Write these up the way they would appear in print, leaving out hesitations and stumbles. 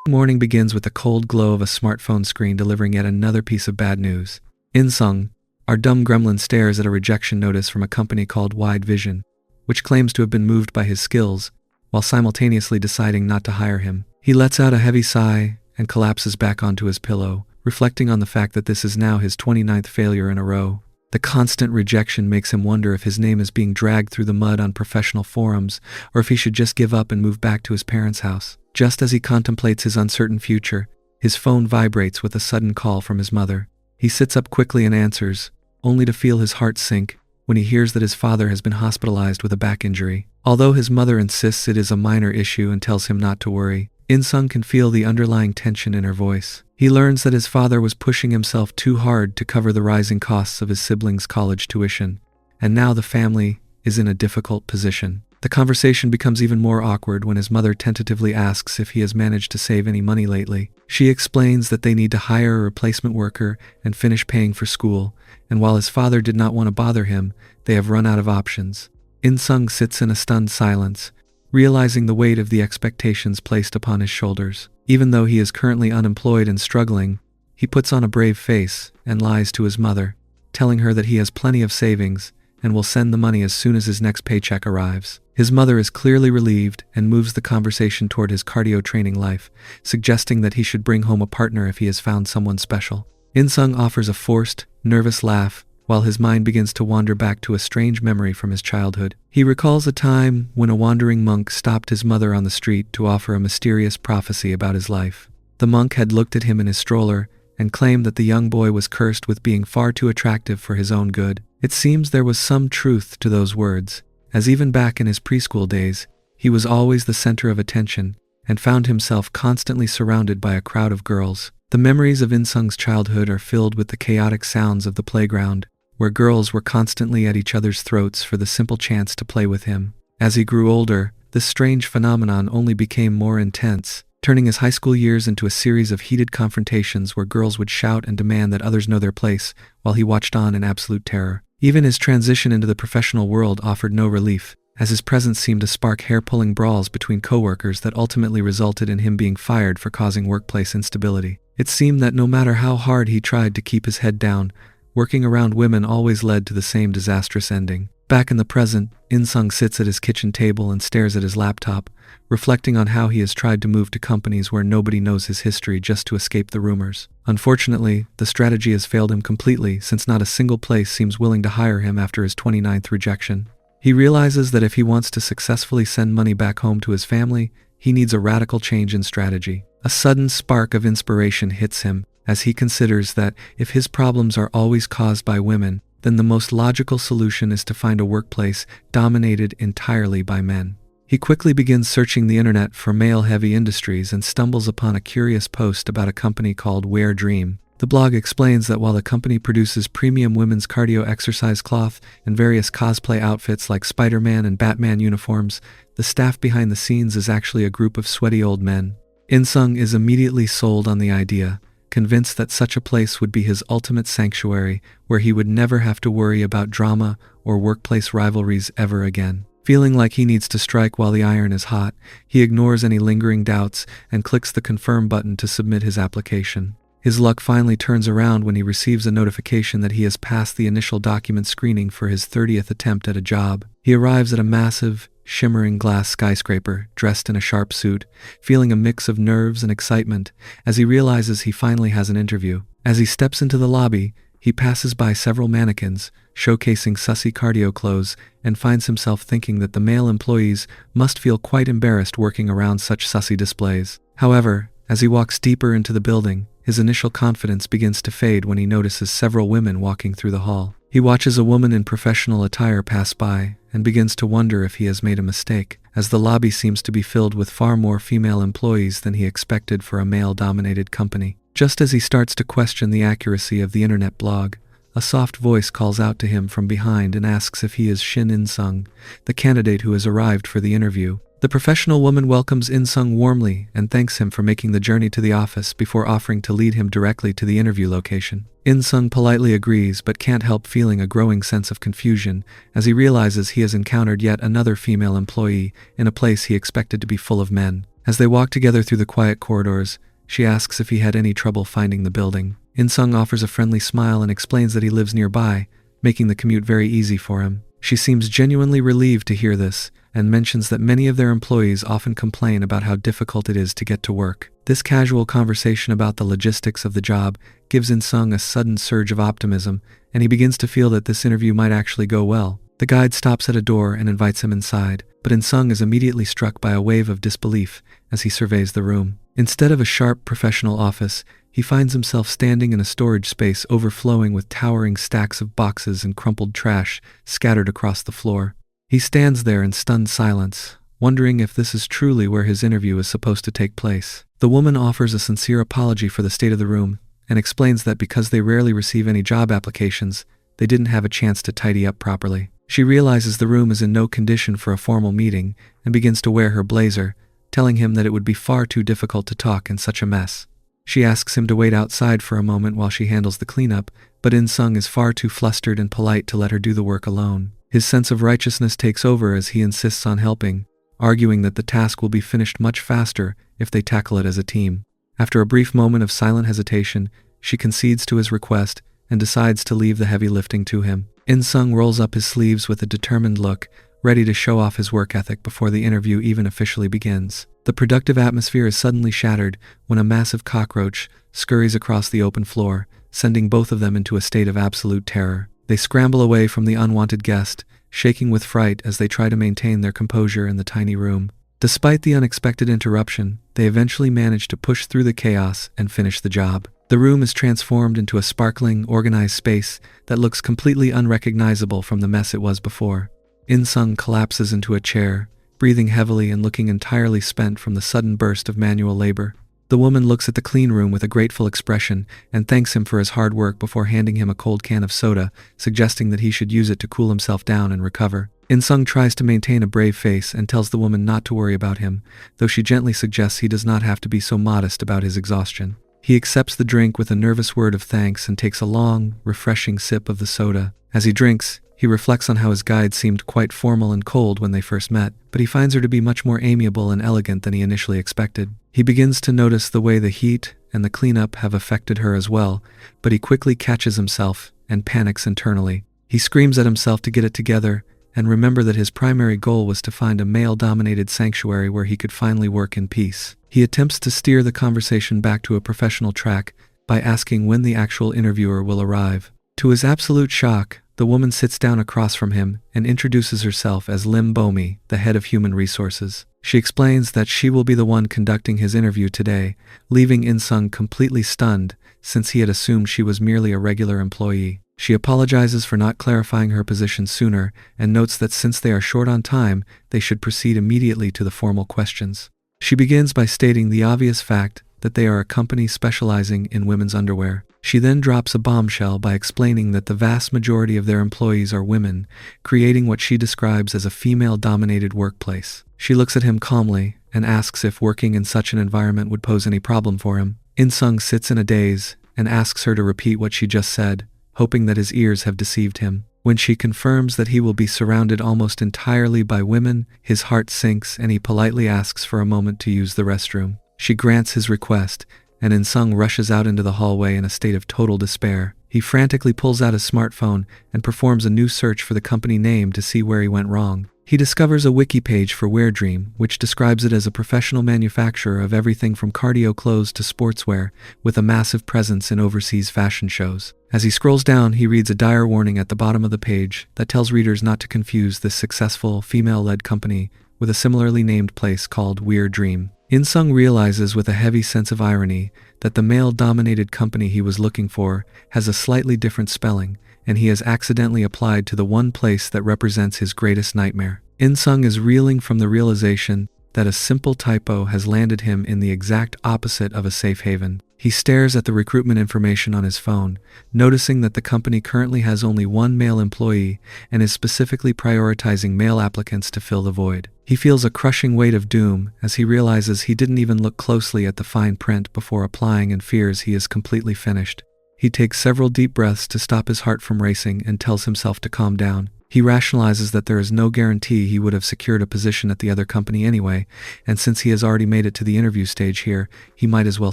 Morning begins with the cold glow of a smartphone screen delivering yet another piece of bad news. In-sung, our dumb gremlin, stares at a rejection notice from a company called Wide Vision, which claims to have been moved by his skills, while simultaneously deciding not to hire him. He lets out a heavy sigh and collapses back onto his pillow, reflecting on the fact that this is now his 29th failure in a row. The constant rejection makes him wonder if his name is being dragged through the mud on professional forums, or if he should just give up and move back to his parents' house. Just as he contemplates his uncertain future, his phone vibrates with a sudden call from his mother. He sits up quickly and answers, only to feel his heart sink when he hears that his father has been hospitalized with a back injury. Although his mother insists it is a minor issue and tells him not to worry, In-sung can feel the underlying tension in her voice. He learns that his father was pushing himself too hard to cover the rising costs of his siblings' college tuition, and now the family is in a difficult position. The conversation becomes even more awkward when his mother tentatively asks if he has managed to save any money lately. She explains that they need to hire a replacement worker and finish paying for school, and while his father did not want to bother him, they have run out of options. In-sung sits in a stunned silence, realizing the weight of the expectations placed upon his shoulders. Even though he is currently unemployed and struggling, he puts on a brave face and lies to his mother, telling her that he has plenty of savings and will send the money as soon as his next paycheck arrives. His mother is clearly relieved and moves the conversation toward his cardio training life, suggesting that he should bring home a partner if he has found someone special. In-sung offers a forced, nervous laugh, while his mind begins to wander back to a strange memory from his childhood. He recalls a time when a wandering monk stopped his mother on the street to offer a mysterious prophecy about his life. The monk had looked at him in his stroller and claimed that the young boy was cursed with being far too attractive for his own good. It seems there was some truth to those words, as even back in his preschool days, he was always the center of attention and found himself constantly surrounded by a crowd of girls. The memories of In-sung's childhood are filled with the chaotic sounds of the playground, where girls were constantly at each other's throats for the simple chance to play with him. As he grew older, this strange phenomenon only became more intense, turning his high school years into a series of heated confrontations where girls would shout and demand that others know their place, while he watched on in absolute terror. Even his transition into the professional world offered no relief, as his presence seemed to spark hair-pulling brawls between coworkers that ultimately resulted in him being fired for causing workplace instability. It seemed that no matter how hard he tried to keep his head down, working around women always led to the same disastrous ending. Back in the present, In-sung sits at his kitchen table and stares at his laptop, reflecting on how he has tried to move to companies where nobody knows his history just to escape the rumors. Unfortunately, the strategy has failed him completely, since not a single place seems willing to hire him after his 29th rejection. He realizes that if he wants to successfully send money back home to his family, he needs a radical change in strategy. A sudden spark of inspiration hits him, as he considers that if his problems are always caused by women, then the most logical solution is to find a workplace dominated entirely by men. He quickly begins searching the internet for male-heavy industries and stumbles upon a curious post about a company called Wear Dream. The blog explains that while the company produces premium women's cardio exercise cloth and various cosplay outfits like Spider-Man and Batman uniforms, the staff behind the scenes is actually a group of sweaty old men. In-sung is immediately sold on the idea, convinced that such a place would be his ultimate sanctuary, where he would never have to worry about drama or workplace rivalries ever again. Feeling like he needs to strike while the iron is hot, he ignores any lingering doubts and clicks the confirm button to submit his application. His luck finally turns around when he receives a notification that he has passed the initial document screening for his 30th attempt at a job. He arrives at a massive, shimmering glass skyscraper, dressed in a sharp suit, feeling a mix of nerves and excitement as he realizes he finally has an interview. As he steps into the lobby, he passes by several mannequins, showcasing sussy cardio clothes, and finds himself thinking that the male employees must feel quite embarrassed working around such sussy displays. However, as he walks deeper into the building, his initial confidence begins to fade when he notices several women walking through the hall. He watches a woman in professional attire pass by and begins to wonder if he has made a mistake, as the lobby seems to be filled with far more female employees than he expected for a male-dominated company. Just as he starts to question the accuracy of the internet blog, a soft voice calls out to him from behind and asks if he is Shin In-sung, the candidate who has arrived for the interview. The professional woman welcomes In-sung warmly and thanks him for making the journey to the office before offering to lead him directly to the interview location. In-sung politely agrees but can't help feeling a growing sense of confusion as he realizes he has encountered yet another female employee in a place he expected to be full of men. As they walk together through the quiet corridors, she asks if he had any trouble finding the building. In-sung offers a friendly smile and explains that he lives nearby, making the commute very easy for him. She seems genuinely relieved to hear this, and mentions that many of their employees often complain about how difficult it is to get to work. This casual conversation about the logistics of the job gives In-sung a sudden surge of optimism, and he begins to feel that this interview might actually go well. The guide stops at a door and invites him inside, but In-sung is immediately struck by a wave of disbelief as he surveys the room. Instead of a sharp professional office, he finds himself standing in a storage space overflowing with towering stacks of boxes and crumpled trash scattered across the floor. He stands there in stunned silence, wondering if this is truly where his interview is supposed to take place. The woman offers a sincere apology for the state of the room and explains that because they rarely receive any job applications, they didn't have a chance to tidy up properly. She realizes the room is in no condition for a formal meeting and begins to wear her blazer, telling him that it would be far too difficult to talk in such a mess. She asks him to wait outside for a moment while she handles the cleanup, but In-sung is far too flustered and polite to let her do the work alone. His sense of righteousness takes over as he insists on helping, arguing that the task will be finished much faster if they tackle it as a team. After a brief moment of silent hesitation, she concedes to his request and decides to leave the heavy lifting to him. In-sung rolls up his sleeves with a determined look, ready to show off his work ethic before the interview even officially begins. The productive atmosphere is suddenly shattered when a massive cockroach scurries across the open floor, sending both of them into a state of absolute terror. They scramble away from the unwanted guest, shaking with fright as they try to maintain their composure in the tiny room. Despite the unexpected interruption, they eventually manage to push through the chaos and finish the job. The room is transformed into a sparkling, organized space that looks completely unrecognizable from the mess it was before. In-sung collapses into a chair, breathing heavily and looking entirely spent from the sudden burst of manual labor. The woman looks at the clean room with a grateful expression and thanks him for his hard work before handing him a cold can of soda, suggesting that he should use it to cool himself down and recover. In-sung tries to maintain a brave face and tells the woman not to worry about him, though she gently suggests he does not have to be so modest about his exhaustion. He accepts the drink with a nervous word of thanks and takes a long, refreshing sip of the soda. As he drinks, he reflects on how his guide seemed quite formal and cold when they first met, but he finds her to be much more amiable and elegant than he initially expected. He begins to notice the way the heat and the cleanup have affected her as well, but he quickly catches himself and panics internally. He screams at himself to get it together and remember that his primary goal was to find a male-dominated sanctuary where he could finally work in peace. He attempts to steer the conversation back to a professional track by asking when the actual interviewer will arrive. To his absolute shock, the woman sits down across from him and introduces herself as Lim Bomi, the head of human resources. She explains that she will be the one conducting his interview today, leaving In-sung completely stunned since he had assumed she was merely a regular employee. She apologizes for not clarifying her position sooner and notes that since they are short on time, they should proceed immediately to the formal questions. She begins by stating the obvious fact that they are a company specializing in women's underwear. She then drops a bombshell by explaining that the vast majority of their employees are women, creating what she describes as a female-dominated workplace. She looks at him calmly and asks if working in such an environment would pose any problem for him. In-sung sits in a daze and asks her to repeat what she just said, hoping that his ears have deceived him. When she confirms that he will be surrounded almost entirely by women, his heart sinks and he politely asks for a moment to use the restroom. She grants his request, and In-sung rushes out into the hallway in a state of total despair. He frantically pulls out his smartphone and performs a new search for the company name to see where he went wrong. He discovers a wiki page for WearDream, which describes it as a professional manufacturer of everything from cardio clothes to sportswear, with a massive presence in overseas fashion shows. As he scrolls down, he reads a dire warning at the bottom of the page that tells readers not to confuse this successful, female-led company with a similarly named place called WearDream. In-sung realizes with a heavy sense of irony that the male-dominated company he was looking for has a slightly different spelling, and he has accidentally applied to the one place that represents his greatest nightmare. In-sung is reeling from the realization that a simple typo has landed him in the exact opposite of a safe haven. He stares at the recruitment information on his phone, noticing that the company currently has only one male employee and is specifically prioritizing male applicants to fill the void. He feels a crushing weight of doom as he realizes he didn't even look closely at the fine print before applying and fears he is completely finished. He takes several deep breaths to stop his heart from racing and tells himself to calm down. He rationalizes that there is no guarantee he would have secured a position at the other company anyway, and since he has already made it to the interview stage here, he might as well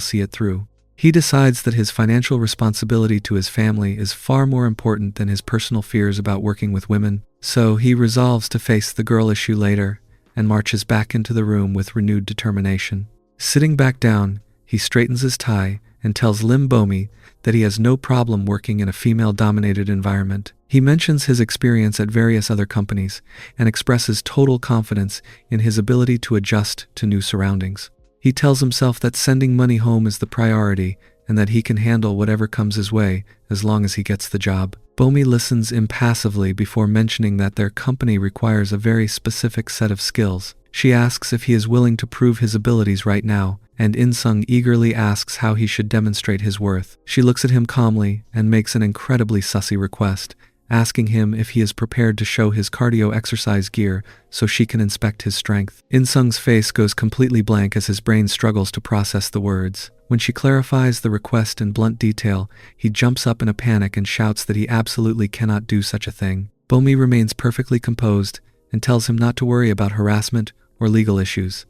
see it through. He decides that his financial responsibility to his family is far more important than his personal fears about working with women, so he resolves to face the girl issue later and marches back into the room with renewed determination. Sitting back down, he straightens his tie and tells Lim Bomi that he has no problem working in a female-dominated environment. He mentions his experience at various other companies and expresses total confidence in his ability to adjust to new surroundings. He tells himself that sending money home is the priority and that he can handle whatever comes his way as long as he gets the job. Bomi listens impassively before mentioning that their company requires a very specific set of skills. She asks if he is willing to prove his abilities right now, and In-sung eagerly asks how he should demonstrate his worth. She looks at him calmly and makes an incredibly sussy request, asking him if he is prepared to show his cardio exercise gear so she can inspect his strength. In-sung's face goes completely blank as his brain struggles to process the words. When she clarifies the request in blunt detail, he jumps up in a panic and shouts that he absolutely cannot do such a thing. Bomi remains perfectly composed and tells him not to worry about harassment or legal issues.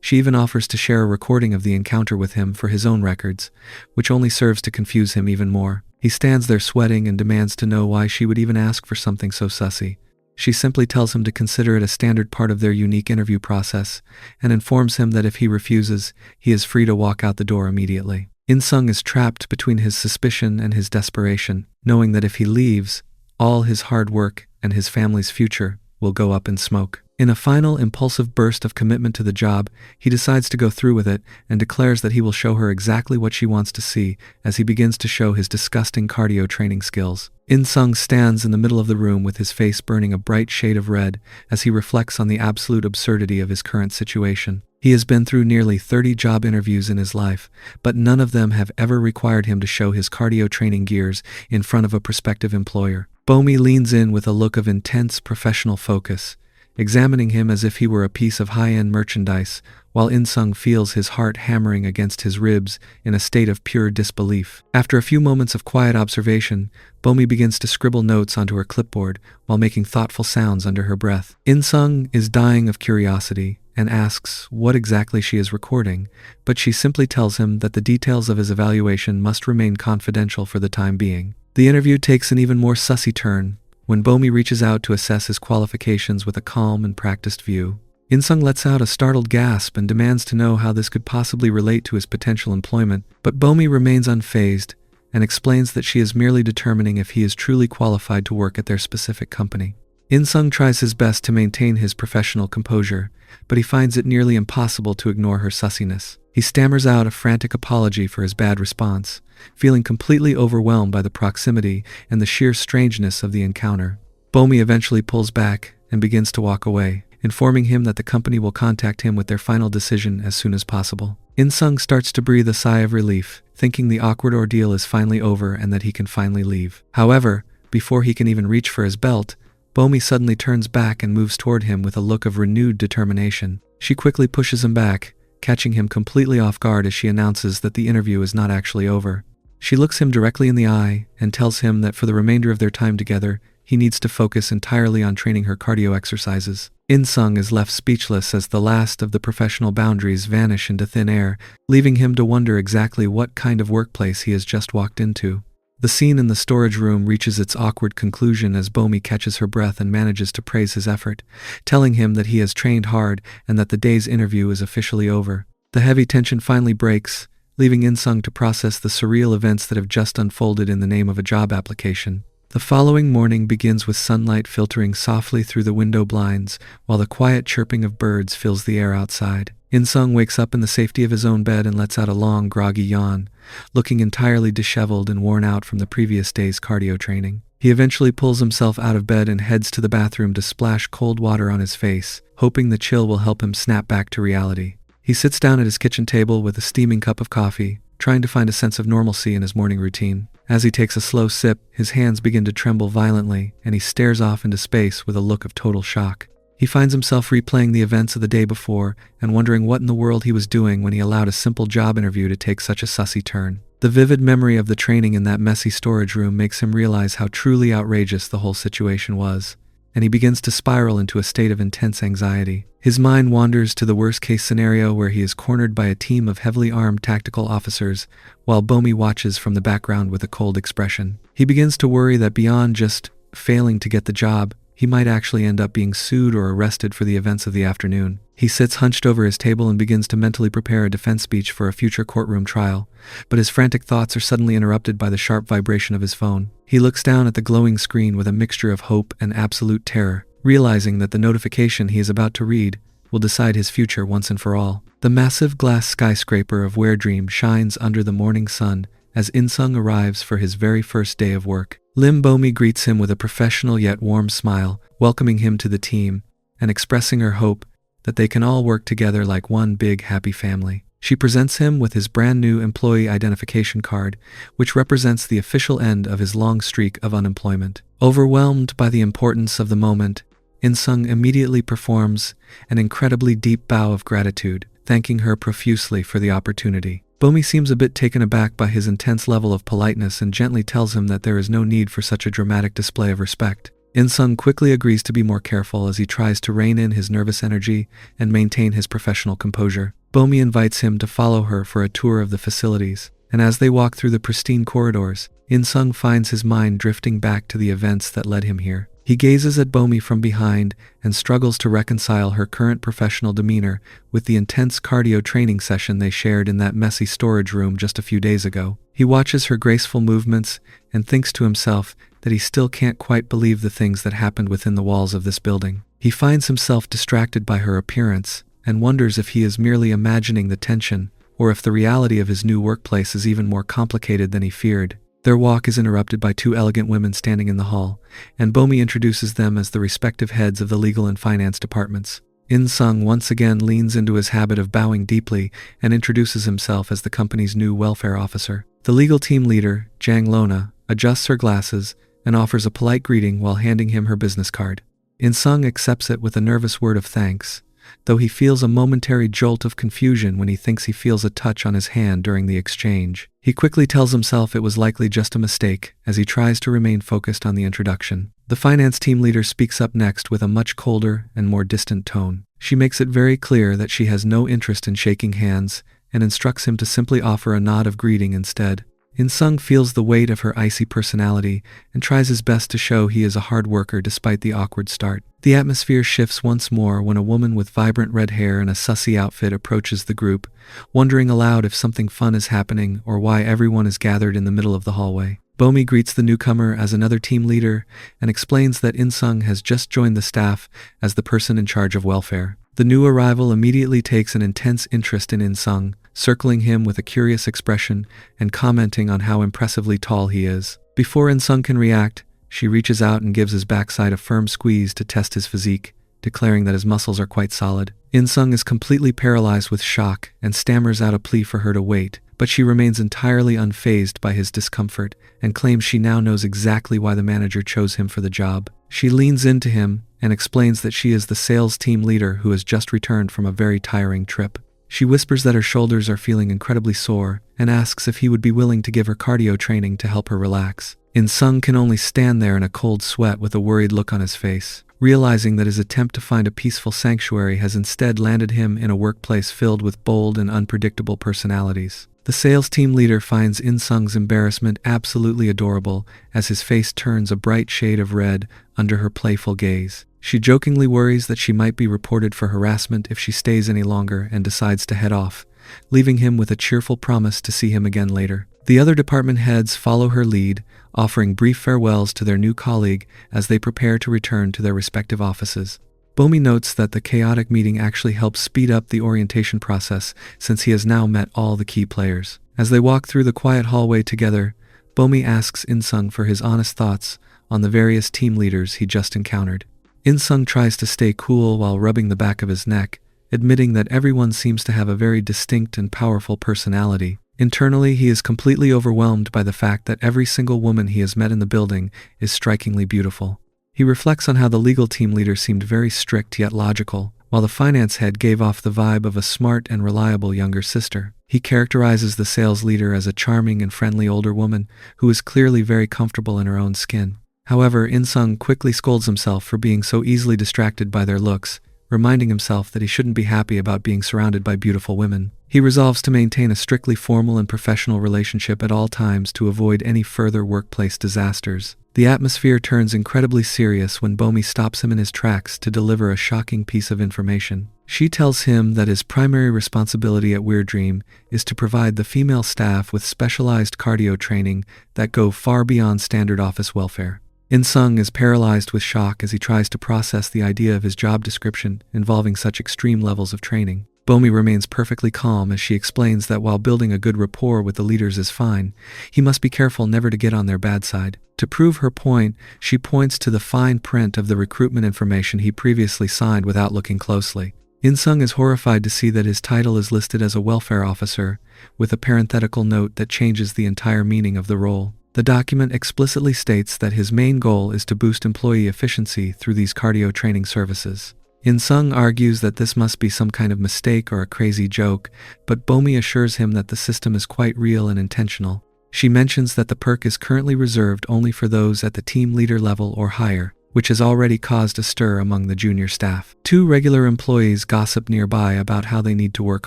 She even offers to share a recording of the encounter with him for his own records, which only serves to confuse him even more. He stands there sweating and demands to know why she would even ask for something so sussy. She simply tells him to consider it a standard part of their unique interview process and informs him that if he refuses, he is free to walk out the door immediately. In-sung is trapped between his suspicion and his desperation, knowing that if he leaves, all his hard work and his family's future will go up in smoke. In a final impulsive burst of commitment to the job, he decides to go through with it and declares that he will show her exactly what she wants to see as he begins to show his disgusting cardio training skills. In-sung stands in the middle of the room with his face burning a bright shade of red as he reflects on the absolute absurdity of his current situation. He has been through nearly 30 job interviews in his life, but none of them have ever required him to show his cardio training gears in front of a prospective employer. Bomi leans in with a look of intense professional focus, examining him as if he were a piece of high-end merchandise, while In-sung feels his heart hammering against his ribs in a state of pure disbelief. After a few moments of quiet observation, Bomi begins to scribble notes onto her clipboard while making thoughtful sounds under her breath. In-sung is dying of curiosity and asks what exactly she is recording, but she simply tells him that the details of his evaluation must remain confidential for the time being. The interview takes an even more sussy turn when Bomi reaches out to assess his qualifications with a calm and practiced view. In-sung lets out a startled gasp and demands to know how this could possibly relate to his potential employment, but Bomi remains unfazed and explains that she is merely determining if he is truly qualified to work at their specific company. In-sung tries his best to maintain his professional composure, but he finds it nearly impossible to ignore her sussiness. He stammers out a frantic apology for his bad response, feeling completely overwhelmed by the proximity and the sheer strangeness of the encounter. Bomi eventually pulls back and begins to walk away, informing him that the company will contact him with their final decision as soon as possible. In-sung starts to breathe a sigh of relief, thinking the awkward ordeal is finally over and that he can finally leave. However, before he can even reach for his belt, Bomi suddenly turns back and moves toward him with a look of renewed determination. She quickly pushes him back, catching him completely off guard as she announces that the interview is not actually over. She looks him directly in the eye and tells him that for the remainder of their time together, he needs to focus entirely on training her cardio exercises. In-sung is left speechless as the last of the professional boundaries vanish into thin air, leaving him to wonder exactly what kind of workplace he has just walked into. The scene in the storage room reaches its awkward conclusion as Bomi catches her breath and manages to praise his effort, telling him that he has trained hard and that the day's interview is officially over. The heavy tension finally breaks, leaving In-sung to process the surreal events that have just unfolded in the name of a job application. The following morning begins with sunlight filtering softly through the window blinds, while the quiet chirping of birds fills the air outside. In-sung wakes up in the safety of his own bed and lets out a long, groggy yawn, looking entirely disheveled and worn out from the previous day's cardio training. He eventually pulls himself out of bed and heads to the bathroom to splash cold water on his face, hoping the chill will help him snap back to reality. He sits down at his kitchen table with a steaming cup of coffee, trying to find a sense of normalcy in his morning routine. As he takes a slow sip, his hands begin to tremble violently, and he stares off into space with a look of total shock. He finds himself replaying the events of the day before and wondering what in the world he was doing when he allowed a simple job interview to take such a sussy turn. The vivid memory of the training in that messy storage room makes him realize how truly outrageous the whole situation was, and he begins to spiral into a state of intense anxiety. His mind wanders to the worst-case scenario where he is cornered by a team of heavily armed tactical officers, while Bomi watches from the background with a cold expression. He begins to worry that beyond just failing to get the job, he might actually end up being sued or arrested for the events of the afternoon. He sits hunched over his table and begins to mentally prepare a defense speech for a future courtroom trial, but his frantic thoughts are suddenly interrupted by the sharp vibration of his phone. He looks down at the glowing screen with a mixture of hope and absolute terror, realizing that the notification he is about to read will decide his future once and for all. The massive glass skyscraper of Weredream shines under the morning sun as In-sung arrives for his very first day of work. Lim Bomi greets him with a professional yet warm smile, welcoming him to the team and expressing her hope that they can all work together like one big happy family. She presents him with his brand new employee identification card, which represents the official end of his long streak of unemployment. Overwhelmed by the importance of the moment, In-sung immediately performs an incredibly deep bow of gratitude, thanking her profusely for the opportunity. Bomi seems a bit taken aback by his intense level of politeness and gently tells him that there is no need for such a dramatic display of respect. In-sung quickly agrees to be more careful as he tries to rein in his nervous energy and maintain his professional composure. Bomi invites him to follow her for a tour of the facilities, and as they walk through the pristine corridors, In-sung finds his mind drifting back to the events that led him here. He gazes at Bomi from behind and struggles to reconcile her current professional demeanor with the intense cardio training session they shared in that messy storage room just a few days ago. He watches her graceful movements and thinks to himself that he still can't quite believe the things that happened within the walls of this building. He finds himself distracted by her appearance and wonders if he is merely imagining the tension or if the reality of his new workplace is even more complicated than he feared. Their walk is interrupted by two elegant women standing in the hall, and Bomi introduces them as the respective heads of the legal and finance departments. In-sung once again leans into his habit of bowing deeply and introduces himself as the company's new welfare officer. The legal team leader, Jang Lona, adjusts her glasses and offers a polite greeting while handing him her business card. In-sung accepts it with a nervous word of thanks, though he feels a momentary jolt of confusion when he thinks he feels a touch on his hand during the exchange. He quickly tells himself it was likely just a mistake as he tries to remain focused on the introduction. The finance team leader speaks up next with a much colder and more distant tone. She makes it very clear that she has no interest in shaking hands and instructs him to simply offer a nod of greeting instead. In-sung feels the weight of her icy personality and tries his best to show he is a hard worker despite the awkward start. The atmosphere shifts once more when a woman with vibrant red hair and a sussy outfit approaches the group, wondering aloud if something fun is happening or why everyone is gathered in the middle of the hallway. Bomi greets the newcomer as another team leader and explains that In-sung has just joined the staff as the person in charge of welfare. The new arrival immediately takes an intense interest in In-sung, circling him with a curious expression and commenting on how impressively tall he is. Before In-sung can react, she reaches out and gives his backside a firm squeeze to test his physique, declaring that his muscles are quite solid. In-sung is completely paralyzed with shock and stammers out a plea for her to wait, but she remains entirely unfazed by his discomfort and claims she now knows exactly why the manager chose him for the job. She leans into him and explains that she is the sales team leader who has just returned from a very tiring trip. She whispers that her shoulders are feeling incredibly sore and asks if he would be willing to give her cardio training to help her relax. In-sung can only stand there in a cold sweat with a worried look on his face, realizing that his attempt to find a peaceful sanctuary has instead landed him in a workplace filled with bold and unpredictable personalities. The sales team leader finds In-sung's embarrassment absolutely adorable as his face turns a bright shade of red under her playful gaze. She jokingly worries that she might be reported for harassment if she stays any longer and decides to head off, leaving him with a cheerful promise to see him again later. The other department heads follow her lead, offering brief farewells to their new colleague as they prepare to return to their respective offices. Bomi notes that the chaotic meeting actually helps speed up the orientation process since he has now met all the key players. As they walk through the quiet hallway together, Bomi asks In-sung for his honest thoughts on the various team leaders he just encountered. In-sung tries to stay cool while rubbing the back of his neck, admitting that everyone seems to have a very distinct and powerful personality. Internally, he is completely overwhelmed by the fact that every single woman he has met in the building is strikingly beautiful. He reflects on how the legal team leader seemed very strict yet logical, while the finance head gave off the vibe of a smart and reliable younger sister. He characterizes the sales leader as a charming and friendly older woman who is clearly very comfortable in her own skin. However, In-sung quickly scolds himself for being so easily distracted by their looks, reminding himself that he shouldn't be happy about being surrounded by beautiful women. He resolves to maintain a strictly formal and professional relationship at all times to avoid any further workplace disasters. The atmosphere turns incredibly serious when Bomi stops him in his tracks to deliver a shocking piece of information. She tells him that his primary responsibility at Weird Dream is to provide the female staff with specialized cardio training that go far beyond standard office welfare. In-sung is paralyzed with shock as he tries to process the idea of his job description involving such extreme levels of training. Bomi remains perfectly calm as she explains that while building a good rapport with the leaders is fine, he must be careful never to get on their bad side. To prove her point, she points to the fine print of the recruitment information he previously signed without looking closely. In-sung is horrified to see that his title is listed as a welfare officer, with a parenthetical note that changes the entire meaning of the role. The document explicitly states that his main goal is to boost employee efficiency through these cardio training services. In-sung argues that this must be some kind of mistake or a crazy joke, but Bomi assures him that the system is quite real and intentional. She mentions that the perk is currently reserved only for those at the team leader level or higher, which has already caused a stir among the junior staff. Two regular employees gossip nearby about how they need to work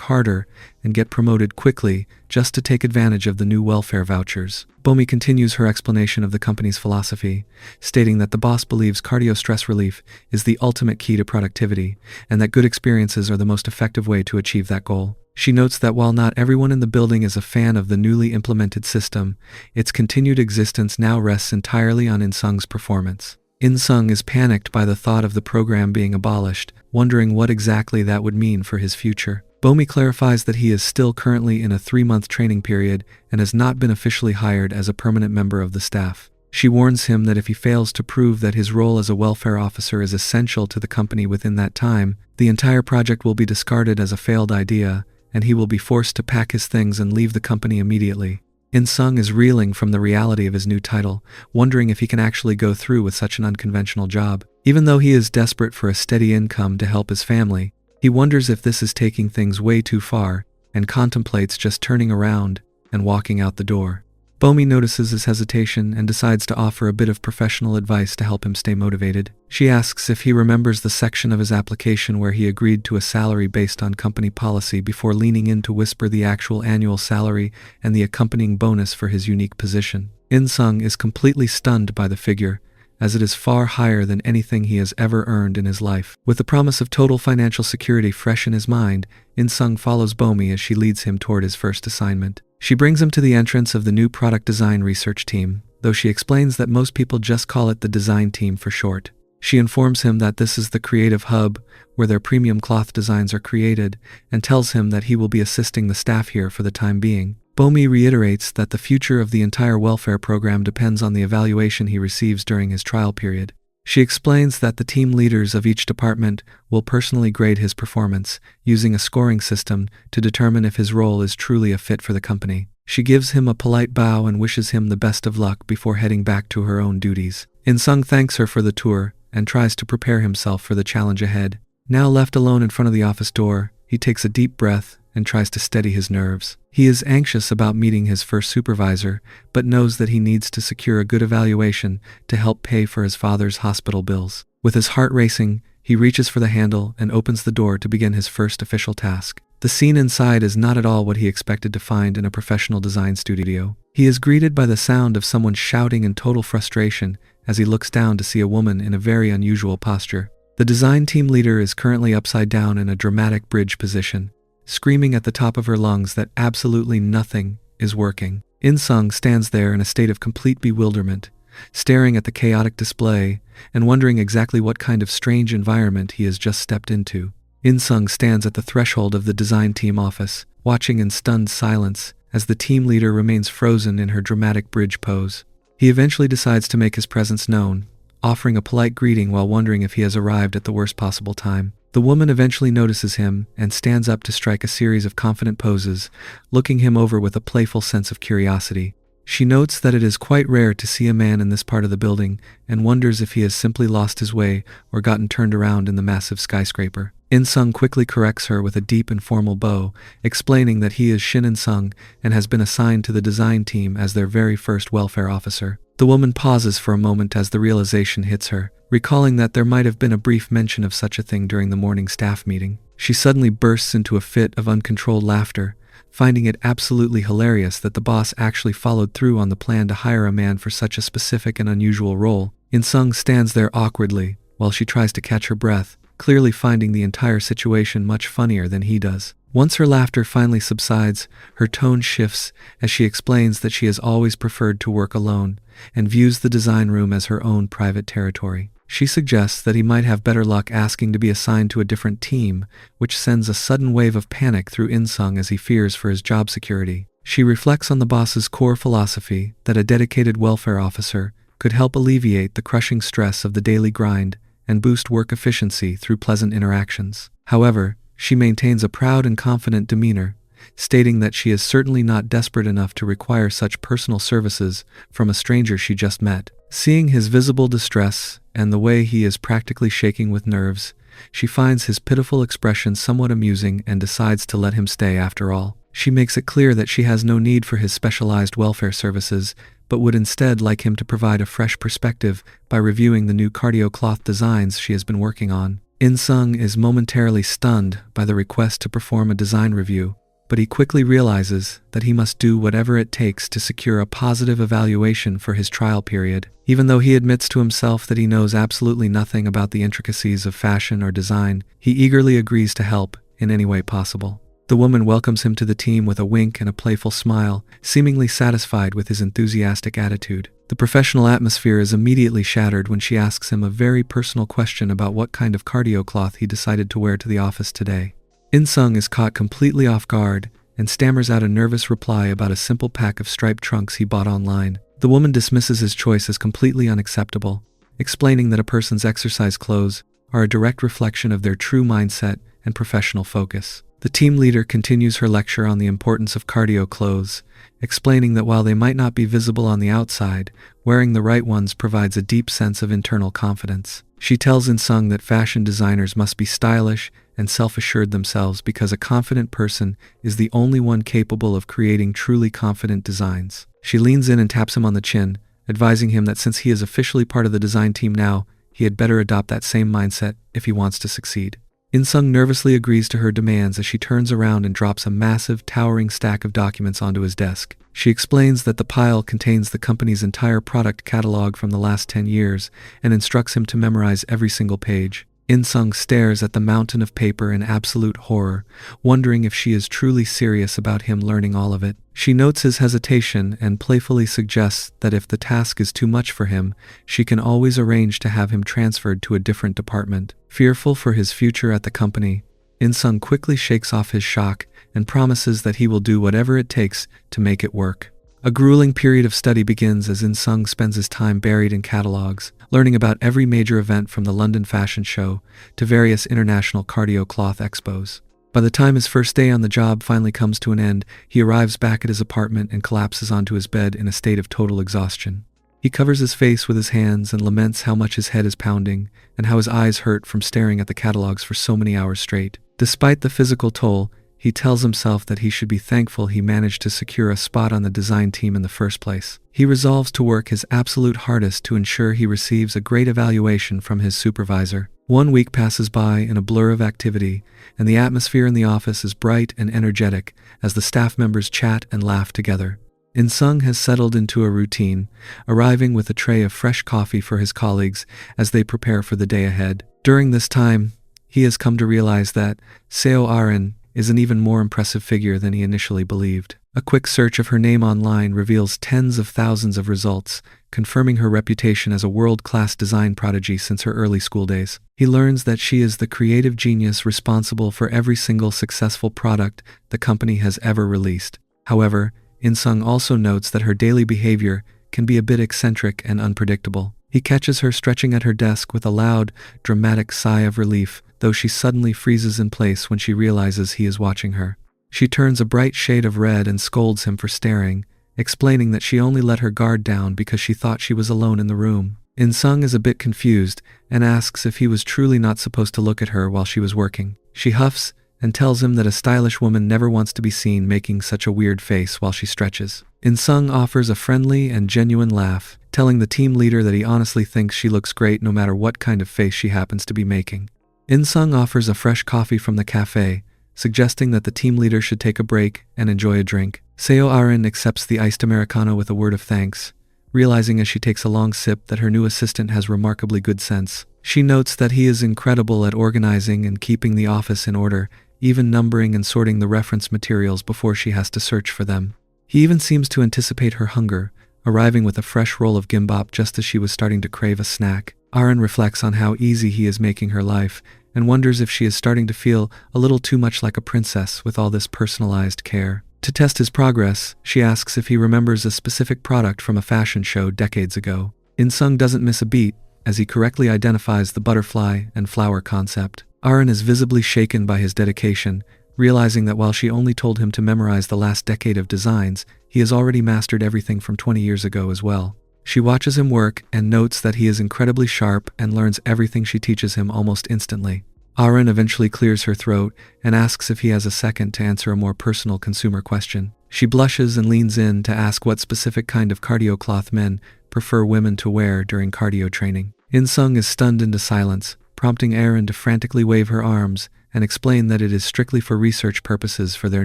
harder and get promoted quickly just to take advantage of the new welfare vouchers. Bomi continues her explanation of the company's philosophy, stating that the boss believes cardio stress relief is the ultimate key to productivity, and that good experiences are the most effective way to achieve that goal. She notes that while not everyone in the building is a fan of the newly implemented system, its continued existence now rests entirely on In-sung's performance. In-sung is panicked by the thought of the program being abolished, wondering what exactly that would mean for his future. Bomi clarifies that he is still currently in a 3-month training period and has not been officially hired as a permanent member of the staff. She warns him that if he fails to prove that his role as a welfare officer is essential to the company within that time, the entire project will be discarded as a failed idea, and he will be forced to pack his things and leave the company immediately. In-sung is reeling from the reality of his new title, wondering if he can actually go through with such an unconventional job. Even though he is desperate for a steady income to help his family, he wonders if this is taking things way too far, and contemplates just turning around and walking out the door. Bomi notices his hesitation and decides to offer a bit of professional advice to help him stay motivated. She asks if he remembers the section of his application where he agreed to a salary based on company policy before leaning in to whisper the actual annual salary and the accompanying bonus for his unique position. In-sung is completely stunned by the figure, as it is far higher than anything he has ever earned in his life. With the promise of total financial security fresh in his mind, In-sung follows Bomi as she leads him toward his first assignment. She brings him to the entrance of the new product design research team, though she explains that most people just call it the design team for short. She informs him that this is the creative hub where their premium cloth designs are created, and tells him that he will be assisting the staff here for the time being. Bomi reiterates that the future of the entire welfare program depends on the evaluation he receives during his trial period. She explains that the team leaders of each department will personally grade his performance, using a scoring system to determine if his role is truly a fit for the company. She gives him a polite bow and wishes him the best of luck before heading back to her own duties. In-sung thanks her for the tour and tries to prepare himself for the challenge ahead. Now left alone in front of the office door, he takes a deep breath and tries to steady his nerves. He is anxious about meeting his first supervisor, but knows that he needs to secure a good evaluation to help pay for his father's hospital bills. With his heart racing, he reaches for the handle and opens the door to begin his first official task. The scene inside is not at all what he expected to find in a professional design studio. He is greeted by the sound of someone shouting in total frustration as he looks down to see a woman in a very unusual posture. The design team leader is currently upside down in a dramatic bridge position, screaming at the top of her lungs that absolutely nothing is working. In-sung stands there in a state of complete bewilderment, staring at the chaotic display and wondering exactly what kind of strange environment he has just stepped into. In-sung stands at the threshold of the design team office, watching in stunned silence as the team leader remains frozen in her dramatic bridge pose. He eventually decides to make his presence known, offering a polite greeting while wondering if he has arrived at the worst possible time. The woman eventually notices him and stands up to strike a series of confident poses, looking him over with a playful sense of curiosity. She notes that it is quite rare to see a man in this part of the building and wonders if he has simply lost his way or gotten turned around in the massive skyscraper. In-sung quickly corrects her with a deep and formal bow, explaining that he is Shin In-sung and has been assigned to the design team as their very first welfare officer. The woman pauses for a moment as the realization hits her, recalling that there might have been a brief mention of such a thing during the morning staff meeting. She suddenly bursts into a fit of uncontrolled laughter, finding it absolutely hilarious that the boss actually followed through on the plan to hire a man for such a specific and unusual role. In-sung stands there awkwardly while she tries to catch her breath, clearly finding the entire situation much funnier than he does. Once her laughter finally subsides, her tone shifts as she explains that she has always preferred to work alone and views the design room as her own private territory. She suggests that he might have better luck asking to be assigned to a different team, which sends a sudden wave of panic through In-sung as he fears for his job security. She reflects on the boss's core philosophy that a dedicated welfare officer could help alleviate the crushing stress of the daily grind and boost work efficiency through pleasant interactions. However, she maintains a proud and confident demeanor, stating that she is certainly not desperate enough to require such personal services from a stranger she just met. Seeing his visible distress and the way he is practically shaking with nerves, she finds his pitiful expression somewhat amusing and decides to let him stay after all. She makes it clear that she has no need for his specialized welfare services, but would instead like him to provide a fresh perspective by reviewing the new cardio cloth designs she has been working on. In-sung is momentarily stunned by the request to perform a design review, but he quickly realizes that he must do whatever it takes to secure a positive evaluation for his trial period. Even though he admits to himself that he knows absolutely nothing about the intricacies of fashion or design, he eagerly agrees to help in any way possible. The woman welcomes him to the team with a wink and a playful smile, seemingly satisfied with his enthusiastic attitude. The professional atmosphere is immediately shattered when she asks him a very personal question about what kind of cardio cloth he decided to wear to the office today. In-sung is caught completely off guard and stammers out a nervous reply about a simple pack of striped trunks he bought online. The woman dismisses his choice as completely unacceptable, explaining that a person's exercise clothes are a direct reflection of their true mindset and professional focus. The team leader continues her lecture on the importance of cardio clothes, explaining that while they might not be visible on the outside, wearing the right ones provides a deep sense of internal confidence. She tells In-sung that fashion designers must be stylish and self-assured themselves because a confident person is the only one capable of creating truly confident designs. She leans in and taps him on the chin, advising him that since he is officially part of the design team now, he had better adopt that same mindset if he wants to succeed. In-sung nervously agrees to her demands as she turns around and drops a massive, towering stack of documents onto his desk. She explains that the pile contains the company's entire product catalog from the last 10 years and instructs him to memorize every single page. In-sung stares at the mountain of paper in absolute horror, wondering if she is truly serious about him learning all of it. She notes his hesitation and playfully suggests that if the task is too much for him, she can always arrange to have him transferred to a different department. Fearful for his future at the company, In-sung quickly shakes off his shock and promises that he will do whatever it takes to make it work. A grueling period of study begins as In-sung spends his time buried in catalogs, learning about every major event from the London Fashion Show to various international cardio cloth expos. By the time his first day on the job finally comes to an end, he arrives back at his apartment and collapses onto his bed in a state of total exhaustion. He covers his face with his hands and laments how much his head is pounding and how his eyes hurt from staring at the catalogs for so many hours straight. Despite the physical toll, he tells himself that he should be thankful he managed to secure a spot on the design team in the first place. He resolves to work his absolute hardest to ensure he receives a great evaluation from his supervisor. 1 week passes by in a blur of activity, and the atmosphere in the office is bright and energetic as the staff members chat and laugh together. In-sung has settled into a routine, arriving with a tray of fresh coffee for his colleagues as they prepare for the day ahead. During this time, he has come to realize that Seo Arin is an even more impressive figure than he initially believed. A quick search of her name online reveals tens of thousands of results, confirming her reputation as a world-class design prodigy since her early school days. He learns that she is the creative genius responsible for every single successful product the company has ever released. However, In-sung also notes that her daily behavior can be a bit eccentric and unpredictable. He catches her stretching at her desk with a loud, dramatic sigh of relief, though she suddenly freezes in place when she realizes he is watching her. She turns a bright shade of red and scolds him for staring, explaining that she only let her guard down because she thought she was alone in the room. In-sung is a bit confused and asks if he was truly not supposed to look at her while she was working. She huffs and tells him that a stylish woman never wants to be seen making such a weird face while she stretches. In-sung offers a friendly and genuine laugh, telling the team leader that he honestly thinks she looks great no matter what kind of face she happens to be making. In-sung offers a fresh coffee from the cafe, suggesting that the team leader should take a break and enjoy a drink. Arin accepts the iced Americano with a word of thanks, realizing as she takes a long sip that her new assistant has remarkably good sense. She notes that he is incredible at organizing and keeping the office in order, even numbering and sorting the reference materials before she has to search for them. He even seems to anticipate her hunger, arriving with a fresh roll of gimbap just as she was starting to crave a snack. Arin reflects on how easy he is making her life, and wonders if she is starting to feel a little too much like a princess with all this personalized care. To test his progress, she asks if he remembers a specific product from a fashion show decades ago. In-sung doesn't miss a beat, as he correctly identifies the butterfly and flower concept. Arin is visibly shaken by his dedication, realizing that while she only told him to memorize the last decade of designs, he has already mastered everything from 20 years ago as well. She watches him work and notes that he is incredibly sharp and learns everything she teaches him almost instantly. Arin eventually clears her throat and asks if he has a second to answer a more personal consumer question. She blushes and leans in to ask what specific kind of cardio cloth men prefer women to wear during cardio training. In-sung is stunned into silence, prompting Arin to frantically wave her arms and explain that it is strictly for research purposes for their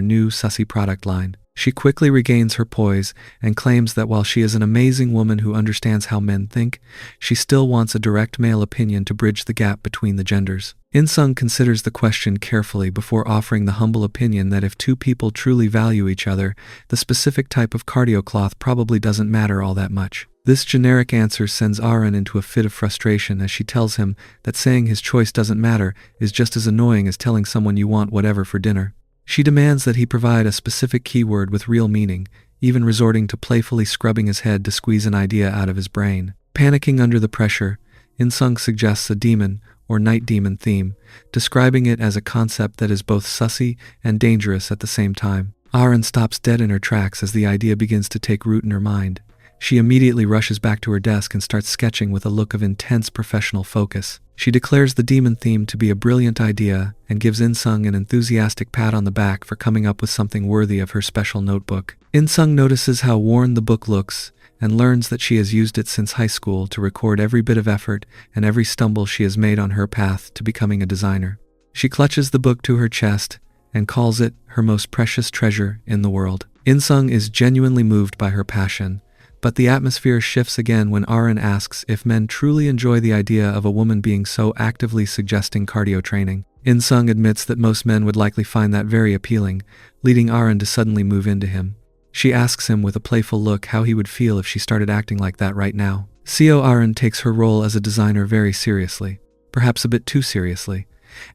new sussy product line. She quickly regains her poise and claims that while she is an amazing woman who understands how men think, she still wants a direct male opinion to bridge the gap between the genders. In-sung considers the question carefully before offering the humble opinion that if two people truly value each other, the specific type of cardio cloth probably doesn't matter all that much. This generic answer sends Arin into a fit of frustration as she tells him that saying his choice doesn't matter is just as annoying as telling someone you want whatever for dinner. She demands that he provide a specific keyword with real meaning, even resorting to playfully scrubbing his head to squeeze an idea out of his brain. Panicking under the pressure, In-sung suggests a demon or night demon theme, describing it as a concept that is both sussy and dangerous at the same time. Arin stops dead in her tracks as the idea begins to take root in her mind. She immediately rushes back to her desk and starts sketching with a look of intense professional focus. She declares the demon theme to be a brilliant idea and gives In-sung an enthusiastic pat on the back for coming up with something worthy of her special notebook. In-sung notices how worn the book looks and learns that she has used it since high school to record every bit of effort and every stumble she has made on her path to becoming a designer. She clutches the book to her chest and calls it her most precious treasure in the world. In-sung is genuinely moved by her passion, but the atmosphere shifts again when Arin asks if men truly enjoy the idea of a woman being so actively suggesting cardio training. In-sung admits that most men would likely find that very appealing, leading Arin to suddenly move into him. She asks him with a playful look how he would feel if she started acting like that right now. Arin takes her role as a designer very seriously, perhaps a bit too seriously,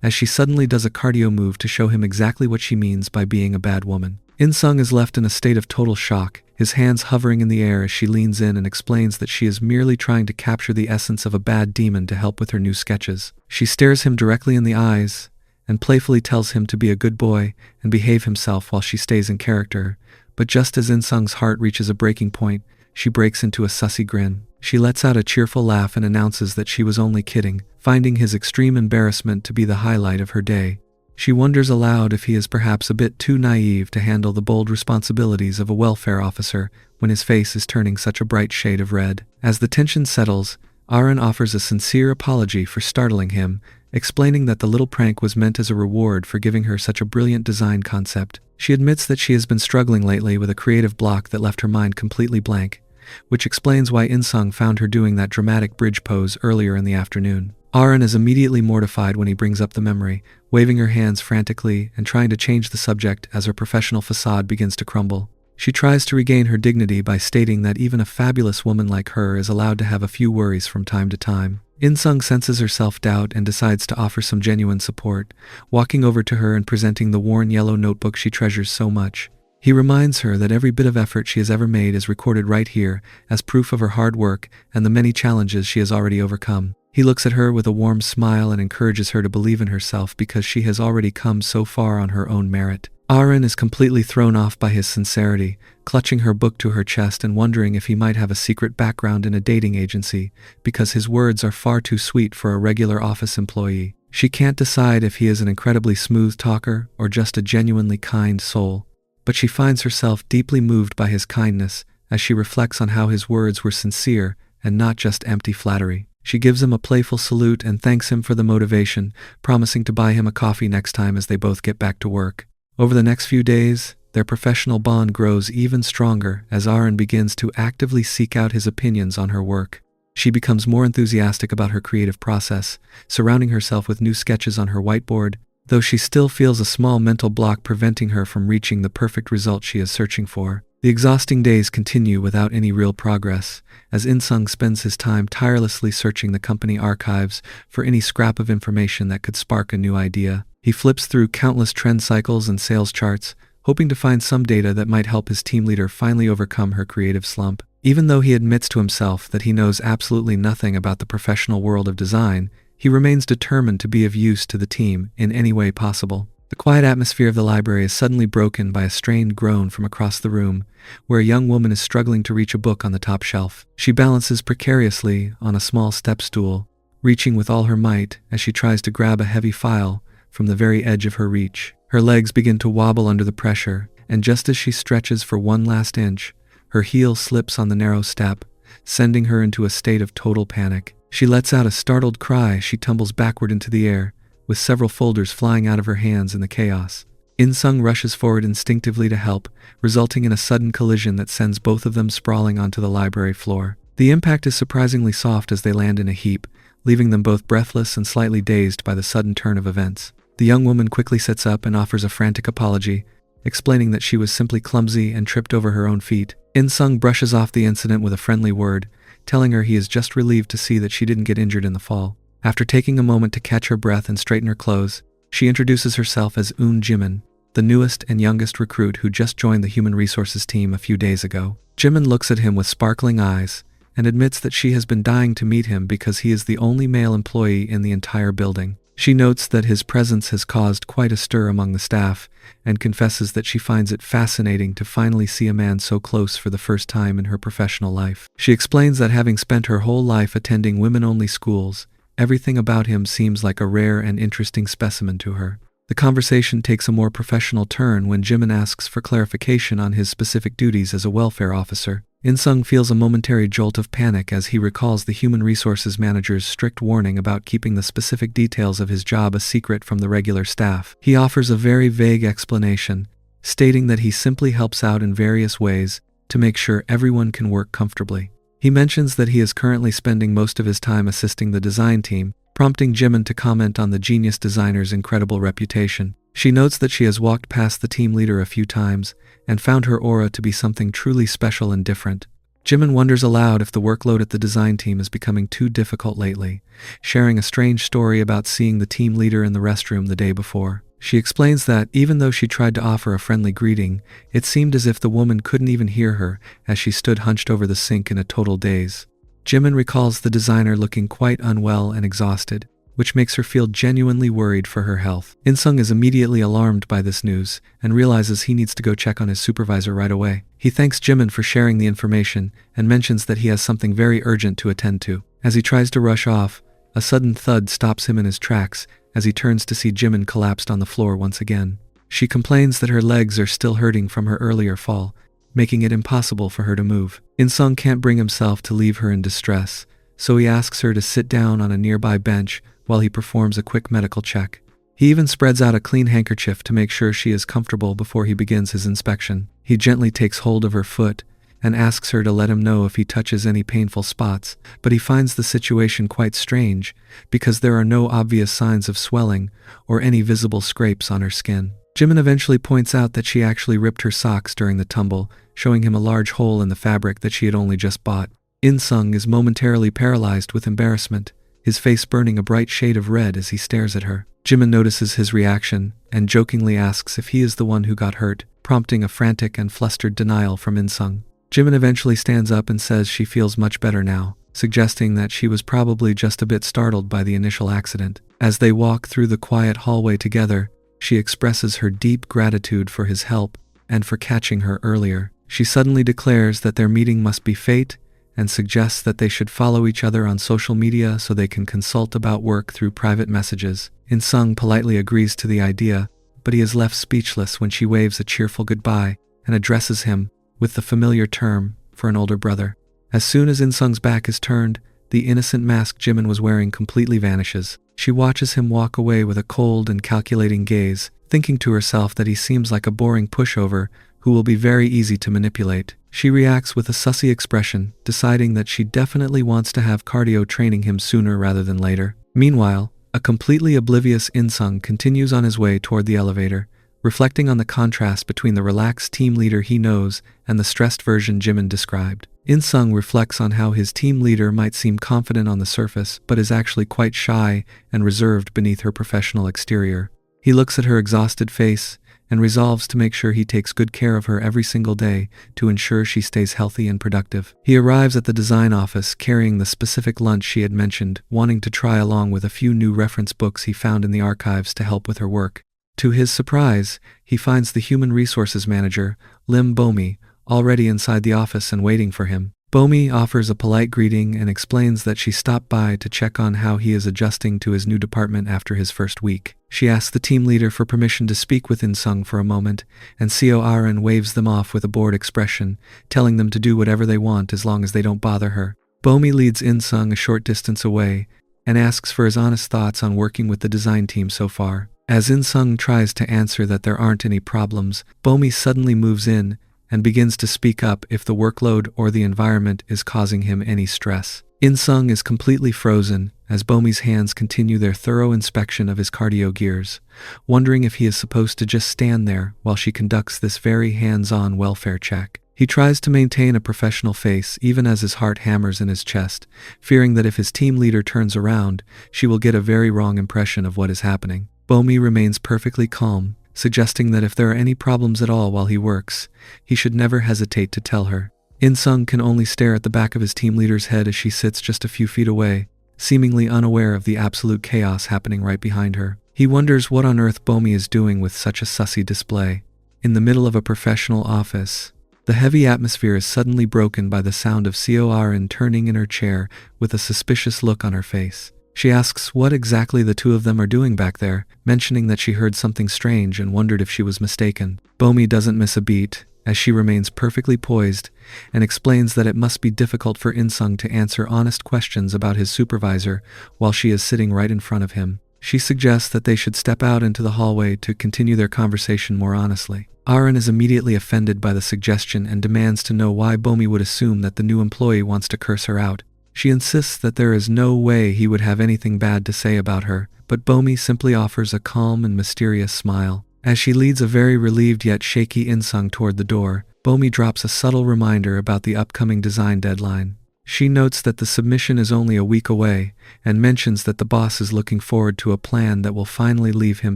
as she suddenly does a cardio move to show him exactly what she means by being a bad woman. In-sung is left in a state of total shock, his hands hovering in the air as she leans in and explains that she is merely trying to capture the essence of a bad demon to help with her new sketches. She stares him directly in the eyes and playfully tells him to be a good boy and behave himself while she stays in character, but just as In-sung's heart reaches a breaking point, she breaks into a sussy grin. She lets out a cheerful laugh and announces that she was only kidding, finding his extreme embarrassment to be the highlight of her day. She wonders aloud if he is perhaps a bit too naive to handle the bold responsibilities of a welfare officer when his face is turning such a bright shade of red. As the tension settles, Arin offers a sincere apology for startling him, explaining that the little prank was meant as a reward for giving her such a brilliant design concept. She admits that she has been struggling lately with a creative block that left her mind completely blank, which explains why In-sung found her doing that dramatic bridge pose earlier in the afternoon. Arin is immediately mortified when he brings up the memory, waving her hands frantically and trying to change the subject as her professional facade begins to crumble. She tries to regain her dignity by stating that even a fabulous woman like her is allowed to have a few worries from time to time. In-sung senses her self-doubt and decides to offer some genuine support, walking over to her and presenting the worn yellow notebook she treasures so much. He reminds her that every bit of effort she has ever made is recorded right here as proof of her hard work and the many challenges she has already overcome. He looks at her with a warm smile and encourages her to believe in herself because she has already come so far on her own merit. Arin is completely thrown off by his sincerity, clutching her book to her chest and wondering if he might have a secret background in a dating agency, because his words are far too sweet for a regular office employee. She can't decide if he is an incredibly smooth talker or just a genuinely kind soul, but she finds herself deeply moved by his kindness as she reflects on how his words were sincere and not just empty flattery. She gives him a playful salute and thanks him for the motivation, promising to buy him a coffee next time as they both get back to work. Over the next few days, their professional bond grows even stronger as Arin begins to actively seek out his opinions on her work. She becomes more enthusiastic about her creative process, surrounding herself with new sketches on her whiteboard, though she still feels a small mental block preventing her from reaching the perfect result she is searching for. The exhausting days continue without any real progress, as In-sung spends his time tirelessly searching the company archives for any scrap of information that could spark a new idea. He flips through countless trend cycles and sales charts, hoping to find some data that might help his team leader finally overcome her creative slump. Even though he admits to himself that he knows absolutely nothing about the professional world of design, he remains determined to be of use to the team in any way possible. The quiet atmosphere of the library is suddenly broken by a strained groan from across the room, where a young woman is struggling to reach a book on the top shelf. She balances precariously on a small step stool, reaching with all her might as she tries to grab a heavy file from the very edge of her reach. Her legs begin to wobble under the pressure, and just as she stretches for one last inch, her heel slips on the narrow step, sending her into a state of total panic. She lets out a startled cry as she tumbles backward into the air, with several folders flying out of her hands in the chaos. In-sung rushes forward instinctively to help, resulting in a sudden collision that sends both of them sprawling onto the library floor. The impact is surprisingly soft as they land in a heap, leaving them both breathless and slightly dazed by the sudden turn of events. The young woman quickly sits up and offers a frantic apology, explaining that she was simply clumsy and tripped over her own feet. In-sung brushes off the incident with a friendly word, telling her he is just relieved to see that she didn't get injured in the fall. After taking a moment to catch her breath and straighten her clothes, she introduces herself as Jimn, the newest and youngest recruit who just joined the human resources team a few days ago. Jimn looks at him with sparkling eyes and admits that she has been dying to meet him because he is the only male employee in the entire building. She notes that his presence has caused quite a stir among the staff and confesses that she finds it fascinating to finally see a man so close for the first time in her professional life. She explains that having spent her whole life attending women-only schools, everything about him seems like a rare and interesting specimen to her. The conversation takes a more professional turn when Jimn asks for clarification on his specific duties as a welfare officer. In-sung feels a momentary jolt of panic as he recalls the human resources manager's strict warning about keeping the specific details of his job a secret from the regular staff. He offers a very vague explanation, stating that he simply helps out in various ways to make sure everyone can work comfortably. He mentions that he is currently spending most of his time assisting the design team, prompting Jimn to comment on the genius designer's incredible reputation. She notes that she has walked past the team leader a few times and found her aura to be something truly special and different. Jimn wonders aloud if the workload at the design team is becoming too difficult lately, sharing a strange story about seeing the team leader in the restroom the day before. She explains that, even though she tried to offer a friendly greeting, it seemed as if the woman couldn't even hear her as she stood hunched over the sink in a total daze. Jimn recalls the designer looking quite unwell and exhausted, which makes her feel genuinely worried for her health. In-sung is immediately alarmed by this news and realizes he needs to go check on his supervisor right away. He thanks Jimn for sharing the information and mentions that he has something very urgent to attend to. As he tries to rush off, a sudden thud stops him in his tracks as he turns to see Jimn collapsed on the floor once again. She complains that her legs are still hurting from her earlier fall, making it impossible for her to move. In-sung can't bring himself to leave her in distress, so he asks her to sit down on a nearby bench while he performs a quick medical check. He even spreads out a clean handkerchief to make sure she is comfortable before he begins his inspection. He gently takes hold of her foot and asks her to let him know if he touches any painful spots, but he finds the situation quite strange because there are no obvious signs of swelling or any visible scrapes on her skin. Jimn eventually points out that she actually ripped her socks during the tumble, showing him a large hole in the fabric that she had only just bought. In-sung is momentarily paralyzed with embarrassment, his face burning a bright shade of red as he stares at her. Jimn notices his reaction and jokingly asks if he is the one who got hurt, prompting a frantic and flustered denial from In-sung. Jimn eventually stands up and says she feels much better now, suggesting that she was probably just a bit startled by the initial accident. As they walk through the quiet hallway together, she expresses her deep gratitude for his help and for catching her earlier. She suddenly declares that their meeting must be fate and suggests that they should follow each other on social media so they can consult about work through private messages. In-sung politely agrees to the idea, but he is left speechless when she waves a cheerful goodbye and addresses him with the familiar term for an older brother. As soon as In-sung's back is turned, the innocent mask Jimn was wearing completely vanishes. She watches him walk away with a cold and calculating gaze, thinking to herself that he seems like a boring pushover who will be very easy to manipulate. She reacts with a sussy expression, deciding that she definitely wants to have cardio training him sooner rather than later. Meanwhile, a completely oblivious In-sung continues on his way toward the elevator, reflecting on the contrast between the relaxed team leader he knows and the stressed version Jimn described. In-sung reflects on how his team leader might seem confident on the surface, but is actually quite shy and reserved beneath her professional exterior. He looks at her exhausted face and resolves to make sure he takes good care of her every single day to ensure she stays healthy and productive. He arrives at the design office carrying the specific lunch she had mentioned, wanting to try along with a few new reference books he found in the archives to help with her work. To his surprise, he finds the human resources manager, Lim Bomi, already inside the office and waiting for him. Bomi offers a polite greeting and explains that she stopped by to check on how he is adjusting to his new department after his first week. She asks the team leader for permission to speak with In-sung for a moment, and CO Arin waves them off with a bored expression, telling them to do whatever they want as long as they don't bother her. Bomi leads In-sung a short distance away and asks for his honest thoughts on working with the design team so far. As In-sung tries to answer that there aren't any problems, Bomi suddenly moves in and begins to speak up if the workload or the environment is causing him any stress. In-sung is completely frozen as Bomi's hands continue their thorough inspection of his cardio gears, wondering if he is supposed to just stand there while she conducts this very hands-on welfare check. He tries to maintain a professional face even as his heart hammers in his chest, fearing that if his team leader turns around, she will get a very wrong impression of what is happening. Bomi remains perfectly calm, suggesting that if there are any problems at all while he works, he should never hesitate to tell her. In-sung can only stare at the back of his team leader's head as she sits just a few feet away, seemingly unaware of the absolute chaos happening right behind her. He wonders what on earth Bomi is doing with such a sussy display. In the middle of a professional office, the heavy atmosphere is suddenly broken by the sound of CO Arin turning in her chair with a suspicious look on her face. She asks what exactly the two of them are doing back there, mentioning that she heard something strange and wondered if she was mistaken. Bomi doesn't miss a beat, as she remains perfectly poised, and explains that it must be difficult for In-sung to answer honest questions about his supervisor while she is sitting right in front of him. She suggests that they should step out into the hallway to continue their conversation more honestly. Arin is immediately offended by the suggestion and demands to know why Bomi would assume that the new employee wants to curse her out. She insists that there is no way he would have anything bad to say about her, but Bomi simply offers a calm and mysterious smile. As she leads a very relieved yet shaky In-sung toward the door, Bomi drops a subtle reminder about the upcoming design deadline. She notes that the submission is only a week away, and mentions that the boss is looking forward to a plan that will finally leave him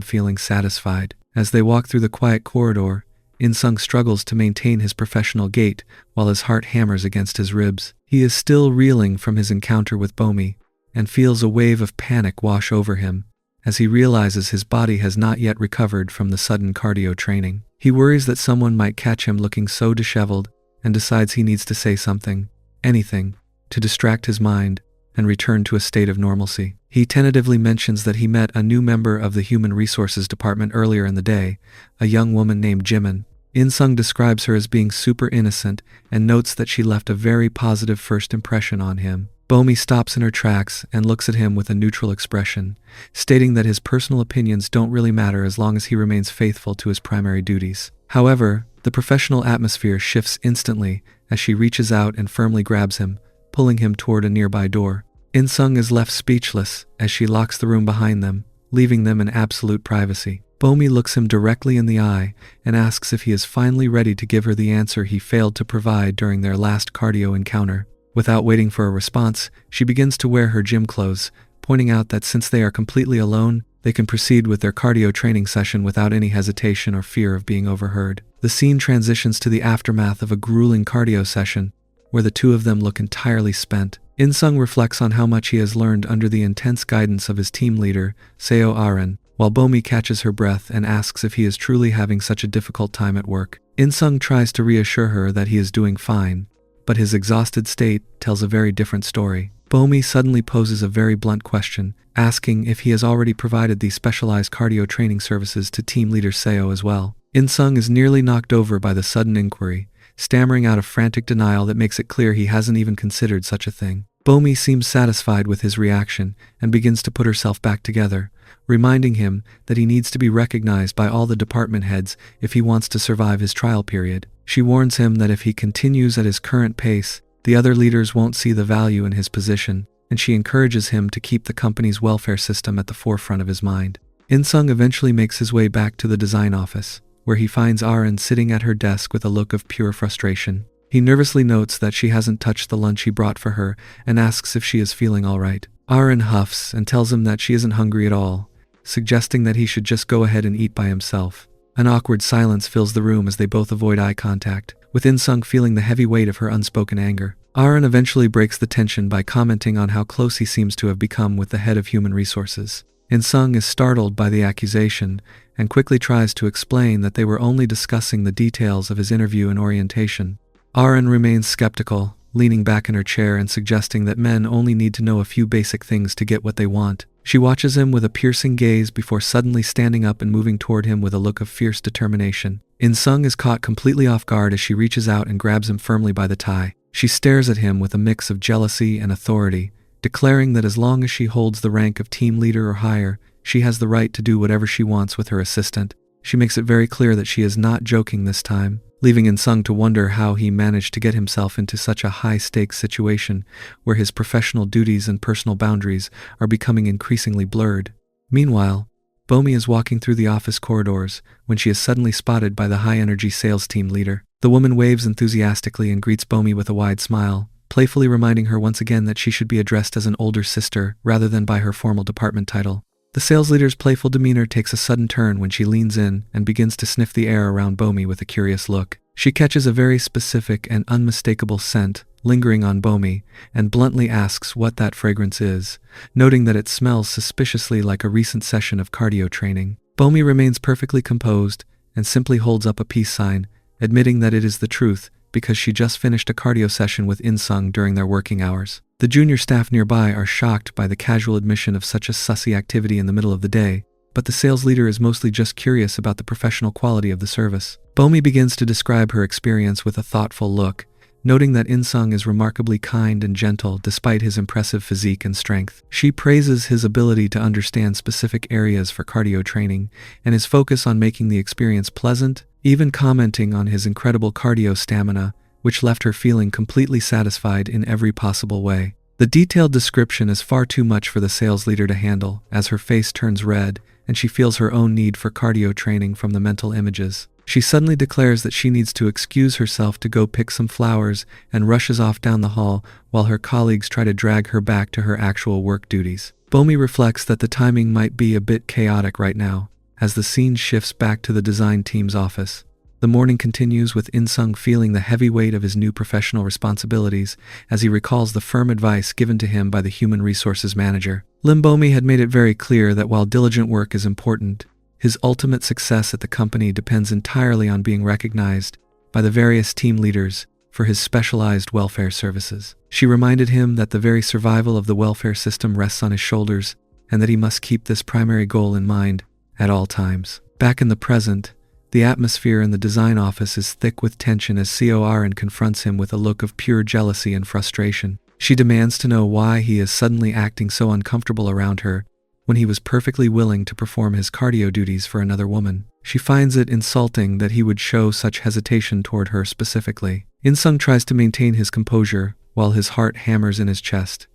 feeling satisfied. As they walk through the quiet corridor, In-sung struggles to maintain his professional gait while his heart hammers against his ribs. He is still reeling from his encounter with Bomi and feels a wave of panic wash over him as he realizes his body has not yet recovered from the sudden cardio training. He worries that someone might catch him looking so disheveled and decides he needs to say something, anything, to distract his mind and return to a state of normalcy. He tentatively mentions that he met a new member of the Human Resources Department earlier in the day, a young woman named Jimn. In-sung describes her as being super innocent and notes that she left a very positive first impression on him. Bomi stops in her tracks and looks at him with a neutral expression, stating that his personal opinions don't really matter as long as he remains faithful to his primary duties. However, the professional atmosphere shifts instantly as she reaches out and firmly grabs him, pulling him toward a nearby door. In-sung is left speechless as she locks the room behind them, leaving them in absolute privacy. Bomi looks him directly in the eye and asks if he is finally ready to give her the answer he failed to provide during their last cardio encounter. Without waiting for a response, she begins to wear her gym clothes, pointing out that since they are completely alone, they can proceed with their cardio training session without any hesitation or fear of being overheard. The scene transitions to the aftermath of a grueling cardio session, where the two of them look entirely spent. In-sung reflects on how much he has learned under the intense guidance of his team leader, CO Arin, while Bomi catches her breath and asks if he is truly having such a difficult time at work. In-sung tries to reassure her that he is doing fine, but his exhausted state tells a very different story. Bomi suddenly poses a very blunt question, asking if he has already provided these specialized cardio training services to team leader Seo as well. In-sung is nearly knocked over by the sudden inquiry, stammering out a frantic denial that makes it clear he hasn't even considered such a thing. Bomi seems satisfied with his reaction and begins to put herself back together, reminding him that he needs to be recognized by all the department heads if he wants to survive his trial period. She warns him that if he continues at his current pace, the other leaders won't see the value in his position, and she encourages him to keep the company's welfare system at the forefront of his mind. In-sung eventually makes his way back to the design office, where he finds Arin sitting at her desk with a look of pure frustration. He nervously notes that she hasn't touched the lunch he brought for her and asks if she is feeling all right. Arin huffs and tells him that she isn't hungry at all, suggesting that he should just go ahead and eat by himself. An awkward silence fills the room as they both avoid eye contact, with In-sung feeling the heavy weight of her unspoken anger. Arin eventually breaks the tension by commenting on how close he seems to have become with the head of human resources. In-sung is startled by the accusation and quickly tries to explain that they were only discussing the details of his interview and orientation. Arin remains skeptical, leaning back in her chair and suggesting that men only need to know a few basic things to get what they want. She watches him with a piercing gaze before suddenly standing up and moving toward him with a look of fierce determination. In-sung is caught completely off guard as she reaches out and grabs him firmly by the tie. She stares at him with a mix of jealousy and authority, declaring that as long as she holds the rank of team leader or higher, she has the right to do whatever she wants with her assistant. She makes it very clear that she is not joking this time, leaving In-sung to wonder how he managed to get himself into such a high-stakes situation where his professional duties and personal boundaries are becoming increasingly blurred. Meanwhile, Bomi is walking through the office corridors when she is suddenly spotted by the high-energy sales team leader. The woman waves enthusiastically and greets Bomi with a wide smile, playfully reminding her once again that she should be addressed as an older sister rather than by her formal department title. The sales leader's playful demeanor takes a sudden turn when she leans in and begins to sniff the air around Bomi with a curious look. She catches a very specific and unmistakable scent lingering on Bomi and bluntly asks what that fragrance is, noting that it smells suspiciously like a recent session of cardio training. Bomi remains perfectly composed and simply holds up a peace sign, admitting that it is the truth because she just finished a cardio session with In-sung during their working hours. The junior staff nearby are shocked by the casual admission of such a sussy activity in the middle of the day, but the sales leader is mostly just curious about the professional quality of the service. Bomi begins to describe her experience with a thoughtful look, noting that In-sung is remarkably kind and gentle despite his impressive physique and strength. She praises his ability to understand specific areas for cardio training and his focus on making the experience pleasant, even commenting on his incredible cardio stamina, which left her feeling completely satisfied in every possible way. The detailed description is far too much for the sales leader to handle, as her face turns red and she feels her own need for cardio training from the mental images. She suddenly declares that she needs to excuse herself to go pick some flowers and rushes off down the hall while her colleagues try to drag her back to her actual work duties. Bomi reflects that the timing might be a bit chaotic right now, as the scene shifts back to the design team's office. The morning continues with In-sung feeling the heavy weight of his new professional responsibilities as he recalls the firm advice given to him by the human resources manager. Bomi had made it very clear that while diligent work is important, his ultimate success at the company depends entirely on being recognized by the various team leaders for his specialized welfare services. She reminded him that the very survival of the welfare system rests on his shoulders and that he must keep this primary goal in mind at all times. Back in the present, the atmosphere in the design office is thick with tension as CEO Arin confronts him with a look of pure jealousy and frustration. She demands to know why he is suddenly acting so uncomfortable around her when he was perfectly willing to perform his cardio duties for another woman. She finds it insulting that he would show such hesitation toward her specifically. In-sung tries to maintain his composure while his heart hammers in his chest,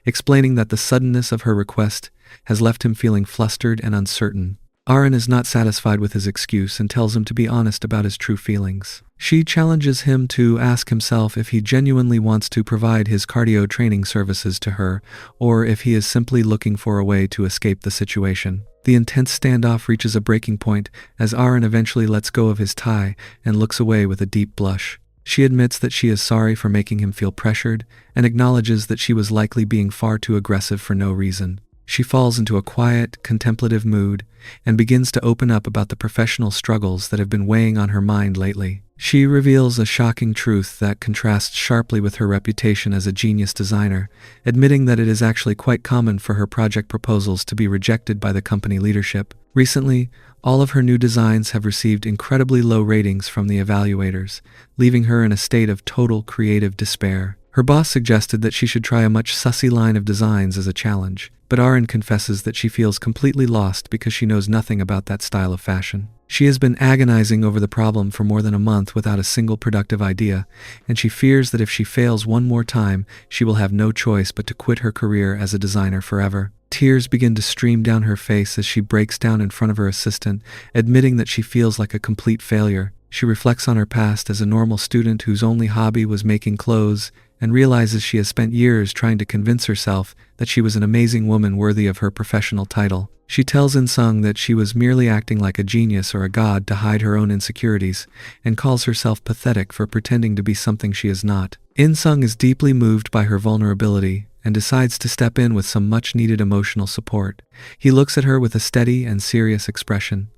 explaining that the suddenness of her request has left him feeling flustered and uncertain. Arin is not satisfied with his excuse and tells him to be honest about his true feelings. She challenges him to ask himself if he genuinely wants to provide his cardio training services to her, or if he is simply looking for a way to escape the situation. The intense standoff reaches a breaking point as Arin eventually lets go of his tie and looks away with a deep blush. She admits that she is sorry for making him feel pressured and acknowledges that she was likely being far too aggressive for no reason. She falls into a quiet, contemplative mood and begins to open up about the professional struggles that have been weighing on her mind lately. She reveals a shocking truth that contrasts sharply with her reputation as a genius designer, admitting that it is actually quite common for her project proposals to be rejected by the company leadership. Recently, all of her new designs have received incredibly low ratings from the evaluators, leaving her in a state of total creative despair. Her boss suggested that she should try a much sussy line of designs as a challenge, but Arin confesses that she feels completely lost because she knows nothing about that style of fashion. She has been agonizing over the problem for more than a month without a single productive idea, and she fears that if she fails one more time, she will have no choice but to quit her career as a designer forever. Tears begin to stream down her face as she breaks down in front of her assistant, admitting that she feels like a complete failure. She reflects on her past as a normal student whose only hobby was making clothes, and realizes she has spent years trying to convince herself that she was an amazing woman worthy of her professional title. She tells In-sung that she was merely acting like a genius or a god to hide her own insecurities, and calls herself pathetic for pretending to be something she is not. In-sung is deeply moved by her vulnerability and decides to step in with some much-needed emotional support. He looks at her with a steady and serious expression,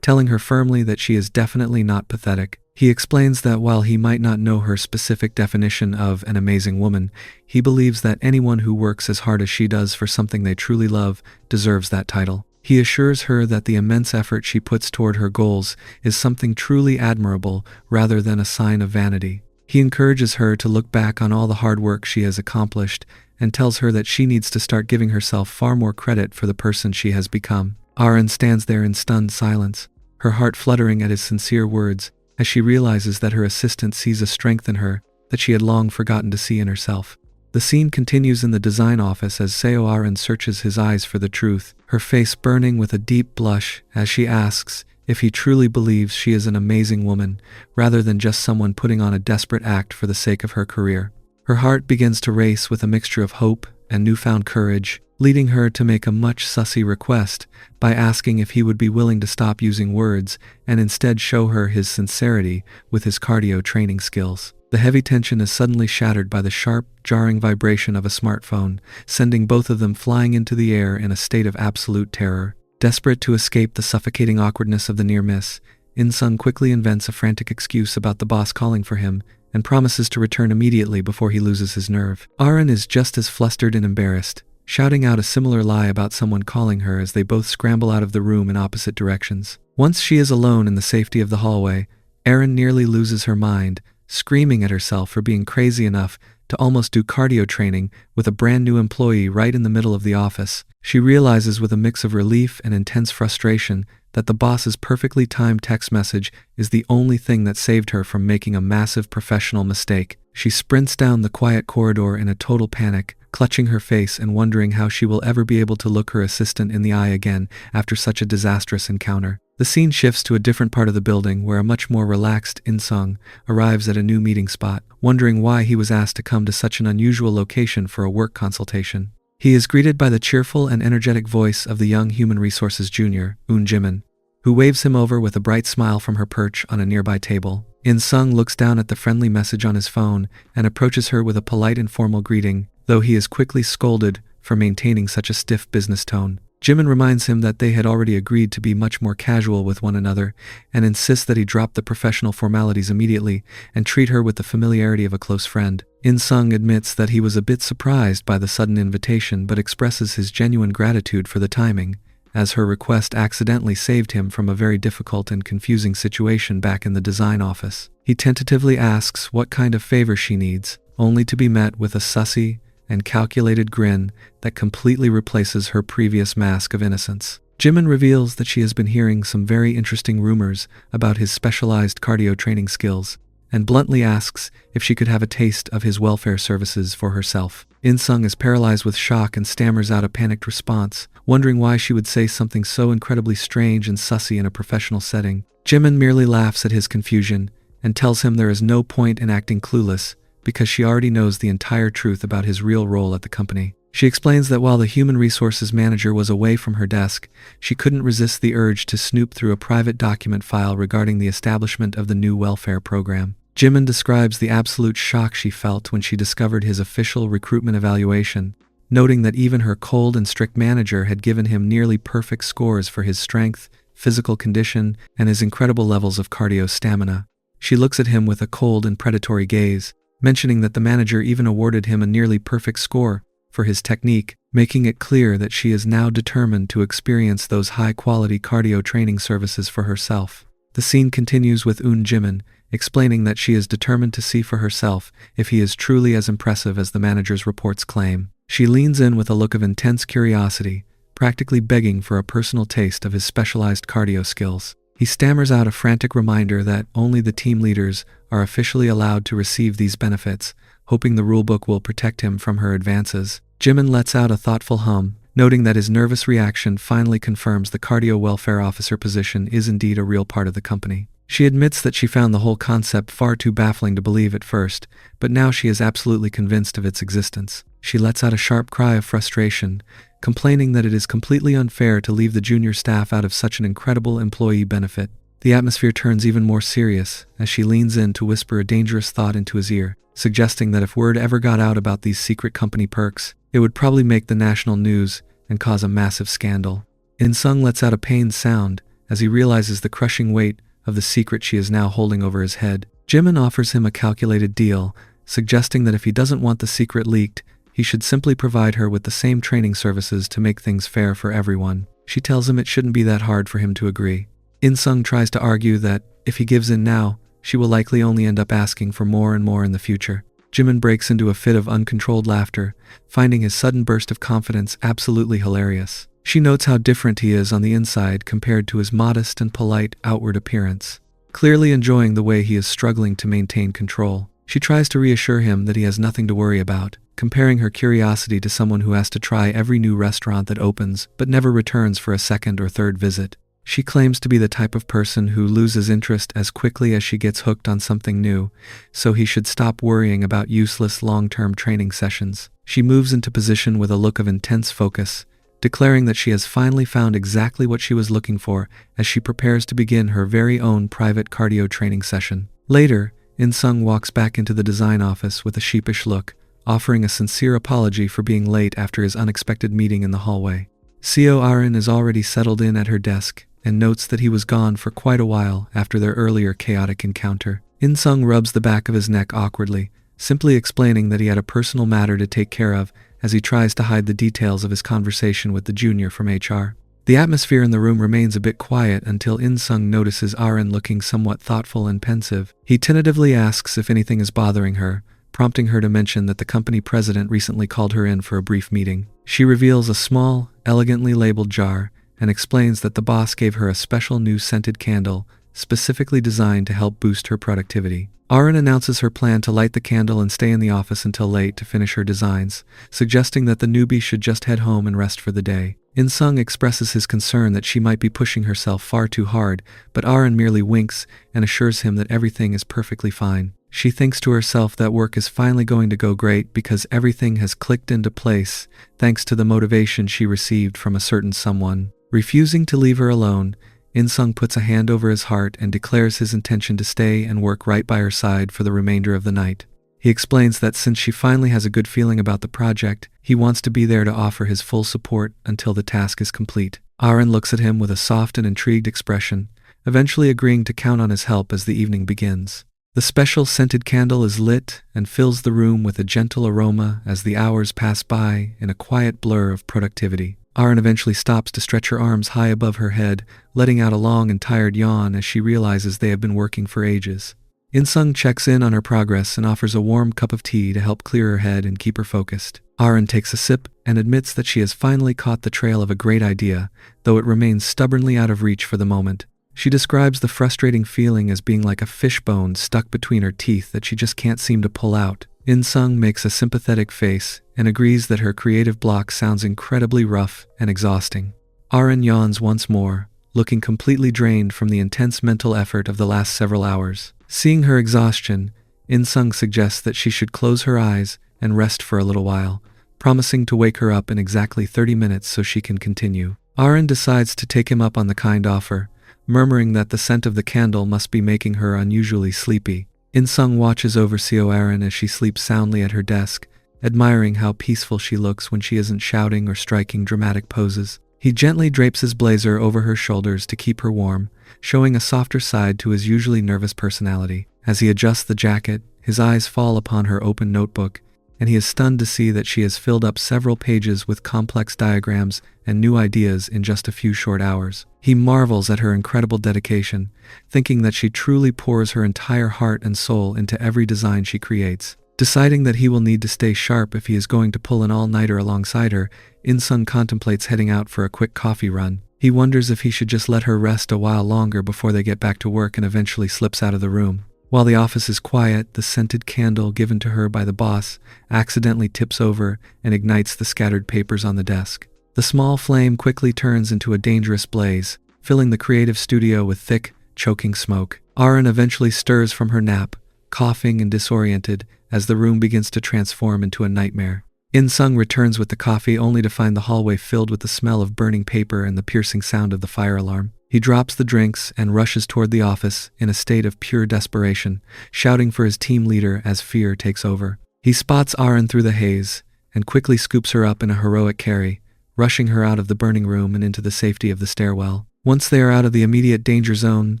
telling her firmly that she is definitely not pathetic. He explains that while he might not know her specific definition of an amazing woman, he believes that anyone who works as hard as she does for something they truly love deserves that title. He assures her that the immense effort she puts toward her goals is something truly admirable rather than a sign of vanity. He encourages her to look back on all the hard work she has accomplished and tells her that she needs to start giving herself far more credit for the person she has become. Arin stands there in stunned silence, her heart fluttering at his sincere words, as she realizes that her assistant sees a strength in her that she had long forgotten to see in herself. The scene continues in the design office as Seo Arin searches his eyes for the truth, her face burning with a deep blush as she asks if he truly believes she is an amazing woman, rather than just someone putting on a desperate act for the sake of her career. Her heart begins to race with a mixture of hope and newfound courage, leading her to make a much sussy request by asking if he would be willing to stop using words and instead show her his sincerity with his cardio training skills. The heavy tension is suddenly shattered by the sharp, jarring vibration of a smartphone, sending both of them flying into the air in a state of absolute terror. Desperate to escape the suffocating awkwardness of the near miss, In-sung quickly invents a frantic excuse about the boss calling for him and promises to return immediately before he loses his nerve. Arin is just as flustered and embarrassed, shouting out a similar lie about someone calling her as they both scramble out of the room in opposite directions. Once she is alone in the safety of the hallway, Arin nearly loses her mind, screaming at herself for being crazy enough to almost do cardio training with a brand new employee right in the middle of the office. She realizes with a mix of relief and intense frustration that the boss's perfectly timed text message is the only thing that saved her from making a massive professional mistake. She sprints down the quiet corridor in a total panic, clutching her face and wondering how she will ever be able to look her assistant in the eye again after such a disastrous encounter. The scene shifts to a different part of the building where a much more relaxed In-sung arrives at a new meeting spot, wondering why he was asked to come to such an unusual location for a work consultation. He is greeted by the cheerful and energetic voice of the young human resources junior, Jimn, who waves him over with a bright smile from her perch on a nearby table. In-sung looks down at the friendly message on his phone and approaches her with a polite and formal greeting, though he is quickly scolded for maintaining such a stiff business tone. Jimn reminds him that they had already agreed to be much more casual with one another and insists that he drop the professional formalities immediately and treat her with the familiarity of a close friend. In-sung admits that he was a bit surprised by the sudden invitation but expresses his genuine gratitude for the timing, as her request accidentally saved him from a very difficult and confusing situation back in the design office. He tentatively asks what kind of favor she needs, only to be met with a sussy and calculated grin that completely replaces her previous mask of innocence. Jimn reveals that she has been hearing some very interesting rumors about his specialized cardio training skills, and bluntly asks if she could have a taste of his welfare services for herself. In-sung is paralyzed with shock and stammers out a panicked response, wondering why she would say something so incredibly strange and sussy in a professional setting. Jimn merely laughs at his confusion and tells him there is no point in acting clueless, because she already knows the entire truth about his real role at the company. She explains that while the human resources manager was away from her desk, she couldn't resist the urge to snoop through a private document file regarding the establishment of the new welfare program. Jimn describes the absolute shock she felt when she discovered his official recruitment evaluation, noting that even her cold and strict manager had given him nearly perfect scores for his strength, physical condition, and his incredible levels of cardio stamina. She looks at him with a cold and predatory gaze, mentioning that the manager even awarded him a nearly perfect score for his technique, making it clear that she is now determined to experience those high-quality cardio training services for herself. The scene continues with Jimn explaining that she is determined to see for herself if he is truly as impressive as the manager's reports claim. She leans in with a look of intense curiosity, practically begging for a personal taste of his specialized cardio skills. He stammers out a frantic reminder that only the team leaders are officially allowed to receive these benefits, hoping the rulebook will protect him from her advances. Jimn lets out a thoughtful hum, noting that his nervous reaction finally confirms the cardio welfare officer position is indeed a real part of the company. She admits that she found the whole concept far too baffling to believe at first, but now she is absolutely convinced of its existence. She lets out a sharp cry of frustration, complaining that it is completely unfair to leave the junior staff out of such an incredible employee benefit. The atmosphere turns even more serious as she leans in to whisper a dangerous thought into his ear, suggesting that if word ever got out about these secret company perks, it would probably make the national news and cause a massive scandal. In-sung lets out a pained sound as he realizes the crushing weight of the secret she is now holding over his head. Jimn offers him a calculated deal, suggesting that if he doesn't want the secret leaked, he should simply provide her with the same training services to make things fair for everyone. She tells him it shouldn't be that hard for him to agree. In-sung tries to argue that, if he gives in now, she will likely only end up asking for more and more in the future. Jimn breaks into a fit of uncontrolled laughter, finding his sudden burst of confidence absolutely hilarious. She notes how different he is on the inside compared to his modest and polite outward appearance, clearly enjoying the way he is struggling to maintain control. She tries to reassure him that he has nothing to worry about, comparing her curiosity to someone who has to try every new restaurant that opens but never returns for a second or third visit. She claims to be the type of person who loses interest as quickly as she gets hooked on something new, so he should stop worrying about useless long-term training sessions. She moves into position with a look of intense focus, declaring that she has finally found exactly what she was looking for as she prepares to begin her very own private cardio training session. Later, In-sung walks back into the design office with a sheepish look, offering a sincere apology for being late after his unexpected meeting in the hallway. CO Arin is already settled in at her desk and notes that he was gone for quite a while after their earlier chaotic encounter. In-sung rubs the back of his neck awkwardly, simply explaining that he had a personal matter to take care of as he tries to hide the details of his conversation with the junior from HR. The atmosphere in the room remains a bit quiet until In-sung notices Arin looking somewhat thoughtful and pensive. He tentatively asks if anything is bothering her, prompting her to mention that the company president recently called her in for a brief meeting. She reveals a small, elegantly labeled jar and explains that the boss gave her a special new scented candle specifically designed to help boost her productivity. Arin announces her plan to light the candle and stay in the office until late to finish her designs, suggesting that the newbie should just head home and rest for the day. In-sung expresses his concern that she might be pushing herself far too hard, but Arin merely winks and assures him that everything is perfectly fine. She thinks to herself that work is finally going to go great because everything has clicked into place thanks to the motivation she received from a certain someone. Refusing to leave her alone, In-sung puts a hand over his heart and declares his intention to stay and work right by her side for the remainder of the night. He explains that since she finally has a good feeling about the project, he wants to be there to offer his full support until the task is complete. Arin looks at him with a soft and intrigued expression, eventually agreeing to count on his help as the evening begins. The special scented candle is lit and fills the room with a gentle aroma as the hours pass by in a quiet blur of productivity. Arin eventually stops to stretch her arms high above her head, letting out a long and tired yawn as she realizes they have been working for ages. In-sung checks in on her progress and offers a warm cup of tea to help clear her head and keep her focused. Arin takes a sip and admits that she has finally caught the trail of a great idea, though it remains stubbornly out of reach for the moment. She describes the frustrating feeling as being like a fishbone stuck between her teeth that she just can't seem to pull out. In-sung makes a sympathetic face and agrees that her creative block sounds incredibly rough and exhausting. Arin yawns once more, looking completely drained from the intense mental effort of the last several hours. Seeing her exhaustion, In-sung suggests that she should close her eyes and rest for a little while, promising to wake her up in exactly 30 minutes so she can continue. Arin decides to take him up on the kind offer, murmuring that the scent of the candle must be making her unusually sleepy. In-sung watches over CO Arin as she sleeps soundly at her desk, admiring how peaceful she looks when she isn't shouting or striking dramatic poses. He gently drapes his blazer over her shoulders to keep her warm, showing a softer side to his usually nervous personality. As he adjusts the jacket, his eyes fall upon her open notebook, and he is stunned to see that she has filled up several pages with complex diagrams and new ideas in just a few short hours. He marvels at her incredible dedication, thinking that she truly pours her entire heart and soul into every design she creates. Deciding that he will need to stay sharp if he is going to pull an all-nighter alongside her, In-sung contemplates heading out for a quick coffee run. He wonders if he should just let her rest a while longer before they get back to work, and eventually slips out of the room. While the office is quiet, the scented candle given to her by the boss accidentally tips over and ignites the scattered papers on the desk. The small flame quickly turns into a dangerous blaze, filling the creative studio with thick, choking smoke. Arin eventually stirs from her nap, coughing and disoriented, as the room begins to transform into a nightmare. In-sung returns with the coffee only to find the hallway filled with the smell of burning paper and the piercing sound of the fire alarm. He drops the drinks and rushes toward the office in a state of pure desperation, shouting for his team leader as fear takes over. He spots Arin through the haze and quickly scoops her up in a heroic carry, rushing her out of the burning room and into the safety of the stairwell. Once they are out of the immediate danger zone,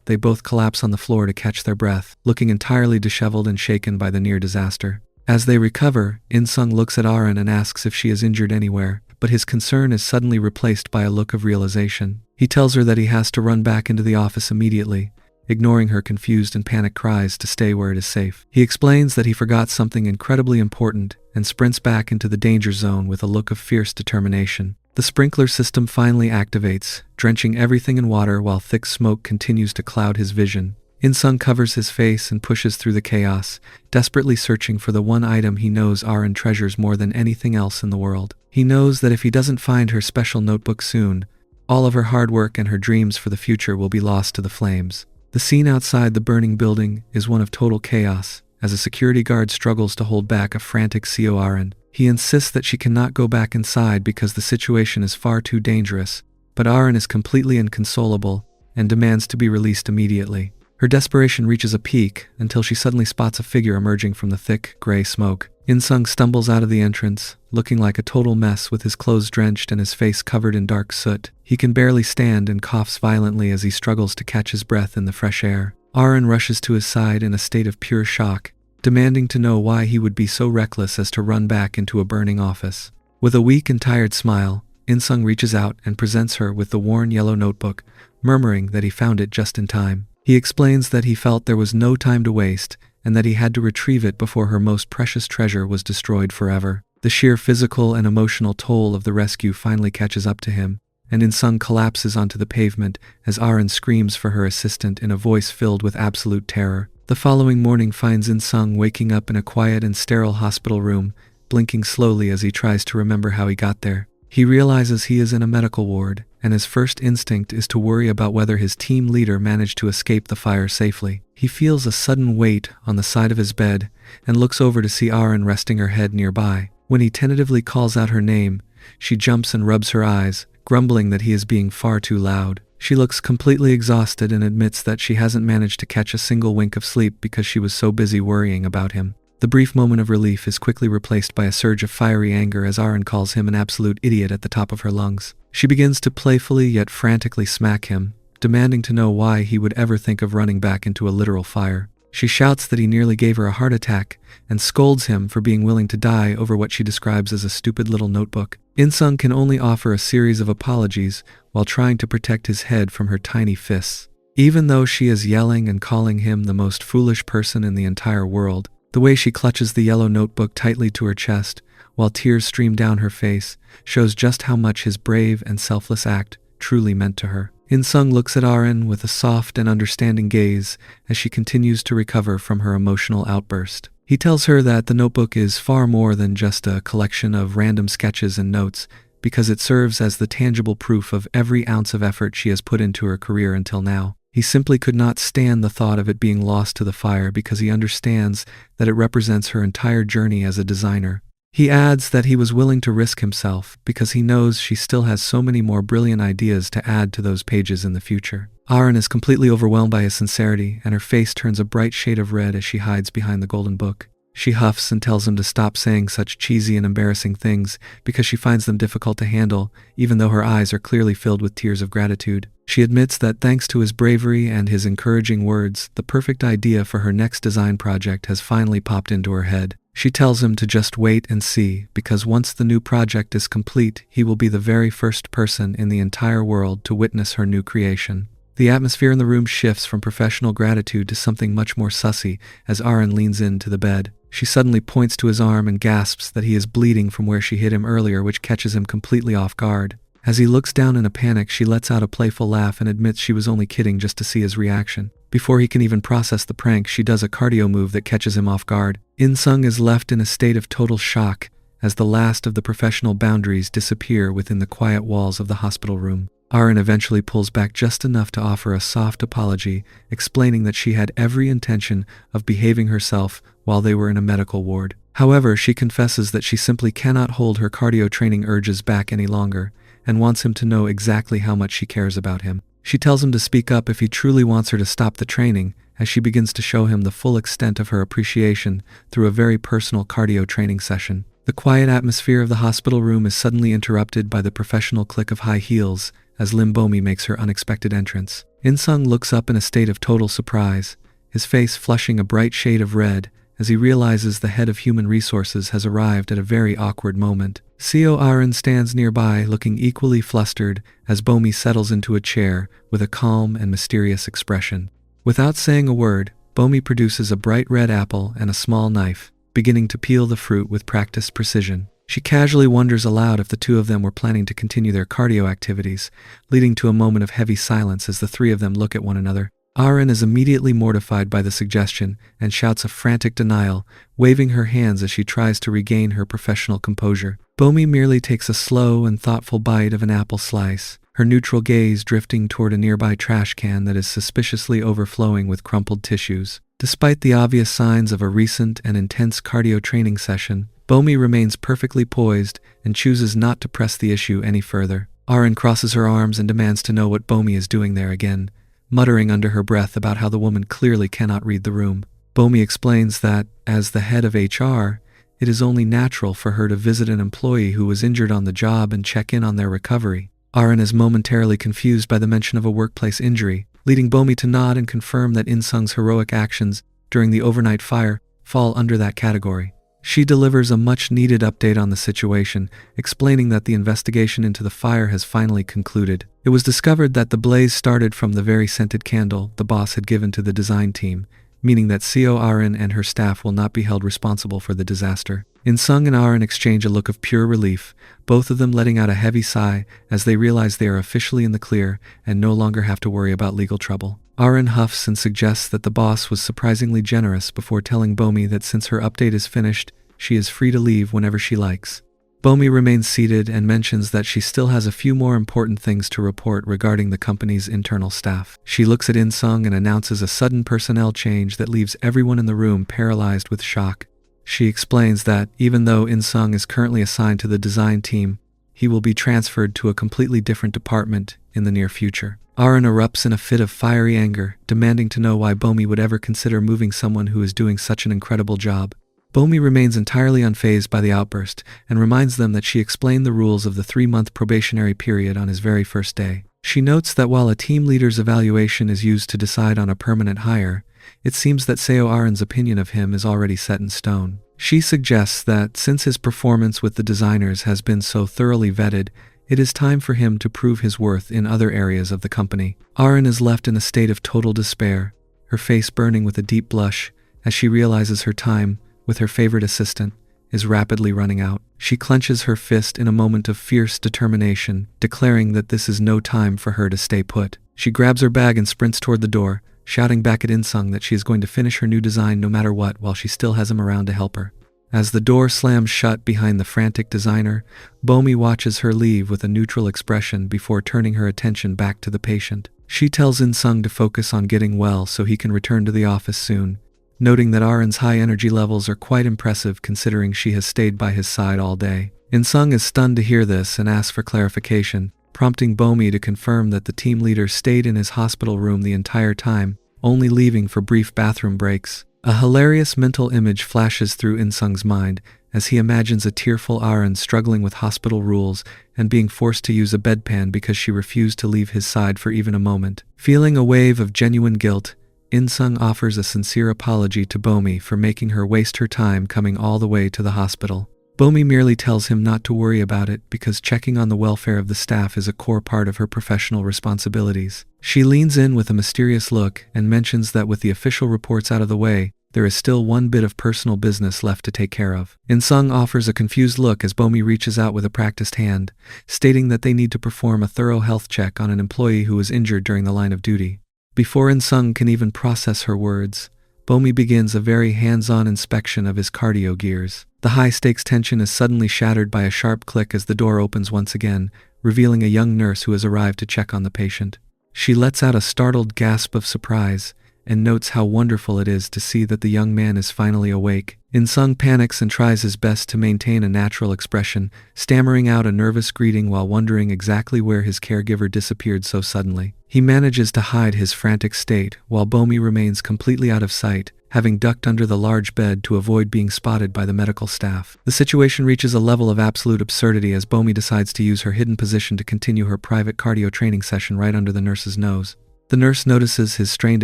they both collapse on the floor to catch their breath, looking entirely disheveled and shaken by the near disaster. As they recover, In-sung looks at Arin and asks if she is injured anywhere, but his concern is suddenly replaced by a look of realization. He tells her that he has to run back into the office immediately, ignoring her confused and panicked cries to stay where it is safe. He explains that he forgot something incredibly important and sprints back into the danger zone with a look of fierce determination. The sprinkler system finally activates, drenching everything in water while thick smoke continues to cloud his vision. In-sung covers his face and pushes through the chaos, desperately searching for the one item he knows Arin treasures more than anything else in the world. He knows that if he doesn't find her special notebook soon, all of her hard work and her dreams for the future will be lost to the flames. The scene outside the burning building is one of total chaos, as a security guard struggles to hold back a frantic CO Arin. He insists that she cannot go back inside because the situation is far too dangerous, but Arin is completely inconsolable and demands to be released immediately. Her desperation reaches a peak until she suddenly spots a figure emerging from the thick, gray smoke. In-sung stumbles out of the entrance, looking like a total mess with his clothes drenched and his face covered in dark soot. He can barely stand and coughs violently as he struggles to catch his breath in the fresh air. Arin rushes to his side in a state of pure shock, demanding to know why he would be so reckless as to run back into a burning office. With a weak and tired smile, In-sung reaches out and presents her with the worn yellow notebook, murmuring that he found it just in time. He explains that he felt there was no time to waste and that he had to retrieve it before her most precious treasure was destroyed forever. The sheer physical and emotional toll of the rescue finally catches up to him, and In-sung collapses onto the pavement as Arin screams for her assistant in a voice filled with absolute terror. The following morning finds In-sung waking up in a quiet and sterile hospital room, blinking slowly as he tries to remember how he got there. He realizes he is in a medical ward, and his first instinct is to worry about whether his team leader managed to escape the fire safely. He feels a sudden weight on the side of his bed and looks over to see Arin resting her head nearby. When he tentatively calls out her name, she jumps and rubs her eyes, grumbling that he is being far too loud. She looks completely exhausted and admits that she hasn't managed to catch a single wink of sleep because she was so busy worrying about him. The brief moment of relief is quickly replaced by a surge of fiery anger as Arin calls him an absolute idiot at the top of her lungs. She begins to playfully yet frantically smack him, demanding to know why he would ever think of running back into a literal fire. She shouts that he nearly gave her a heart attack and scolds him for being willing to die over what she describes as a stupid little notebook. In-sung can only offer a series of apologies while trying to protect his head from her tiny fists. Even though she is yelling and calling him the most foolish person in the entire world, the way she clutches the yellow notebook tightly to her chest, while tears stream down her face, shows just how much his brave and selfless act truly meant to her. In-sung looks at Arin with a soft and understanding gaze as she continues to recover from her emotional outburst. He tells her that the notebook is far more than just a collection of random sketches and notes, because it serves as the tangible proof of every ounce of effort she has put into her career until now. He simply could not stand the thought of it being lost to the fire because he understands that it represents her entire journey as a designer. He adds that he was willing to risk himself because he knows she still has so many more brilliant ideas to add to those pages in the future. Arin is completely overwhelmed by his sincerity, and her face turns a bright shade of red as she hides behind the golden book. She huffs and tells him to stop saying such cheesy and embarrassing things because she finds them difficult to handle, even though her eyes are clearly filled with tears of gratitude. She admits that thanks to his bravery and his encouraging words, the perfect idea for her next design project has finally popped into her head. She tells him to just wait and see, because once the new project is complete, he will be the very first person in the entire world to witness her new creation. The atmosphere in the room shifts from professional gratitude to something much more sussy as Arin leans into the bed. She suddenly points to his arm and gasps that he is bleeding from where she hit him earlier, which catches him completely off guard. As he looks down in a panic, she lets out a playful laugh and admits she was only kidding just to see his reaction. Before he can even process the prank, she does a cardio move that catches him off guard. In-sung is left in a state of total shock as the last of the professional boundaries disappear within the quiet walls of the hospital room. Arin eventually pulls back just enough to offer a soft apology, explaining that she had every intention of behaving herself while they were in a medical ward. However, she confesses that she simply cannot hold her cardio training urges back any longer, and wants him to know exactly how much she cares about him. She tells him to speak up if he truly wants her to stop the training, as she begins to show him the full extent of her appreciation through a very personal cardio training session. The quiet atmosphere of the hospital room is suddenly interrupted by the professional click of high heels as Lim Bomi makes her unexpected entrance. In-sung looks up in a state of total surprise, his face flushing a bright shade of red as he realizes the head of human resources has arrived at a very awkward moment. CO Arin stands nearby looking equally flustered as Bomi settles into a chair with a calm and mysterious expression. Without saying a word, Bomi produces a bright red apple and a small knife, beginning to peel the fruit with practiced precision. She casually wonders aloud if the two of them were planning to continue their cardio activities, leading to a moment of heavy silence as the three of them look at one another. Arin is immediately mortified by the suggestion and shouts a frantic denial, waving her hands as she tries to regain her professional composure. Bomi merely takes a slow and thoughtful bite of an apple slice, her neutral gaze drifting toward a nearby trash can that is suspiciously overflowing with crumpled tissues. Despite the obvious signs of a recent and intense cardio training session, Bomi remains perfectly poised and chooses not to press the issue any further. Arin crosses her arms and demands to know what Bomi is doing there again, muttering under her breath about how the woman clearly cannot read the room. Bomi explains that, as the head of HR, it is only natural for her to visit an employee who was injured on the job and check in on their recovery. Arin is momentarily confused by the mention of a workplace injury, leading Bomi to nod and confirm that In-sung's heroic actions during the overnight fire fall under that category. She delivers a much-needed update on the situation, explaining that the investigation into the fire has finally concluded. It was discovered that the blaze started from the very scented candle the boss had given to the design team, meaning that CO Arin and her staff will not be held responsible for the disaster. In-sung and Arin exchange a look of pure relief, both of them letting out a heavy sigh as they realize they are officially in the clear and no longer have to worry about legal trouble. Arin huffs and suggests that the boss was surprisingly generous before telling Bomi that since her update is finished, she is free to leave whenever she likes. Bomi remains seated and mentions that she still has a few more important things to report regarding the company's internal staff. She looks at In-sung and announces a sudden personnel change that leaves everyone in the room paralyzed with shock. She explains that, even though In-sung is currently assigned to the design team, he will be transferred to a completely different department in the near future. Arin erupts in a fit of fiery anger, demanding to know why Bomi would ever consider moving someone who is doing such an incredible job. Bomi remains entirely unfazed by the outburst and reminds them that she explained the rules of the 3-month probationary period on his very first day. She notes that while a team leader's evaluation is used to decide on a permanent hire, it seems that Seo Arin's opinion of him is already set in stone. She suggests that since his performance with the designers has been so thoroughly vetted, it is time for him to prove his worth in other areas of the company. Arin is left in a state of total despair, her face burning with a deep blush as she realizes her time with her favorite assistant is rapidly running out. She clenches her fist in a moment of fierce determination, declaring that this is no time for her to stay put. She grabs her bag and sprints toward the door, shouting back at In-sung that she is going to finish her new design no matter what while she still has him around to help her. As the door slams shut behind the frantic designer, Bomi watches her leave with a neutral expression before turning her attention back to the patient. She tells In-sung to focus on getting well so he can return to the office soon, noting that Arin's high energy levels are quite impressive considering she has stayed by his side all day. In-sung is stunned to hear this and asks for clarification, prompting Bomi to confirm that the team leader stayed in his hospital room the entire time, only leaving for brief bathroom breaks. A hilarious mental image flashes through In-sung's mind as he imagines a tearful Arin struggling with hospital rules and being forced to use a bedpan because she refused to leave his side for even a moment. Feeling a wave of genuine guilt, In-sung offers a sincere apology to Bomi for making her waste her time coming all the way to the hospital. Bomi merely tells him not to worry about it because checking on the welfare of the staff is a core part of her professional responsibilities. She leans in with a mysterious look and mentions that with the official reports out of the way, there is still one bit of personal business left to take care of. In-sung offers a confused look as Bomi reaches out with a practiced hand, stating that they need to perform a thorough health check on an employee who was injured during the line of duty. Before In-sung can even process her words, Bomi begins a very hands-on inspection of his cardio gears. The high-stakes tension is suddenly shattered by a sharp click as the door opens once again, revealing a young nurse who has arrived to check on the patient. She lets out a startled gasp of surprise and notes how wonderful it is to see that the young man is finally awake. In-sung panics and tries his best to maintain a natural expression, stammering out a nervous greeting while wondering exactly where his caregiver disappeared so suddenly. He manages to hide his frantic state while Bomi remains completely out of sight, having ducked under the large bed to avoid being spotted by the medical staff. The situation reaches a level of absolute absurdity as Bomi decides to use her hidden position to continue her private cardio training session right under the nurse's nose. The nurse notices his strained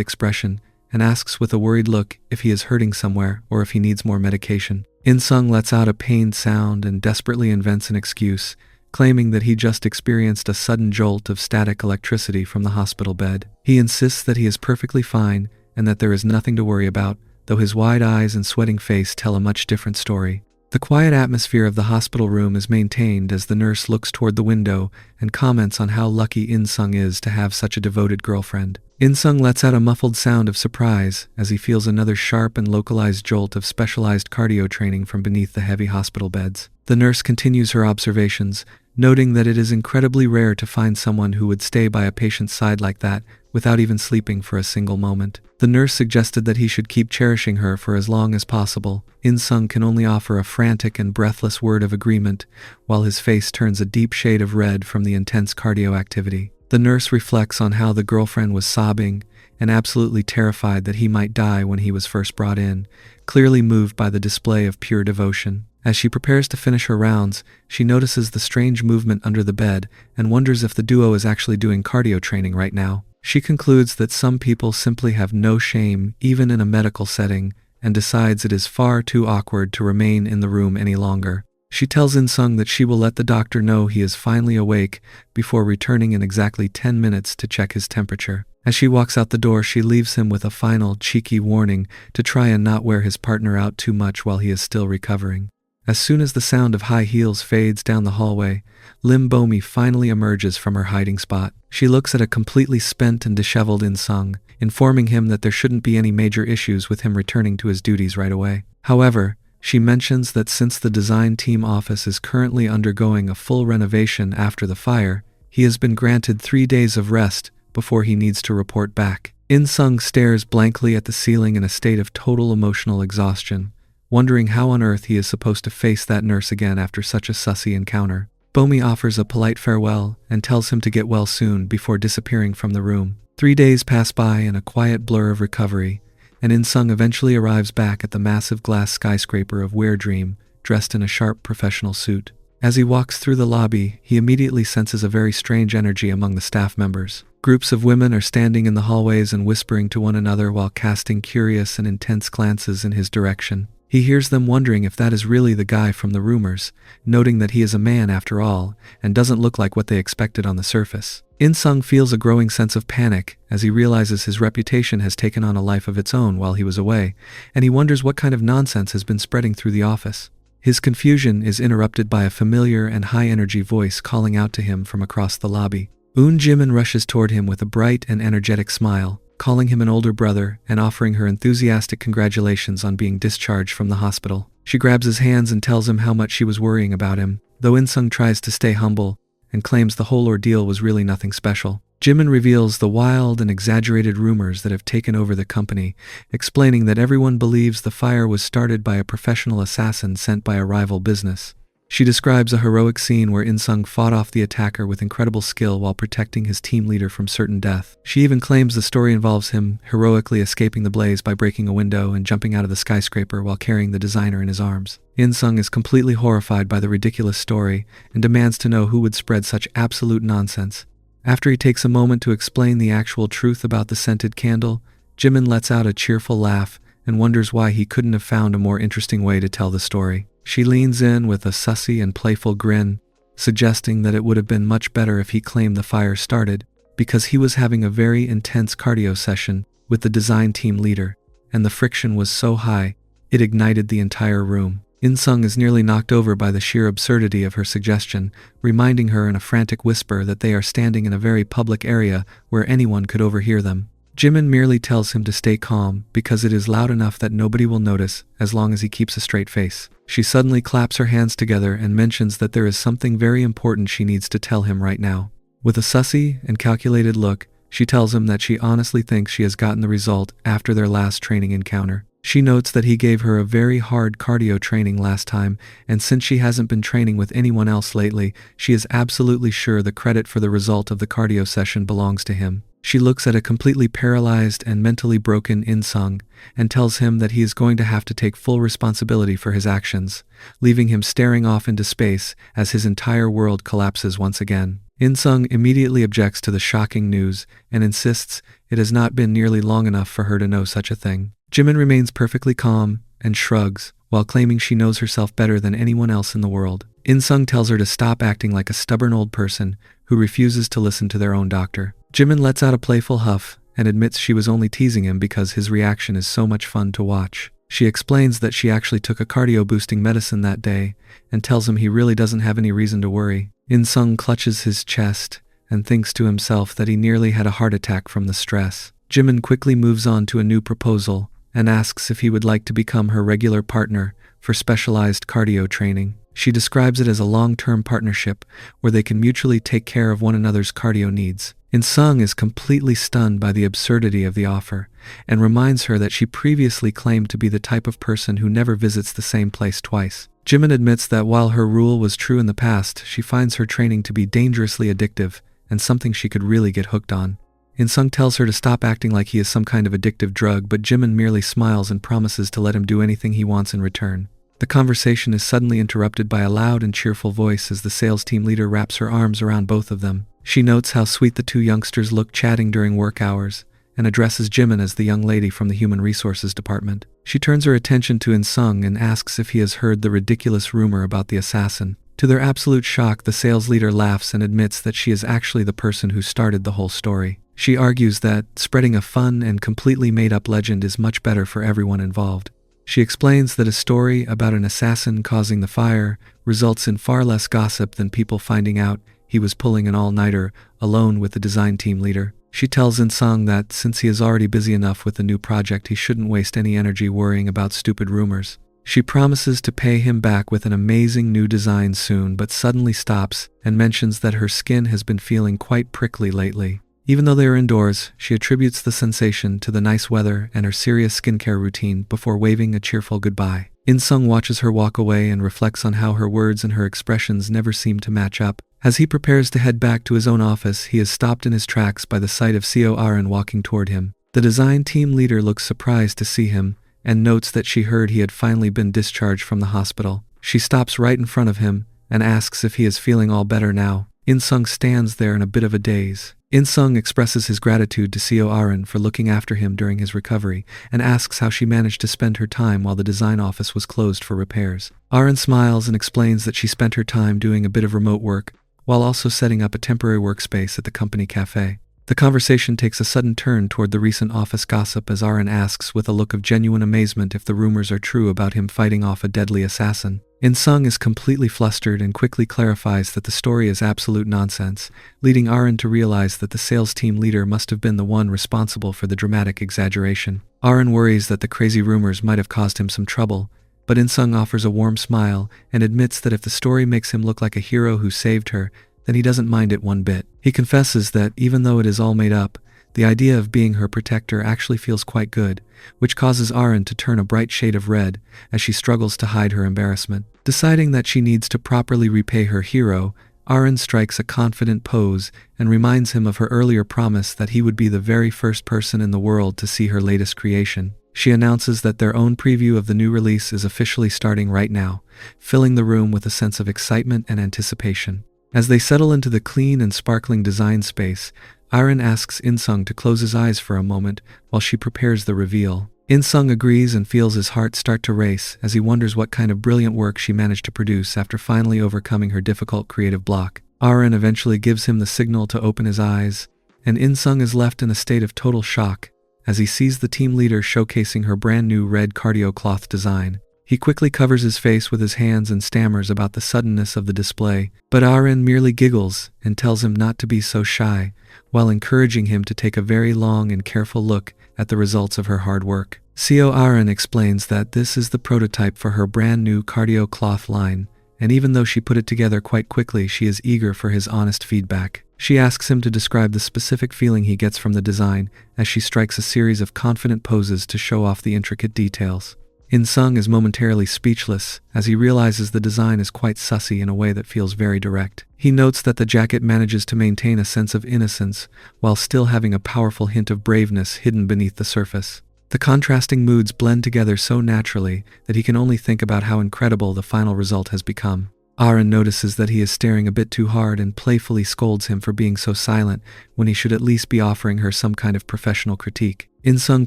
expression and asks with a worried look if he is hurting somewhere or if he needs more medication. In-sung lets out a pained sound and desperately invents an excuse, claiming that he just experienced a sudden jolt of static electricity from the hospital bed. He insists that he is perfectly fine and that there is nothing to worry about, though his wide eyes and sweating face tell a much different story. The quiet atmosphere of the hospital room is maintained as the nurse looks toward the window and comments on how lucky In-sung is to have such a devoted girlfriend. In-sung lets out a muffled sound of surprise as he feels another sharp and localized jolt of specialized cardio training from beneath the heavy hospital beds. The nurse continues her observations, noting that it is incredibly rare to find someone who would stay by a patient's side like that without even sleeping for a single moment. The nurse suggested that he should keep cherishing her for as long as possible. In-sung can only offer a frantic and breathless word of agreement, while his face turns a deep shade of red from the intense cardio activity. The nurse reflects on how the girlfriend was sobbing and absolutely terrified that he might die when he was first brought in, clearly moved by the display of pure devotion. As she prepares to finish her rounds, she notices the strange movement under the bed and wonders if the duo is actually doing cardio training right now. She concludes that some people simply have no shame, even in a medical setting, and decides it is far too awkward to remain in the room any longer. She tells In-sung that she will let the doctor know he is finally awake before returning in exactly 10 minutes to check his temperature. As she walks out the door, she leaves him with a final, cheeky warning to try and not wear his partner out too much while he is still recovering. As soon as the sound of high heels fades down the hallway, Lim Bomi finally emerges from her hiding spot. She looks at a completely spent and disheveled In-sung, informing him that there shouldn't be any major issues with him returning to his duties right away. However, she mentions that since the design team office is currently undergoing a full renovation after the fire, he has been granted 3 days of rest before he needs to report back. In-sung stares blankly at the ceiling in a state of total emotional exhaustion, wondering how on earth he is supposed to face that nurse again after such a sussy encounter. Bomi offers a polite farewell and tells him to get well soon before disappearing from the room. 3 days pass by in a quiet blur of recovery, and In-sung eventually arrives back at the massive glass skyscraper of Wear Dream, dressed in a sharp professional suit. As he walks through the lobby, he immediately senses a very strange energy among the staff members. Groups of women are standing in the hallways and whispering to one another while casting curious and intense glances in his direction. He hears them wondering if that is really the guy from the rumors, noting that he is a man after all, and doesn't look like what they expected on the surface. In-sung feels a growing sense of panic as he realizes his reputation has taken on a life of its own while he was away, and he wonders what kind of nonsense has been spreading through the office. His confusion is interrupted by a familiar and high-energy voice calling out to him from across the lobby. Jimn rushes toward him with a bright and energetic smile, calling him an older brother and offering her enthusiastic congratulations on being discharged from the hospital. She grabs his hands and tells him how much she was worrying about him, though In-sung tries to stay humble and claims the whole ordeal was really nothing special. Jimn reveals the wild and exaggerated rumors that have taken over the company, explaining that everyone believes the fire was started by a professional assassin sent by a rival business. She describes a heroic scene where In-sung fought off the attacker with incredible skill while protecting his team leader from certain death. She even claims the story involves him heroically escaping the blaze by breaking a window and jumping out of the skyscraper while carrying the designer in his arms. In-sung is completely horrified by the ridiculous story and demands to know who would spread such absolute nonsense. After he takes a moment to explain the actual truth about the scented candle, Jimn lets out a cheerful laugh and wonders why he couldn't have found a more interesting way to tell the story. She leans in with a sussy and playful grin, suggesting that it would have been much better if he claimed the fire started because he was having a very intense cardio session with the design team leader, and the friction was so high, it ignited the entire room. In-sung is nearly knocked over by the sheer absurdity of her suggestion, reminding her in a frantic whisper that they are standing in a very public area where anyone could overhear them. Jimn merely tells him to stay calm because it is loud enough that nobody will notice as long as he keeps a straight face. She suddenly claps her hands together and mentions that there is something very important she needs to tell him right now. With a sussy and calculated look, she tells him that she honestly thinks she has gotten the result after their last training encounter. She notes that he gave her a very hard cardio training last time, and since she hasn't been training with anyone else lately, she is absolutely sure the credit for the result of the cardio session belongs to him. She looks at a completely paralyzed and mentally broken In-sung and tells him that he is going to have to take full responsibility for his actions, leaving him staring off into space as his entire world collapses once again. In-sung immediately objects to the shocking news and insists it has not been nearly long enough for her to know such a thing. Jimn remains perfectly calm and shrugs while claiming she knows herself better than anyone else in the world. In-sung tells her to stop acting like a stubborn old person who refuses to listen to their own doctor. Jimn lets out a playful huff and admits she was only teasing him because his reaction is so much fun to watch. She explains that she actually took a cardio-boosting medicine that day and tells him he really doesn't have any reason to worry. In-sung clutches his chest and thinks to himself that he nearly had a heart attack from the stress. Jimn quickly moves on to a new proposal and asks if he would like to become her regular partner for specialized cardio training. She describes it as a long-term partnership where they can mutually take care of one another's cardio needs. In-sung is completely stunned by the absurdity of the offer and reminds her that she previously claimed to be the type of person who never visits the same place twice. Jimn admits that while her rule was true in the past, she finds her training to be dangerously addictive and something she could really get hooked on. In-sung tells her to stop acting like he is some kind of addictive drug, but Jimn merely smiles and promises to let him do anything he wants in return. The conversation is suddenly interrupted by a loud and cheerful voice as the sales team leader wraps her arms around both of them. She notes how sweet the two youngsters look chatting during work hours and addresses Jimn as the young lady from the Human Resources Department. She turns her attention to In-sung and asks if he has heard the ridiculous rumor about the assassin. To their absolute shock, the sales leader laughs and admits that she is actually the person who started the whole story. She argues that spreading a fun and completely made-up legend is much better for everyone involved. She explains that a story about an assassin causing the fire results in far less gossip than people finding out he was pulling an all-nighter alone with the design team leader. She tells In-sung that since he is already busy enough with the new project, he shouldn't waste any energy worrying about stupid rumors. She promises to pay him back with an amazing new design soon, but suddenly stops and mentions that her skin has been feeling quite prickly lately. Even though they are indoors, she attributes the sensation to the nice weather and her serious skincare routine before waving a cheerful goodbye. In-sung watches her walk away and reflects on how her words and her expressions never seem to match up. As he prepares to head back to his own office, he is stopped in his tracks by the sight of CO Arin walking toward him. The design team leader looks surprised to see him and notes that she heard he had finally been discharged from the hospital. She stops right in front of him and asks if he is feeling all better now. In-sung stands there in a bit of a daze. In-sung expresses his gratitude to CO Arin for looking after him during his recovery and asks how she managed to spend her time while the design office was closed for repairs. Arin smiles and explains that she spent her time doing a bit of remote work while also setting up a temporary workspace at the company cafe. The conversation takes a sudden turn toward the recent office gossip as Arin asks with a look of genuine amazement if the rumors are true about him fighting off a deadly assassin. In-sung is completely flustered and quickly clarifies that the story is absolute nonsense, leading Arin to realize that the sales team leader must have been the one responsible for the dramatic exaggeration. Arin worries that the crazy rumors might have caused him some trouble, but In-sung offers a warm smile and admits that if the story makes him look like a hero who saved her, then he doesn't mind it one bit. He confesses that even though it is all made up, The idea of being her protector actually feels quite good, which causes Arin to turn a bright shade of red as she struggles to hide her embarrassment. Deciding that she needs to properly repay her hero, Arin strikes a confident pose and reminds him of her earlier promise that he would be the very first person in the world to see her latest creation. She announces that their own preview of the new release is officially starting right now, filling the room with a sense of excitement and anticipation. As they settle into the clean and sparkling design space, Arin asks In-sung to close his eyes for a moment while she prepares the reveal. In-sung agrees and feels his heart start to race as he wonders what kind of brilliant work she managed to produce after finally overcoming her difficult creative block. Arin eventually gives him the signal to open his eyes, and In-sung is left in a state of total shock as he sees the team leader showcasing her brand new red cardio cloth design. He quickly covers his face with his hands and stammers about the suddenness of the display, but Arin merely giggles and tells him not to be so shy, while encouraging him to take a very long and careful look at the results of her hard work. CO Arin explains that this is the prototype for her brand new cardio cloth line, and even though she put it together quite quickly, she is eager for his honest feedback. She asks him to describe the specific feeling he gets from the design as she strikes a series of confident poses to show off the intricate details. In-sung is momentarily speechless as he realizes the design is quite sussy in a way that feels very direct. He notes that the jacket manages to maintain a sense of innocence while still having a powerful hint of braveness hidden beneath the surface. The contrasting moods blend together so naturally that he can only think about how incredible the final result has become. Arin notices that he is staring a bit too hard and playfully scolds him for being so silent when he should at least be offering her some kind of professional critique. In-sung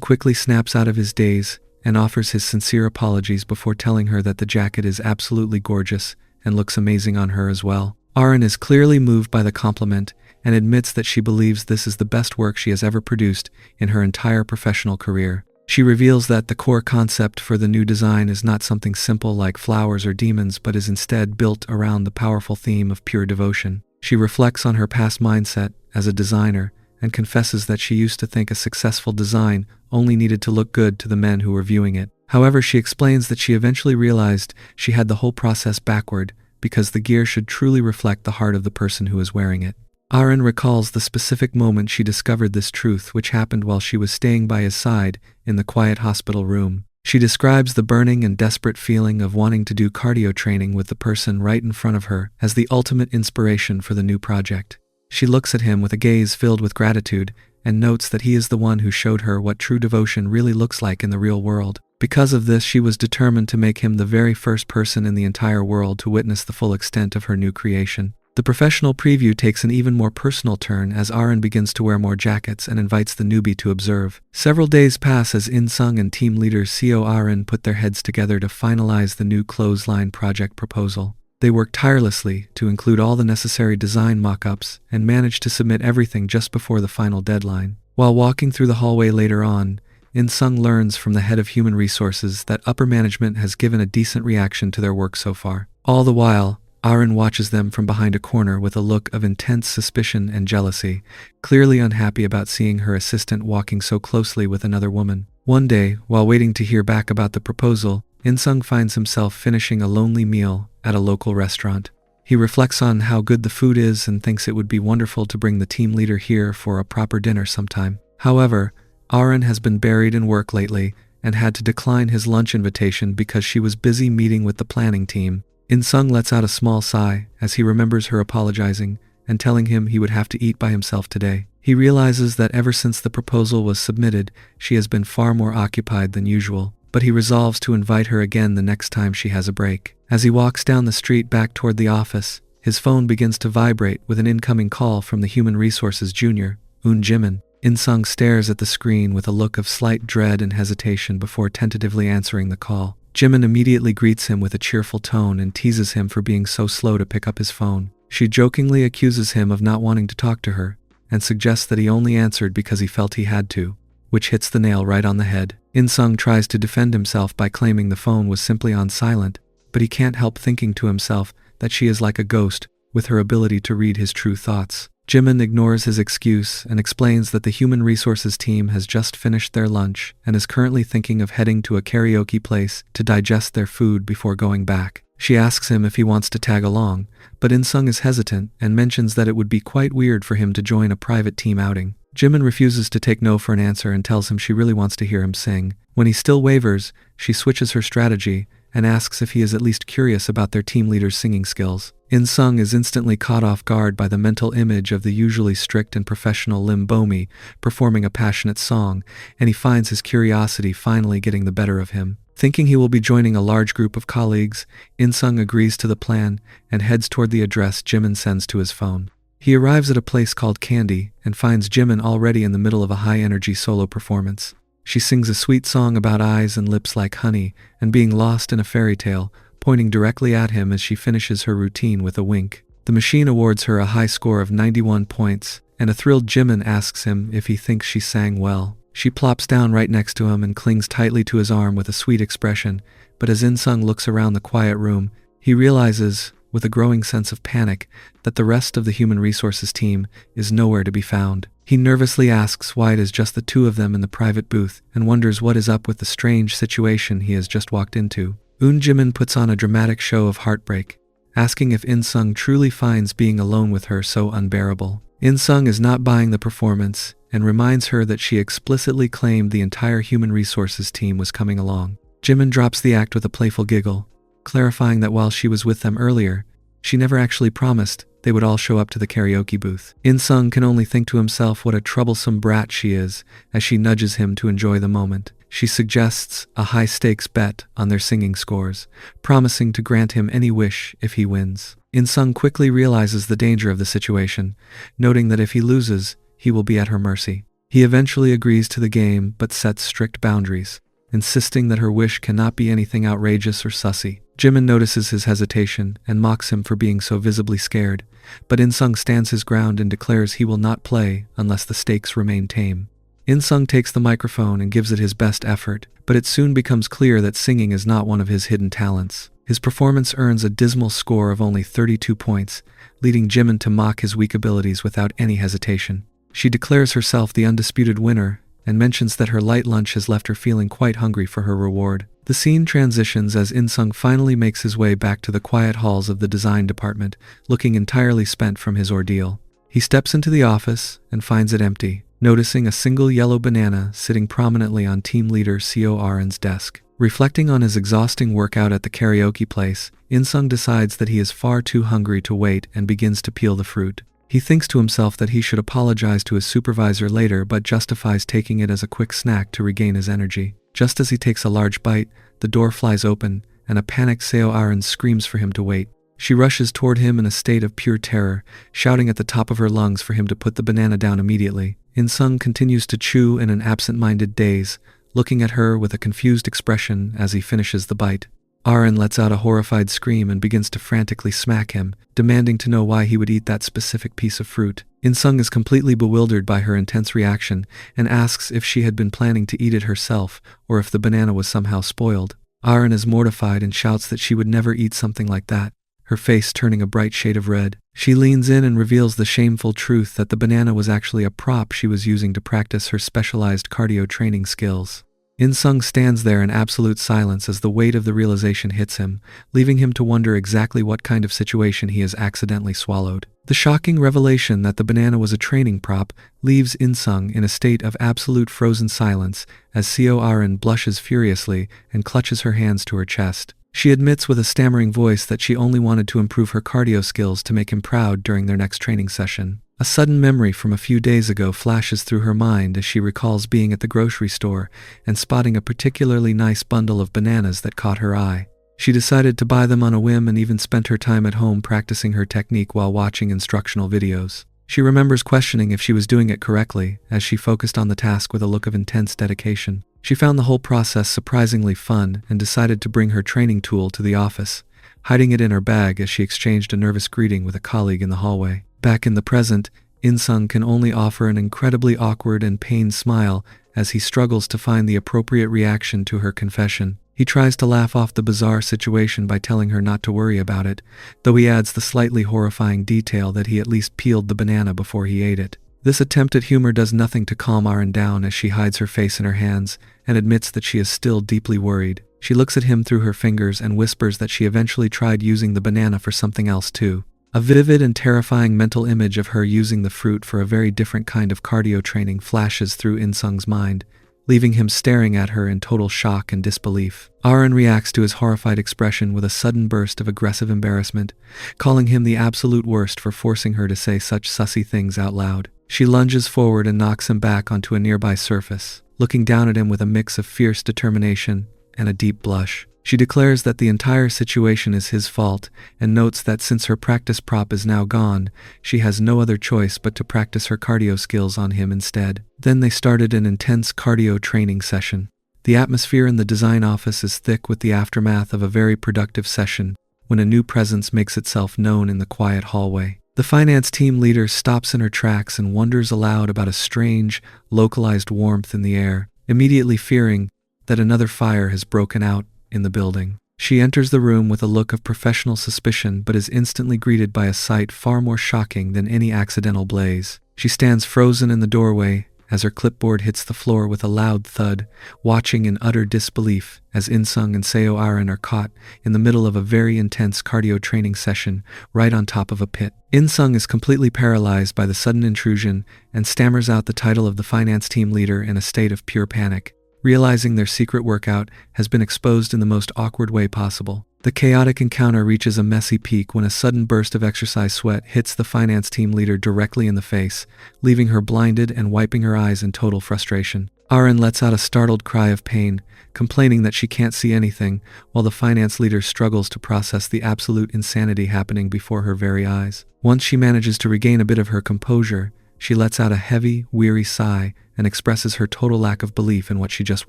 quickly snaps out of his daze and offers his sincere apologies before telling her that the jacket is absolutely gorgeous and looks amazing on her as well. Arin is clearly moved by the compliment and admits that she believes this is the best work she has ever produced in her entire professional career. She reveals that the core concept for the new design is not something simple like flowers or demons, but is instead built around the powerful theme of pure devotion. She reflects on her past mindset as a designer and confesses that she used to think a successful design only needed to look good to the men who were viewing it. However, she explains that she eventually realized she had the whole process backward because the gear should truly reflect the heart of the person who is wearing it. Arin recalls the specific moment she discovered this truth, which happened while she was staying by his side in the quiet hospital room. She describes the burning and desperate feeling of wanting to do cardio training with the person right in front of her as the ultimate inspiration for the new project. She looks at him with a gaze filled with gratitude and notes that he is the one who showed her what true devotion really looks like in the real world. Because of this, she was determined to make him the very first person in the entire world to witness the full extent of her new creation. The professional preview takes an even more personal turn as Arin begins to wear more jackets and invites the newbie to observe. Several days pass as In-sung and team leader CO Arin put their heads together to finalize the new clothesline project proposal. They work tirelessly to include all the necessary design mock-ups and manage to submit everything just before the final deadline. While walking through the hallway later on, In-sung learns from the head of human resources that upper management has given a decent reaction to their work so far. All the while, Arin watches them from behind a corner with a look of intense suspicion and jealousy, clearly unhappy about seeing her assistant walking so closely with another woman. One day, while waiting to hear back about the proposal, In-sung finds himself finishing a lonely meal at a local restaurant. He reflects on how good the food is and thinks it would be wonderful to bring the team leader here for a proper dinner sometime. However, Arin has been buried in work lately and had to decline his lunch invitation because she was busy meeting with the planning team. In-sung lets out a small sigh as he remembers her apologizing and telling him he would have to eat by himself today. He realizes that ever since the proposal was submitted, she has been far more occupied than usual, but he resolves to invite her again the next time she has a break. As he walks down the street back toward the office, his phone begins to vibrate with an incoming call from the Human Resources Junior, Jimn. In-sung stares at the screen with a look of slight dread and hesitation before tentatively answering the call. Jimn immediately greets him with a cheerful tone and teases him for being so slow to pick up his phone. She jokingly accuses him of not wanting to talk to her and suggests that he only answered because he felt he had to, which hits the nail right on the head. In-sung tries to defend himself by claiming the phone was simply on silent, but he can't help thinking to himself that she is like a ghost with her ability to read his true thoughts. Jimn ignores his excuse and explains that the Human Resources team has just finished their lunch and is currently thinking of heading to a karaoke place to digest their food before going back. She asks him if he wants to tag along, but In-sung is hesitant and mentions that it would be quite weird for him to join a private team outing. Jimn refuses to take no for an answer and tells him she really wants to hear him sing. When he still wavers, she switches her strategy and asks if he is at least curious about their team leader's singing skills. In-sung is instantly caught off guard by the mental image of the usually strict and professional Lim Bomi performing a passionate song, and he finds his curiosity finally getting the better of him. Thinking he will be joining a large group of colleagues, In-sung agrees to the plan and heads toward the address Jimn sends to his phone. He arrives at a place called Candy and finds Jimn already in the middle of a high-energy solo performance. She sings a sweet song about eyes and lips like honey and being lost in a fairy tale, pointing directly at him as she finishes her routine with a wink. The machine awards her a high score of 91 points, and a thrilled Jimn asks him if he thinks she sang well. She plops down right next to him and clings tightly to his arm with a sweet expression, but as In-sung looks around the quiet room, he realizes, with a growing sense of panic, that the rest of the human resources team is nowhere to be found. He nervously asks why it is just the two of them in the private booth and wonders what is up with the strange situation he has just walked into. Jimn puts on a dramatic show of heartbreak, asking if In-sung truly finds being alone with her so unbearable. In-sung is not buying the performance and reminds her that she explicitly claimed the entire human resources team was coming along. Jimn drops the act with a playful giggle, clarifying that while she was with them earlier, she never actually promised they would all show up to the karaoke booth. In-sung can only think to himself what a troublesome brat she is as she nudges him to enjoy the moment. She suggests a high-stakes bet on their singing scores, promising to grant him any wish if he wins. In-sung quickly realizes the danger of the situation, noting that if he loses, he will be at her mercy. He eventually agrees to the game but sets strict boundaries, insisting that her wish cannot be anything outrageous or sussy. Jimn notices his hesitation and mocks him for being so visibly scared, but In-sung stands his ground and declares he will not play unless the stakes remain tame. In-sung takes the microphone and gives it his best effort, but it soon becomes clear that singing is not one of his hidden talents. His performance earns a dismal score of only 32 points, leading Jimn to mock his weak abilities without any hesitation. She declares herself the undisputed winner and mentions that her light lunch has left her feeling quite hungry for her reward. The scene transitions as In-sung finally makes his way back to the quiet halls of the design department, looking entirely spent from his ordeal. He steps into the office and finds it empty, noticing a single yellow banana sitting prominently on team leader CO Arin's desk. Reflecting on his exhausting workout at the karaoke place, In-sung decides that he is far too hungry to wait and begins to peel the fruit. He thinks to himself that he should apologize to his supervisor later but justifies taking it as a quick snack to regain his energy. Just as he takes a large bite, the door flies open, and a panicked CO Arin screams for him to wait. She rushes toward him in a state of pure terror, shouting at the top of her lungs for him to put the banana down immediately. In-sung continues to chew in an absent-minded daze, looking at her with a confused expression as he finishes the bite. Arin lets out a horrified scream and begins to frantically smack him, demanding to know why he would eat that specific piece of fruit. In-sung is completely bewildered by her intense reaction and asks if she had been planning to eat it herself or if the banana was somehow spoiled. Arin is mortified and shouts that she would never eat something like that, her face turning a bright shade of red. She leans in and reveals the shameful truth that the banana was actually a prop she was using to practice her specialized cardio training skills. In-sung stands there in absolute silence as the weight of the realization hits him, leaving him to wonder exactly what kind of situation he has accidentally swallowed. The shocking revelation that the banana was a training prop leaves In-sung in a state of absolute frozen silence as CO Arin blushes furiously and clutches her hands to her chest. She admits with a stammering voice that she only wanted to improve her cardio skills to make him proud during their next training session. A sudden memory from a few days ago flashes through her mind as she recalls being at the grocery store and spotting a particularly nice bundle of bananas that caught her eye. She decided to buy them on a whim and even spent her time at home practicing her technique while watching instructional videos. She remembers questioning if she was doing it correctly as she focused on the task with a look of intense dedication. She found the whole process surprisingly fun and decided to bring her training tool to the office, hiding it in her bag as she exchanged a nervous greeting with a colleague in the hallway. Back in the present, In-sung can only offer an incredibly awkward and pained smile as he struggles to find the appropriate reaction to her confession. He tries to laugh off the bizarre situation by telling her not to worry about it, though he adds the slightly horrifying detail that he at least peeled the banana before he ate it. This attempt at humor does nothing to calm Arin down as she hides her face in her hands and admits that she is still deeply worried. She looks at him through her fingers and whispers that she eventually tried using the banana for something else too. A vivid and terrifying mental image of her using the fruit for a very different kind of cardio training flashes through In-sung's mind, leaving him staring at her in total shock and disbelief. Arin reacts to his horrified expression with a sudden burst of aggressive embarrassment, calling him the absolute worst for forcing her to say such sussy things out loud. She lunges forward and knocks him back onto a nearby surface, looking down at him with a mix of fierce determination and a deep blush. She declares that the entire situation is his fault and notes that since her practice prop is now gone, she has no other choice but to practice her cardio skills on him instead. Then they started an intense cardio training session. The atmosphere in the design office is thick with the aftermath of a very productive session when a new presence makes itself known in the quiet hallway. The finance team leader stops in her tracks and wonders aloud about a strange, localized warmth in the air, immediately fearing that another fire has broken out in the building. She enters the room with a look of professional suspicion but is instantly greeted by a sight far more shocking than any accidental blaze. She stands frozen in the doorway as her clipboard hits the floor with a loud thud, watching in utter disbelief as In-sung and Seo Arin are caught in the middle of a very intense cardio training session right on top of a pit. In-sung is completely paralyzed by the sudden intrusion and stammers out the title of the finance team leader in a state of pure panic, realizing their secret workout has been exposed in the most awkward way possible. The chaotic encounter reaches a messy peak when a sudden burst of exercise sweat hits the finance team leader directly in the face, leaving her blinded and wiping her eyes in total frustration. Arin lets out a startled cry of pain, complaining that she can't see anything, while the finance leader struggles to process the absolute insanity happening before her very eyes. Once she manages to regain a bit of her composure, she lets out a heavy, weary sigh and expresses her total lack of belief in what she just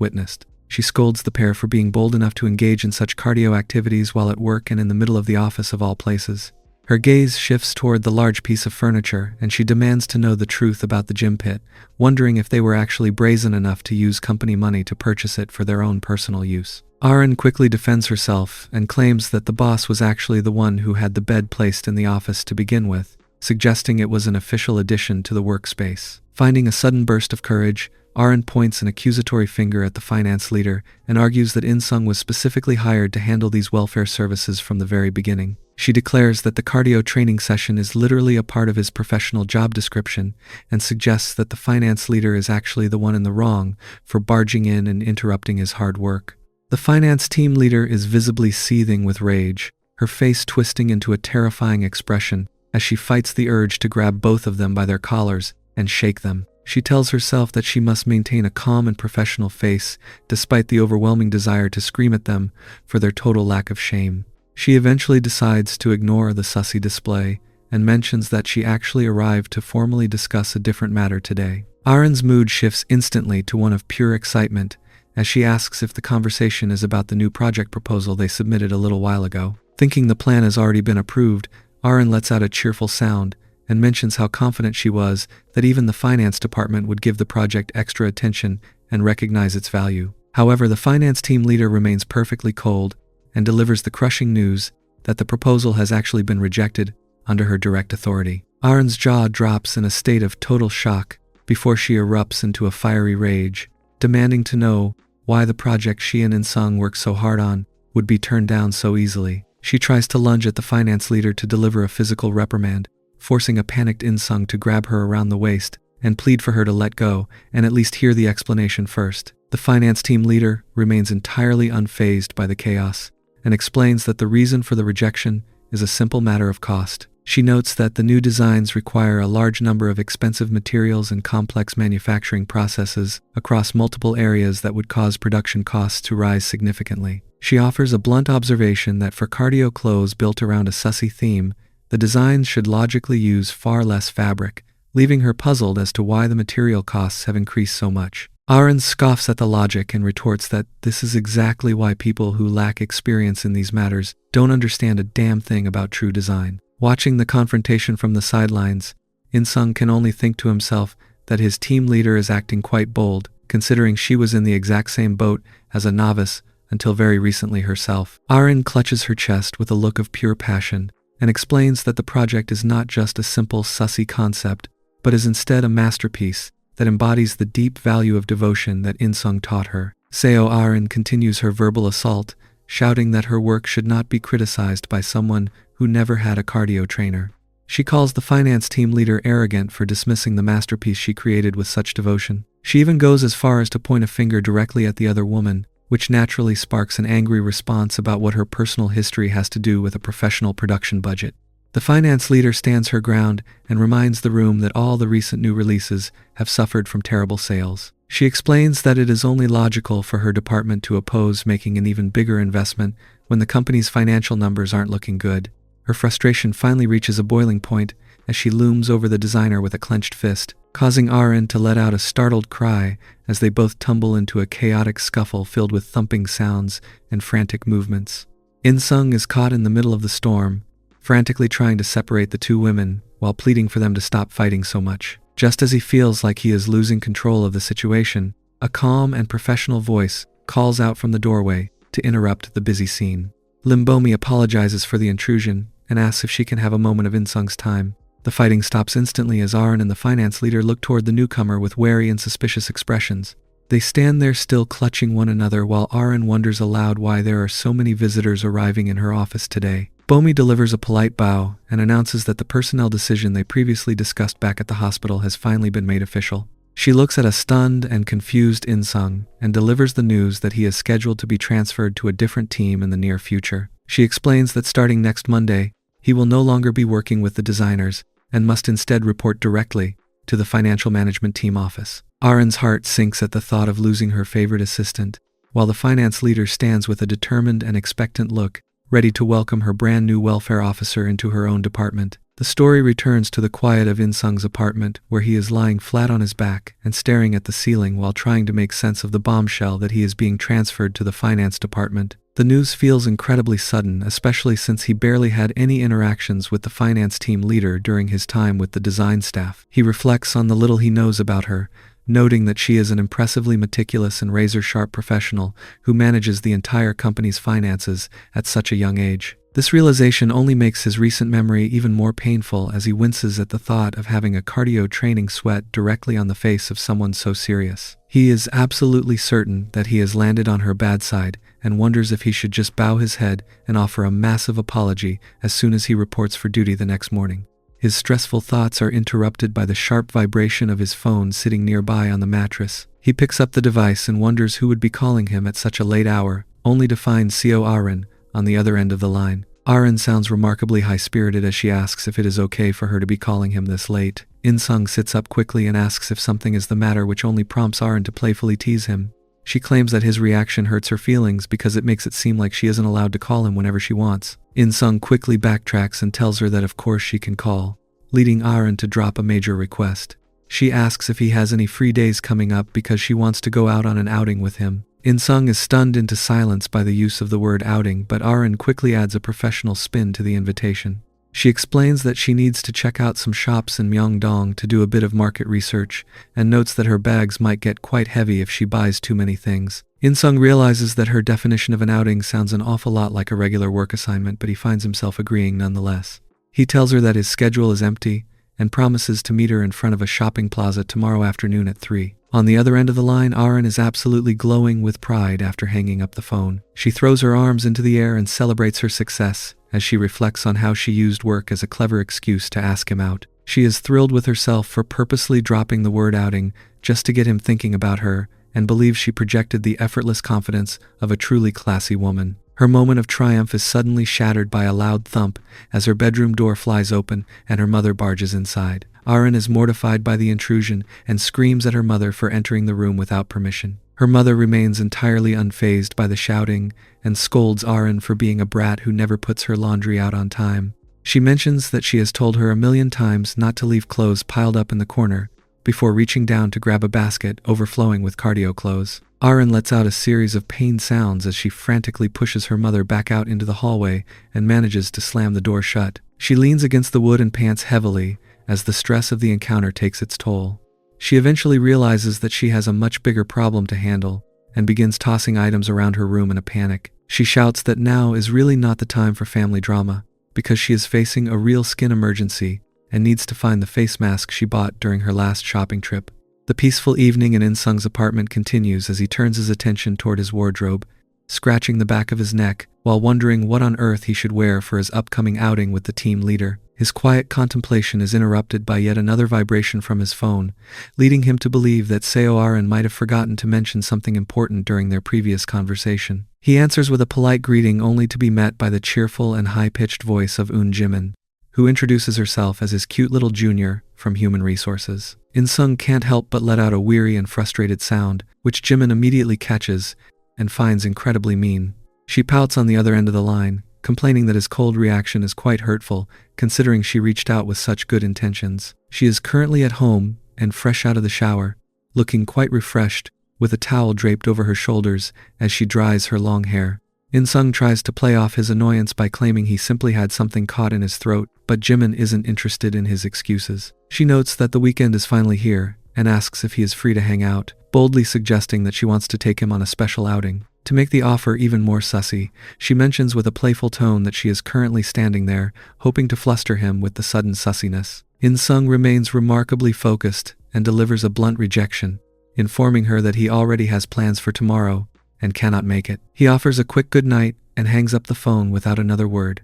witnessed. She scolds the pair for being bold enough to engage in such cardio activities while at work and in the middle of the office of all places. Her gaze shifts toward the large piece of furniture and she demands to know the truth about the gym pit, wondering if they were actually brazen enough to use company money to purchase it for their own personal use. Arin quickly defends herself and claims that the boss was actually the one who had the bed placed in the office to begin with, suggesting it was an official addition to the workspace. Finding a sudden burst of courage, Arin points an accusatory finger at the finance leader and argues that In-sung was specifically hired to handle these welfare services from the very beginning. She declares that the cardio training session is literally a part of his professional job description and suggests that the finance leader is actually the one in the wrong for barging in and interrupting his hard work. The finance team leader is visibly seething with rage, her face twisting into a terrifying expression as she fights the urge to grab both of them by their collars and shake them. She tells herself that she must maintain a calm and professional face despite the overwhelming desire to scream at them for their total lack of shame. She eventually decides to ignore the sussy display and mentions that she actually arrived to formally discuss a different matter today. Arin's mood shifts instantly to one of pure excitement as she asks if the conversation is about the new project proposal they submitted a little while ago. Thinking the plan has already been approved, Arin lets out a cheerful sound and mentions how confident she was that even the finance department would give the project extra attention and recognize its value. However, the finance team leader remains perfectly cold and delivers the crushing news that the proposal has actually been rejected under her direct authority. Arin's jaw drops in a state of total shock before she erupts into a fiery rage, demanding to know why the project she and In-sung worked so hard on would be turned down so easily. She tries to lunge at the finance leader to deliver a physical reprimand, forcing a panicked In-sung to grab her around the waist and plead for her to let go and at least hear the explanation first. The finance team leader remains entirely unfazed by the chaos and explains that the reason for the rejection is a simple matter of cost. She notes that the new designs require a large number of expensive materials and complex manufacturing processes across multiple areas that would cause production costs to rise significantly. She offers a blunt observation that for cardio clothes built around a sussy theme, the designs should logically use far less fabric, leaving her puzzled as to why the material costs have increased so much. Arin scoffs at the logic and retorts that this is exactly why people who lack experience in these matters don't understand a damn thing about true design. Watching the confrontation from the sidelines, In-sung can only think to himself that his team leader is acting quite bold, considering she was in the exact same boat as a novice until very recently herself. Arin clutches her chest with a look of pure passion and explains that the project is not just a simple sussy concept, but is instead a masterpiece that embodies the deep value of devotion that In-sung taught her. Seo Arin continues her verbal assault, shouting that her work should not be criticized by someone who never had a cardio trainer. She calls the finance team leader arrogant for dismissing the masterpiece she created with such devotion. She even goes as far as to point a finger directly at the other woman, which naturally sparks an angry response about what her personal history has to do with a professional production budget. The finance leader stands her ground and reminds the room that all the recent new releases have suffered from terrible sales. She explains that it is only logical for her department to oppose making an even bigger investment when the company's financial numbers aren't looking good. Her frustration finally reaches a boiling point as she looms over the designer with a clenched fist, causing Arin to let out a startled cry as they both tumble into a chaotic scuffle filled with thumping sounds and frantic movements. In-sung is caught in the middle of the storm, frantically trying to separate the two women while pleading for them to stop fighting so much. Just as he feels like he is losing control of the situation, a calm and professional voice calls out from the doorway to interrupt the busy scene. Limbomi apologizes for the intrusion and asks if she can have a moment of In-sung's time. The fighting stops instantly as Arin and the finance leader look toward the newcomer with wary and suspicious expressions. They stand there still clutching one another while Arin wonders aloud why there are so many visitors arriving in her office today. Bomi delivers a polite bow and announces that the personnel decision they previously discussed back at the hospital has finally been made official. She looks at a stunned and confused In-sung and delivers the news that he is scheduled to be transferred to a different team in the near future. She explains that starting next Monday, he will no longer be working with the designers and must instead report directly to the financial management team office. Arin's heart sinks at the thought of losing her favorite assistant, while the finance leader stands with a determined and expectant look, ready to welcome her brand new welfare officer into her own department. The story returns to the quiet of In-sung's apartment, where he is lying flat on his back and staring at the ceiling while trying to make sense of the bombshell that he is being transferred to the finance department. The news feels incredibly sudden, especially since he barely had any interactions with the finance team leader during his time with the design staff. He reflects on the little he knows about her, noting that she is an impressively meticulous and razor-sharp professional who manages the entire company's finances at such a young age. This realization only makes his recent memory even more painful as he winces at the thought of having a cardio training sweat directly on the face of someone so serious. He is absolutely certain that he has landed on her bad side and wonders if he should just bow his head and offer a massive apology as soon as he reports for duty the next morning. His stressful thoughts are interrupted by the sharp vibration of his phone sitting nearby on the mattress. He picks up the device and wonders who would be calling him at such a late hour, only to find CO Arin on the other end of the line. Arin sounds remarkably high-spirited as she asks if it is okay for her to be calling him this late. In-sung sits up quickly and asks if something is the matter, which only prompts Arin to playfully tease him. She claims that his reaction hurts her feelings because it makes it seem like she isn't allowed to call him whenever she wants. In-sung quickly backtracks and tells her that of course she can call, leading Arin to drop a major request. She asks if he has any free days coming up because she wants to go out on an outing with him. In-sung is stunned into silence by the use of the word outing, but Arin quickly adds a professional spin to the invitation. She explains that she needs to check out some shops in Myeongdong to do a bit of market research, and notes that her bags might get quite heavy if she buys too many things. In-sung realizes that her definition of an outing sounds an awful lot like a regular work assignment, but he finds himself agreeing nonetheless. He tells her that his schedule is empty, and promises to meet her in front of a shopping plaza tomorrow afternoon at 3. On the other end of the line, Arin is absolutely glowing with pride after hanging up the phone. She throws her arms into the air and celebrates her success as she reflects on how she used work as a clever excuse to ask him out. She is thrilled with herself for purposely dropping the word outing just to get him thinking about her, and believes she projected the effortless confidence of a truly classy woman. Her moment of triumph is suddenly shattered by a loud thump as her bedroom door flies open and her mother barges inside. Arin is mortified by the intrusion and screams at her mother for entering the room without permission. Her mother remains entirely unfazed by the shouting and scolds Arin for being a brat who never puts her laundry out on time. She mentions that she has told her a million times not to leave clothes piled up in the corner, before reaching down to grab a basket overflowing with cardio clothes. Arin lets out a series of pained sounds as she frantically pushes her mother back out into the hallway and manages to slam the door shut. She leans against the wood and pants heavily as the stress of the encounter takes its toll. She eventually realizes that she has a much bigger problem to handle and begins tossing items around her room in a panic. She shouts that now is really not the time for family drama because she is facing a real skin emergency and needs to find the face mask she bought during her last shopping trip. The peaceful evening in In-sung's apartment continues as he turns his attention toward his wardrobe, scratching the back of his neck while wondering what on earth he should wear for his upcoming outing with the team leader. His quiet contemplation is interrupted by yet another vibration from his phone, leading him to believe that Arin might have forgotten to mention something important during their previous conversation. He answers with a polite greeting only to be met by the cheerful and high-pitched voice of Jimn, who introduces herself as his cute little junior from Human Resources. In-sung can't help but let out a weary and frustrated sound, which Jimn immediately catches and finds incredibly mean. She pouts on the other end of the line, complaining that his cold reaction is quite hurtful, considering she reached out with such good intentions. She is currently at home and fresh out of the shower, looking quite refreshed, with a towel draped over her shoulders as she dries her long hair. In-sung tries to play off his annoyance by claiming he simply had something caught in his throat, but Jimn isn't interested in his excuses. She notes that the weekend is finally here and asks if he is free to hang out, boldly suggesting that she wants to take him on a special outing. To make the offer even more sussy, she mentions with a playful tone that she is currently standing there, hoping to fluster him with the sudden sussiness. In-sung remains remarkably focused and delivers a blunt rejection, informing her that he already has plans for tomorrow and cannot make it. He offers a quick goodnight and hangs up the phone without another word,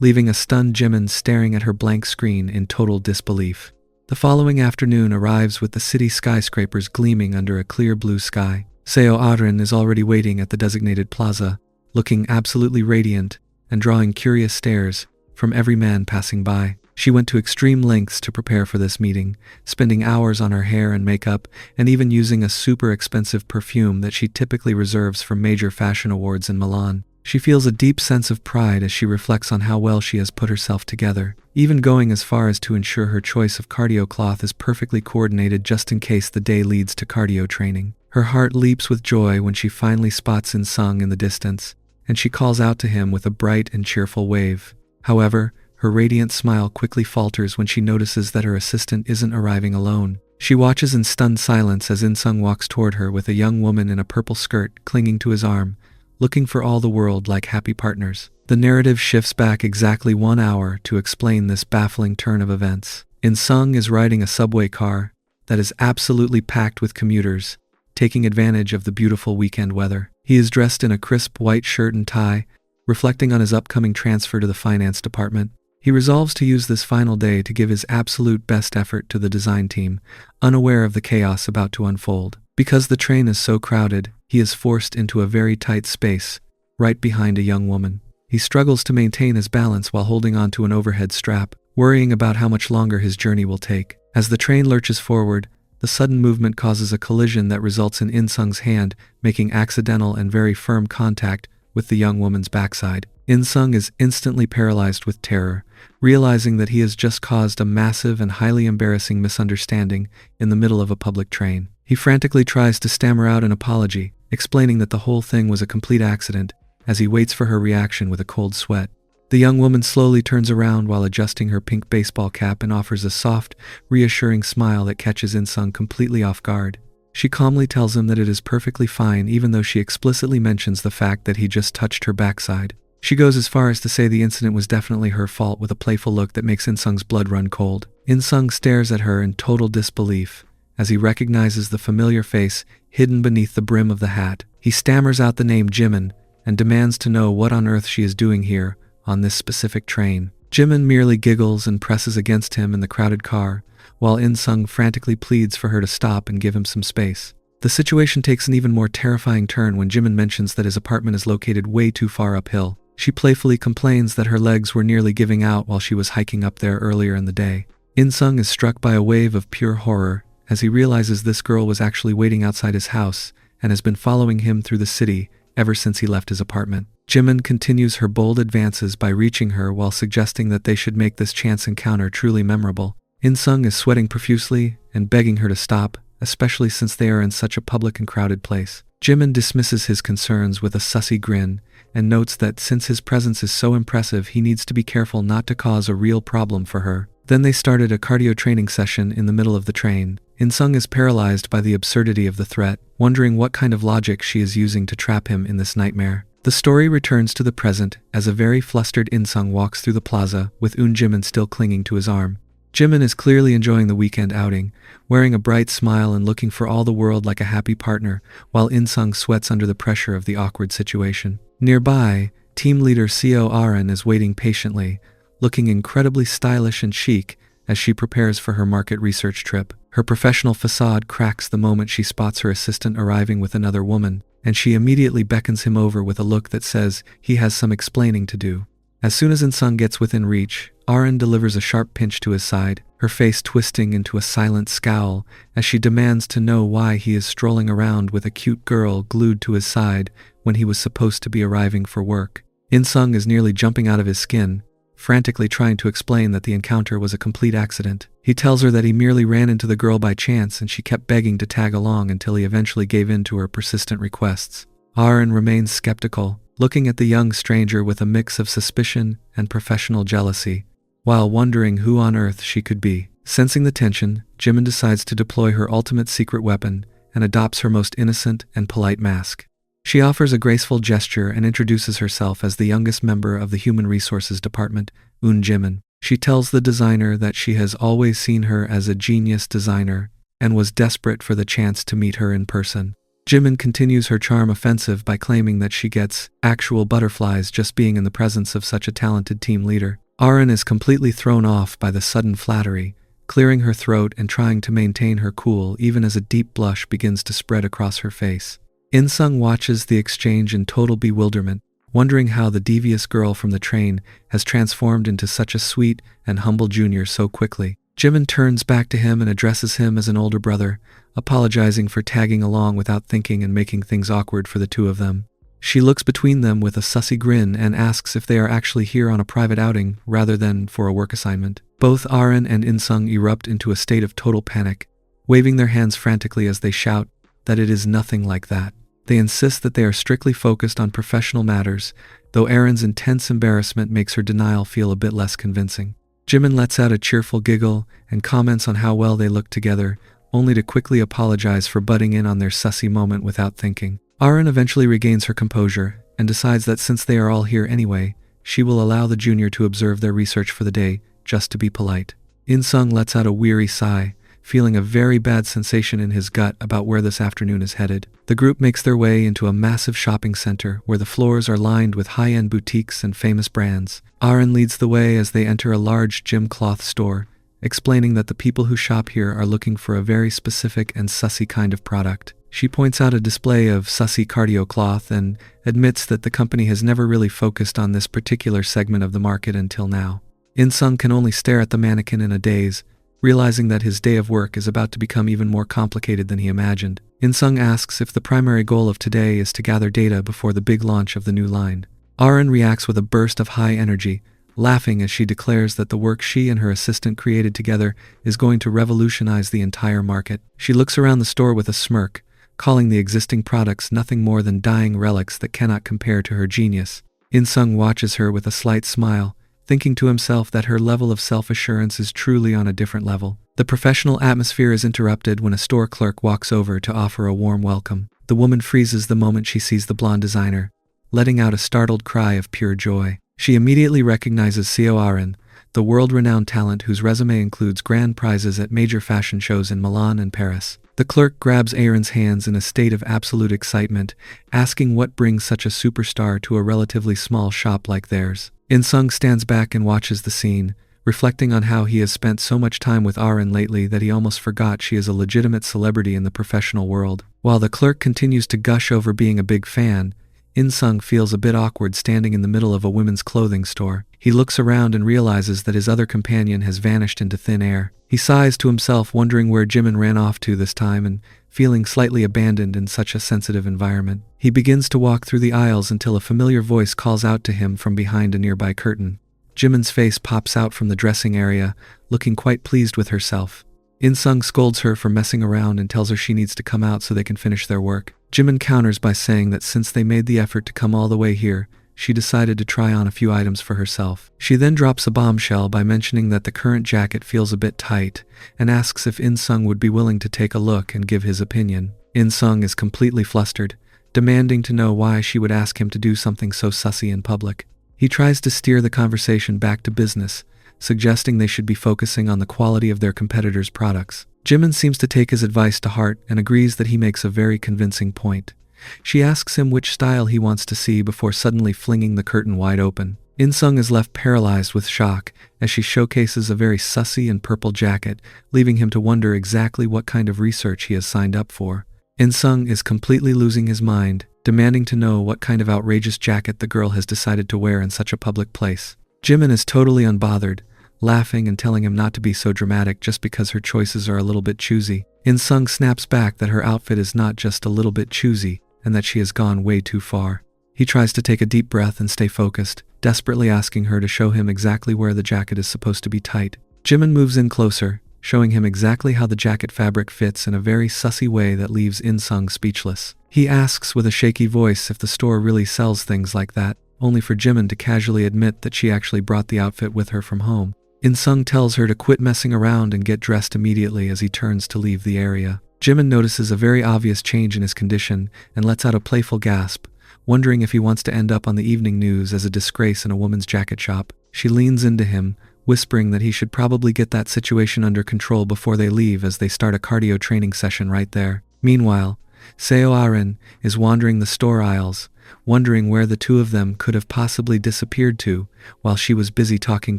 leaving a stunned Jimn staring at her blank screen in total disbelief. The following afternoon arrives with the city skyscrapers gleaming under a clear blue sky. Arin is already waiting at the designated plaza, looking absolutely radiant and drawing curious stares from every man passing by. She went to extreme lengths to prepare for this meeting, spending hours on her hair and makeup, and even using a super expensive perfume that she typically reserves for major fashion awards in Milan. She feels a deep sense of pride as she reflects on how well she has put herself together, even going as far as to ensure her choice of cardio cloth is perfectly coordinated just in case the day leads to cardio training. Her heart leaps with joy when she finally spots In-sung in the distance, and she calls out to him with a bright and cheerful wave. However, her radiant smile quickly falters when she notices that her assistant isn't arriving alone. She watches in stunned silence as In-sung walks toward her with a young woman in a purple skirt clinging to his arm, looking for all the world like happy partners. The narrative shifts back exactly 1 hour to explain this baffling turn of events. In-sung is riding a subway car that is absolutely packed with commuters, taking advantage of the beautiful weekend weather. He is dressed in a crisp white shirt and tie, reflecting on his upcoming transfer to the finance department. He resolves to use this final day to give his absolute best effort to the design team, unaware of the chaos about to unfold. Because the train is so crowded, he is forced into a very tight space, right behind a young woman. He struggles to maintain his balance while holding onto an overhead strap, worrying about how much longer his journey will take. As the train lurches forward, the sudden movement causes a collision that results in In-sung's hand making accidental and very firm contact with the young woman's backside. In-sung is instantly paralyzed with terror, realizing that he has just caused a massive and highly embarrassing misunderstanding in the middle of a public train. He frantically tries to stammer out an apology, explaining that the whole thing was a complete accident, as he waits for her reaction with a cold sweat. The young woman slowly turns around while adjusting her pink baseball cap and offers a soft, reassuring smile that catches In-sung completely off guard. She calmly tells him that it is perfectly fine, even though she explicitly mentions the fact that he just touched her backside. She goes as far as to say the incident was definitely her fault with a playful look that makes In-sung's blood run cold. In-sung stares at her in total disbelief as he recognizes the familiar face hidden beneath the brim of the hat. He stammers out the name Jimn and demands to know what on earth she is doing here on this specific train. Jimn merely giggles and presses against him in the crowded car, while In-sung frantically pleads for her to stop and give him some space. The situation takes an even more terrifying turn when Jimn mentions that his apartment is located way too far uphill. She playfully complains that her legs were nearly giving out while she was hiking up there earlier in the day. In-sung is struck by a wave of pure horror as he realizes this girl was actually waiting outside his house and has been following him through the city ever since he left his apartment. Jimn continues her bold advances by reaching her while suggesting that they should make this chance encounter truly memorable. In-sung is sweating profusely and begging her to stop, especially since they are in such a public and crowded place. Jimn dismisses his concerns with a sussy grin and notes that since his presence is so impressive, he needs to be careful not to cause a real problem for her. Then they started a cardio training session in the middle of the train. In-sung is paralyzed by the absurdity of the threat, wondering what kind of logic she is using to trap him in this nightmare. The story returns to the present as a very flustered In-sung walks through the plaza with Jimn still clinging to his arm. Jimn is clearly enjoying the weekend outing, wearing a bright smile and looking for all the world like a happy partner, while In-sung sweats under the pressure of the awkward situation. Nearby, team leader Arin is waiting patiently, looking incredibly stylish and chic as she prepares for her market research trip. Her professional facade cracks the moment she spots her assistant arriving with another woman, and she immediately beckons him over with a look that says he has some explaining to do. As soon as In-sung gets within reach, Arin delivers a sharp pinch to his side, her face twisting into a silent scowl as she demands to know why he is strolling around with a cute girl glued to his side when he was supposed to be arriving for work. In-sung is nearly jumping out of his skin, frantically trying to explain that the encounter was a complete accident. He tells her that he merely ran into the girl by chance and she kept begging to tag along until he eventually gave in to her persistent requests. Arin remains skeptical, looking at the young stranger with a mix of suspicion and professional jealousy, while wondering who on earth she could be. Sensing the tension, Jimn decides to deploy her ultimate secret weapon and adopts her most innocent and polite mask. She offers a graceful gesture and introduces herself as the youngest member of the Human Resources Department, Jimn. She tells the designer that she has always seen her as a genius designer and was desperate for the chance to meet her in person. Jimn continues her charm offensive by claiming that she gets actual butterflies just being in the presence of such a talented team leader. Arin is completely thrown off by the sudden flattery, clearing her throat and trying to maintain her cool even as a deep blush begins to spread across her face. In-sung watches the exchange in total bewilderment, wondering how the devious girl from the train has transformed into such a sweet and humble junior so quickly. Jimn turns back to him and addresses him as an older brother, apologizing for tagging along without thinking and making things awkward for the two of them. She looks between them with a sussy grin and asks if they are actually here on a private outing rather than for a work assignment. Both Arin and In-sung erupt into a state of total panic, waving their hands frantically as they shout that it is nothing like that. They insist that they are strictly focused on professional matters, though Arin's intense embarrassment makes her denial feel a bit less convincing. Jimn lets out a cheerful giggle and comments on how well they look together, only to quickly apologize for butting in on their sussy moment without thinking. Arin eventually regains her composure and decides that since they are all here anyway, she will allow the junior to observe their research for the day, just to be polite. In-sung lets out a weary sigh, feeling a very bad sensation in his gut about where this afternoon is headed. The group makes their way into a massive shopping center where the floors are lined with high-end boutiques and famous brands. Arin leads the way as they enter a large gym cloth store, explaining that the people who shop here are looking for a very specific and sussy kind of product. She points out a display of sussy cardio cloth and admits that the company has never really focused on this particular segment of the market until now. In-sung can only stare at the mannequin in a daze, realizing that his day of work is about to become even more complicated than he imagined. In-sung asks if the primary goal of today is to gather data before the big launch of the new line. Arin reacts with a burst of high energy, laughing as she declares that the work she and her assistant created together is going to revolutionize the entire market. She looks around the store with a smirk, calling the existing products nothing more than dying relics that cannot compare to her genius. In-sung watches her with a slight smile, thinking to himself that her level of self-assurance is truly on a different level. The professional atmosphere is interrupted when a store clerk walks over to offer a warm welcome. The woman freezes the moment she sees the blonde designer, letting out a startled cry of pure joy. She immediately recognizes Seo Arin, the world-renowned talent whose resume includes grand prizes at major fashion shows in Milan and Paris. The clerk grabs Arin's hands in a state of absolute excitement, asking what brings such a superstar to a relatively small shop like theirs. In-sung stands back and watches the scene, reflecting on how he has spent so much time with Arin lately that he almost forgot she is a legitimate celebrity in the professional world. While the clerk continues to gush over being a big fan, In-sung feels a bit awkward standing in the middle of a women's clothing store. He looks around and realizes that his other companion has vanished into thin air. He sighs to himself, wondering where Jimn ran off to this time and feeling slightly abandoned in such a sensitive environment. He begins to walk through the aisles until a familiar voice calls out to him from behind a nearby curtain. Jimin's face pops out from the dressing area, looking quite pleased with herself. In-sung scolds her for messing around and tells her she needs to come out so they can finish their work. Jimn counters by saying that since they made the effort to come all the way here, she decided to try on a few items for herself. She then drops a bombshell by mentioning that the current jacket feels a bit tight and asks if In-sung would be willing to take a look and give his opinion. In-sung is completely flustered, demanding to know why she would ask him to do something so sussy in public. He tries to steer the conversation back to business, suggesting they should be focusing on the quality of their competitors' products. Jimn seems to take his advice to heart and agrees that he makes a very convincing point. She asks him which style he wants to see before suddenly flinging the curtain wide open. In-sung is left paralyzed with shock as she showcases a very sussy and purple jacket, leaving him to wonder exactly what kind of research he has signed up for. In-sung is completely losing his mind, demanding to know what kind of outrageous jacket the girl has decided to wear in such a public place. Jimn is totally unbothered, laughing and telling him not to be so dramatic just because her choices are a little bit choosy. In-sung snaps back that her outfit is not just a little bit choosy, and that she has gone way too far. He tries to take a deep breath and stay focused, desperately asking her to show him exactly where the jacket is supposed to be tight. Jimn moves in closer, showing him exactly how the jacket fabric fits in a very sussy way that leaves In-sung speechless. He asks with a shaky voice if the store really sells things like that, only for Jimn to casually admit that she actually brought the outfit with her from home. In-sung tells her to quit messing around and get dressed immediately as he turns to leave the area. Jimn notices a very obvious change in his condition and lets out a playful gasp, wondering if he wants to end up on the evening news as a disgrace in a woman's jacket shop. She leans into him, whispering that he should probably get that situation under control before they leave as they start a cardio training session right there. Meanwhile, Arin is wandering the store aisles, wondering where the two of them could have possibly disappeared to while she was busy talking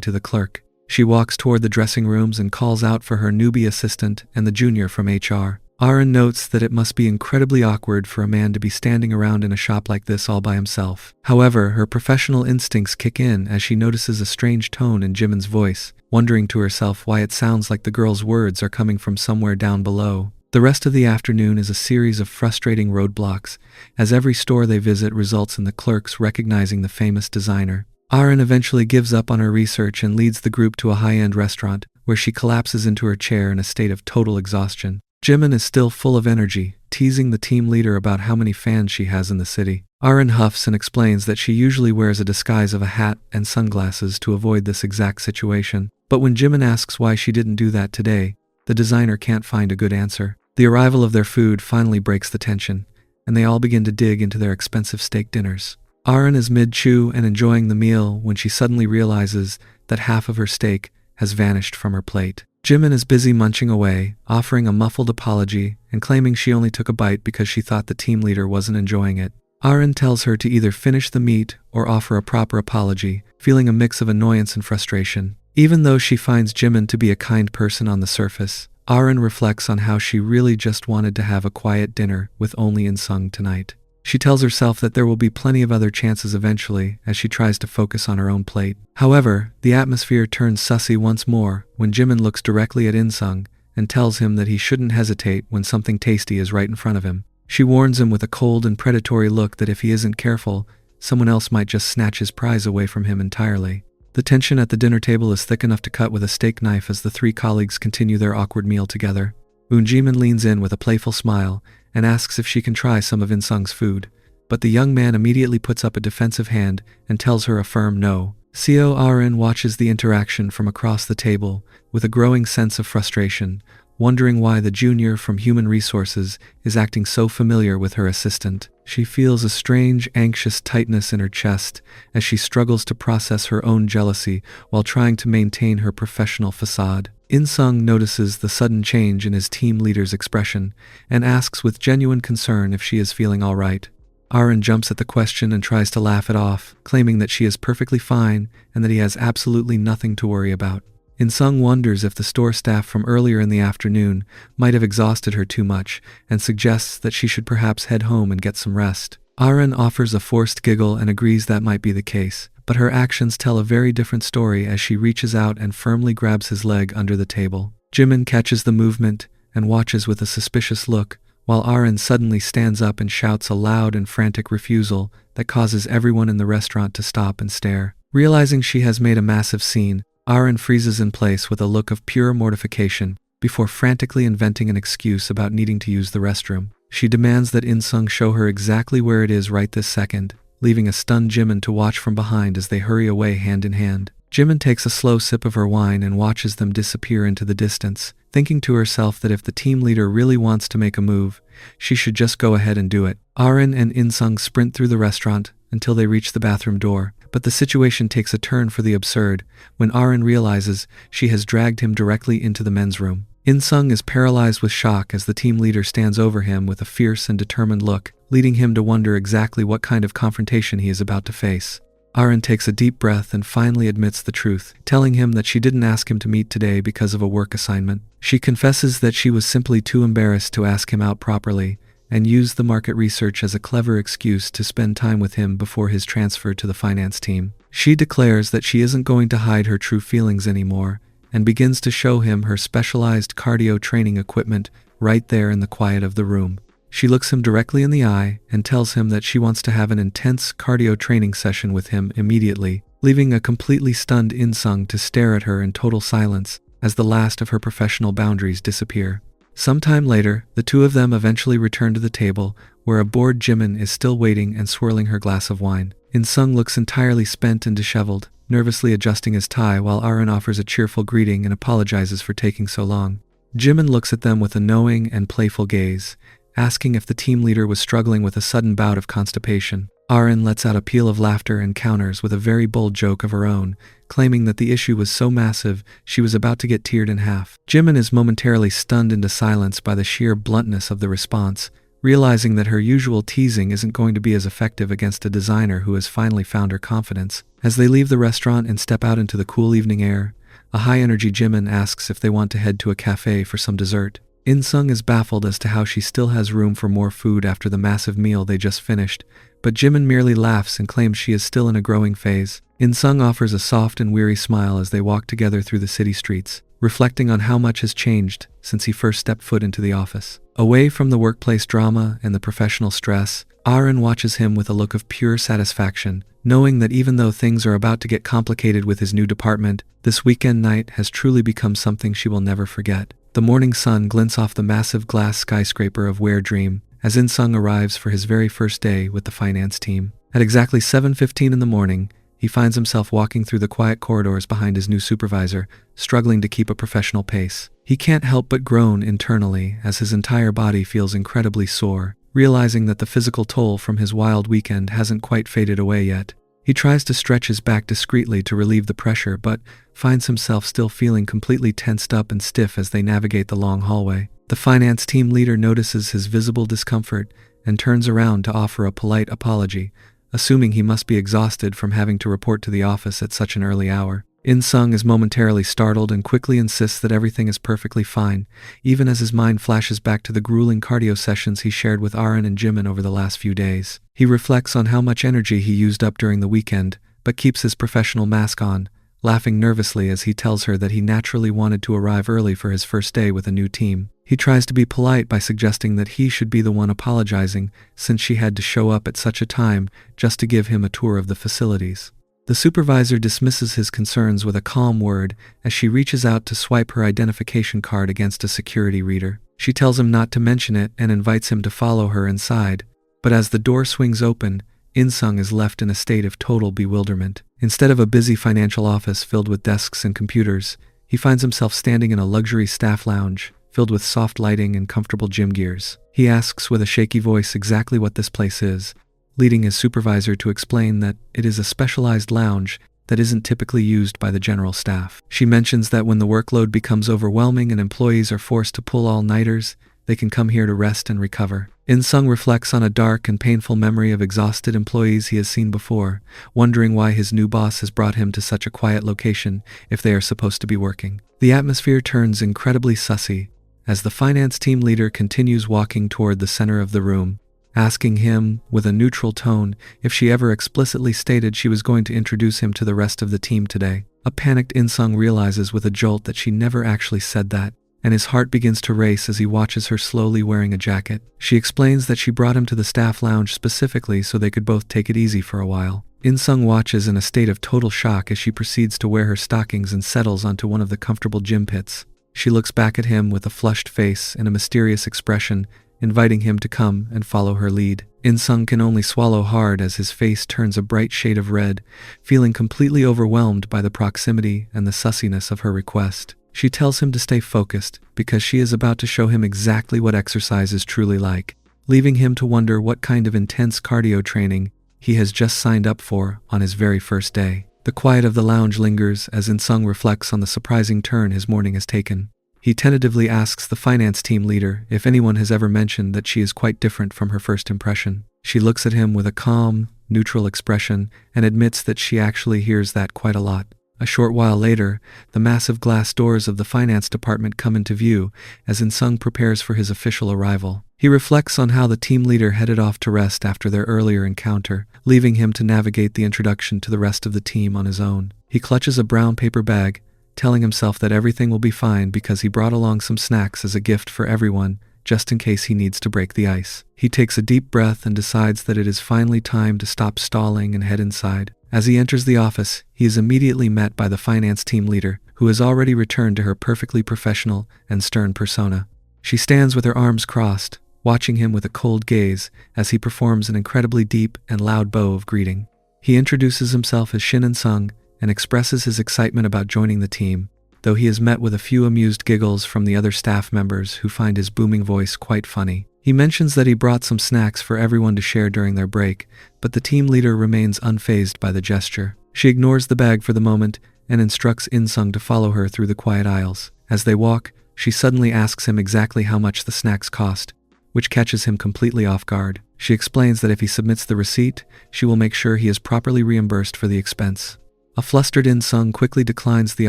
to the clerk. She walks toward the dressing rooms and calls out for her newbie assistant and the junior from HR. Arin notes that it must be incredibly awkward for a man to be standing around in a shop like this all by himself. However, her professional instincts kick in as she notices a strange tone in Jimin's voice, wondering to herself why it sounds like the girl's words are coming from somewhere down below. The rest of the afternoon is a series of frustrating roadblocks, as every store they visit results in the clerks recognizing the famous designer. Arin eventually gives up on her research and leads the group to a high-end restaurant, where she collapses into her chair in a state of total exhaustion. Jimn is still full of energy, teasing the team leader about how many fans she has in the city. Arin huffs and explains that she usually wears a disguise of a hat and sunglasses to avoid this exact situation. But when Jimn asks why she didn't do that today, the designer can't find a good answer. The arrival of their food finally breaks the tension, and they all begin to dig into their expensive steak dinners. Arin is mid-chew and enjoying the meal when she suddenly realizes that half of her steak has vanished from her plate. Jimn is busy munching away, offering a muffled apology and claiming she only took a bite because she thought the team leader wasn't enjoying it. Arin tells her to either finish the meat or offer a proper apology, feeling a mix of annoyance and frustration. Even though she finds Jimn to be a kind person on the surface, Arin reflects on how she really just wanted to have a quiet dinner with only In-sung tonight. She tells herself that there will be plenty of other chances eventually as she tries to focus on her own plate. However, the atmosphere turns sussy once more when Jimn looks directly at In-sung and tells him that he shouldn't hesitate when something tasty is right in front of him. She warns him with a cold and predatory look that if he isn't careful, someone else might just snatch his prize away from him entirely. The tension at the dinner table is thick enough to cut with a steak knife as the three colleagues continue their awkward meal together. Jimn leans in with a playful smile and asks if she can try some of In-sung's food, but the young man immediately puts up a defensive hand and tells her a firm no. Arin watches the interaction from across the table with a growing sense of frustration, wondering why the junior from Human Resources is acting so familiar with her assistant. She feels a strange, anxious tightness in her chest as she struggles to process her own jealousy while trying to maintain her professional facade. In-sung notices the sudden change in his team leader's expression and asks with genuine concern if she is feeling all right. Arin jumps at the question and tries to laugh it off, claiming that she is perfectly fine and that he has absolutely nothing to worry about. In-sung wonders if the store staff from earlier in the afternoon might have exhausted her too much and suggests that she should perhaps head home and get some rest. Arin offers a forced giggle and agrees that might be the case, but her actions tell a very different story as she reaches out and firmly grabs his leg under the table. Jimn catches the movement and watches with a suspicious look, while Arin suddenly stands up and shouts a loud and frantic refusal that causes everyone in the restaurant to stop and stare. Realizing she has made a massive scene, Arin freezes in place with a look of pure mortification before frantically inventing an excuse about needing to use the restroom. She demands that In-sung show her exactly where it is right this second, leaving a stunned Jimn to watch from behind as they hurry away hand in hand. Jimn takes a slow sip of her wine and watches them disappear into the distance, thinking to herself that if the team leader really wants to make a move, she should just go ahead and do it. Arin and In-sung sprint through the restaurant until they reach the bathroom door, but the situation takes a turn for the absurd when Arin realizes she has dragged him directly into the men's room. In-sung is paralyzed with shock as the team leader stands over him with a fierce and determined look, leading him to wonder exactly what kind of confrontation he is about to face. Arin takes a deep breath and finally admits the truth, telling him that she didn't ask him to meet today because of a work assignment. She confesses that she was simply too embarrassed to ask him out properly, and used the market research as a clever excuse to spend time with him before his transfer to the finance team. She declares that she isn't going to hide her true feelings anymore, and begins to show him her specialized cardio training equipment right there in the quiet of the room. She looks him directly in the eye and tells him that she wants to have an intense cardio training session with him immediately, leaving a completely stunned In-sung to stare at her in total silence as the last of her professional boundaries disappear. Sometime later, the two of them eventually return to the table, where a bored Jimn is still waiting and swirling her glass of wine. In-sung looks entirely spent and disheveled, nervously adjusting his tie while Arin offers a cheerful greeting and apologizes for taking so long. Jimn looks at them with a knowing and playful gaze, asking if the team leader was struggling with a sudden bout of constipation. Arin lets out a peal of laughter and counters with a very bold joke of her own, claiming that the issue was so massive she was about to get teared in half. Jimn is momentarily stunned into silence by the sheer bluntness of the response, realizing that her usual teasing isn't going to be as effective against a designer who has finally found her confidence. As they leave the restaurant and step out into the cool evening air, a high-energy Jimn asks if they want to head to a cafe for some dessert. In-sung is baffled as to how she still has room for more food after the massive meal they just finished, but Jimn merely laughs and claims she is still in a growing phase. In-sung offers a soft and weary smile as they walk together through the city streets, reflecting on how much has changed since he first stepped foot into the office. Away from the workplace drama and the professional stress, Arin watches him with a look of pure satisfaction, knowing that even though things are about to get complicated with his new department, this weekend night has truly become something she will never forget. The morning sun glints off the massive glass skyscraper of Ware Dream as In-sung arrives for his very first day with the finance team. At exactly 7:15 in the morning, he finds himself walking through the quiet corridors behind his new supervisor, struggling to keep a professional pace. He can't help but groan internally as his entire body feels incredibly sore, realizing that the physical toll from his wild weekend hasn't quite faded away yet. He tries to stretch his back discreetly to relieve the pressure, but finds himself still feeling completely tensed up and stiff as they navigate the long hallway. The finance team leader notices his visible discomfort and turns around to offer a polite apology, assuming he must be exhausted from having to report to the office at such an early hour. In-sung is momentarily startled and quickly insists that everything is perfectly fine, even as his mind flashes back to the grueling cardio sessions he shared with Arin and Jimn over the last few days. He reflects on how much energy he used up during the weekend, but keeps his professional mask on, laughing nervously as he tells her that he naturally wanted to arrive early for his first day with a new team. He tries to be polite by suggesting that he should be the one apologizing since she had to show up at such a time just to give him a tour of the facilities. The supervisor dismisses his concerns with a calm word as she reaches out to swipe her identification card against a security reader. She tells him not to mention it and invites him to follow her inside, but as the door swings open, In-sung is left in a state of total bewilderment. Instead of a busy financial office filled with desks and computers, he finds himself standing in a luxury staff lounge filled with soft lighting and comfortable gym gears. He asks with a shaky voice exactly what this place is, leading his supervisor to explain that it is a specialized lounge that isn't typically used by the general staff. She mentions that when the workload becomes overwhelming and employees are forced to pull all-nighters, they can come here to rest and recover. In-sung reflects on a dark and painful memory of exhausted employees he has seen before, wondering why his new boss has brought him to such a quiet location if they are supposed to be working. The atmosphere turns incredibly sussy as the finance team leader continues walking toward the center of the room, asking him, with a neutral tone, if she ever explicitly stated she was going to introduce him to the rest of the team today. A panicked In-sung realizes with a jolt that she never actually said that, and his heart begins to race as he watches her slowly wearing a jacket. She explains that she brought him to the staff lounge specifically so they could both take it easy for a while. In-sung watches in a state of total shock as she proceeds to wear her stockings and settles onto one of the comfortable gym pits. She looks back at him with a flushed face and a mysterious expression, inviting him to come and follow her lead. In-sung can only swallow hard as his face turns a bright shade of red, feeling completely overwhelmed by the proximity and the sussiness of her request. She tells him to stay focused because she is about to show him exactly what exercise is truly like, leaving him to wonder what kind of intense cardio training he has just signed up for on his very first day. The quiet of the lounge lingers as In-sung reflects on the surprising turn his morning has taken. He tentatively asks the finance team leader if anyone has ever mentioned that she is quite different from her first impression. She looks at him with a calm, neutral expression and admits that she actually hears that quite a lot. A short while later, the massive glass doors of the finance department come into view as In-sung prepares for his official arrival. He reflects on how the team leader headed off to rest after their earlier encounter, leaving him to navigate the introduction to the rest of the team on his own. He clutches a brown paper bag, telling himself that everything will be fine because he brought along some snacks as a gift for everyone, just in case he needs to break the ice. He takes a deep breath and decides that it is finally time to stop stalling and head inside. As he enters the office, he is immediately met by the finance team leader, who has already returned to her perfectly professional and stern persona. She stands with her arms crossed, watching him with a cold gaze as he performs an incredibly deep and loud bow of greeting. He introduces himself as Shin In-sung and expresses his excitement about joining the team, though he is met with a few amused giggles from the other staff members who find his booming voice quite funny. He mentions that he brought some snacks for everyone to share during their break, but the team leader remains unfazed by the gesture. She ignores the bag for the moment and instructs In-sung to follow her through the quiet aisles. As they walk, she suddenly asks him exactly how much the snacks cost, which catches him completely off guard. She explains that if he submits the receipt, she will make sure he is properly reimbursed for the expense. A flustered In-sung quickly declines the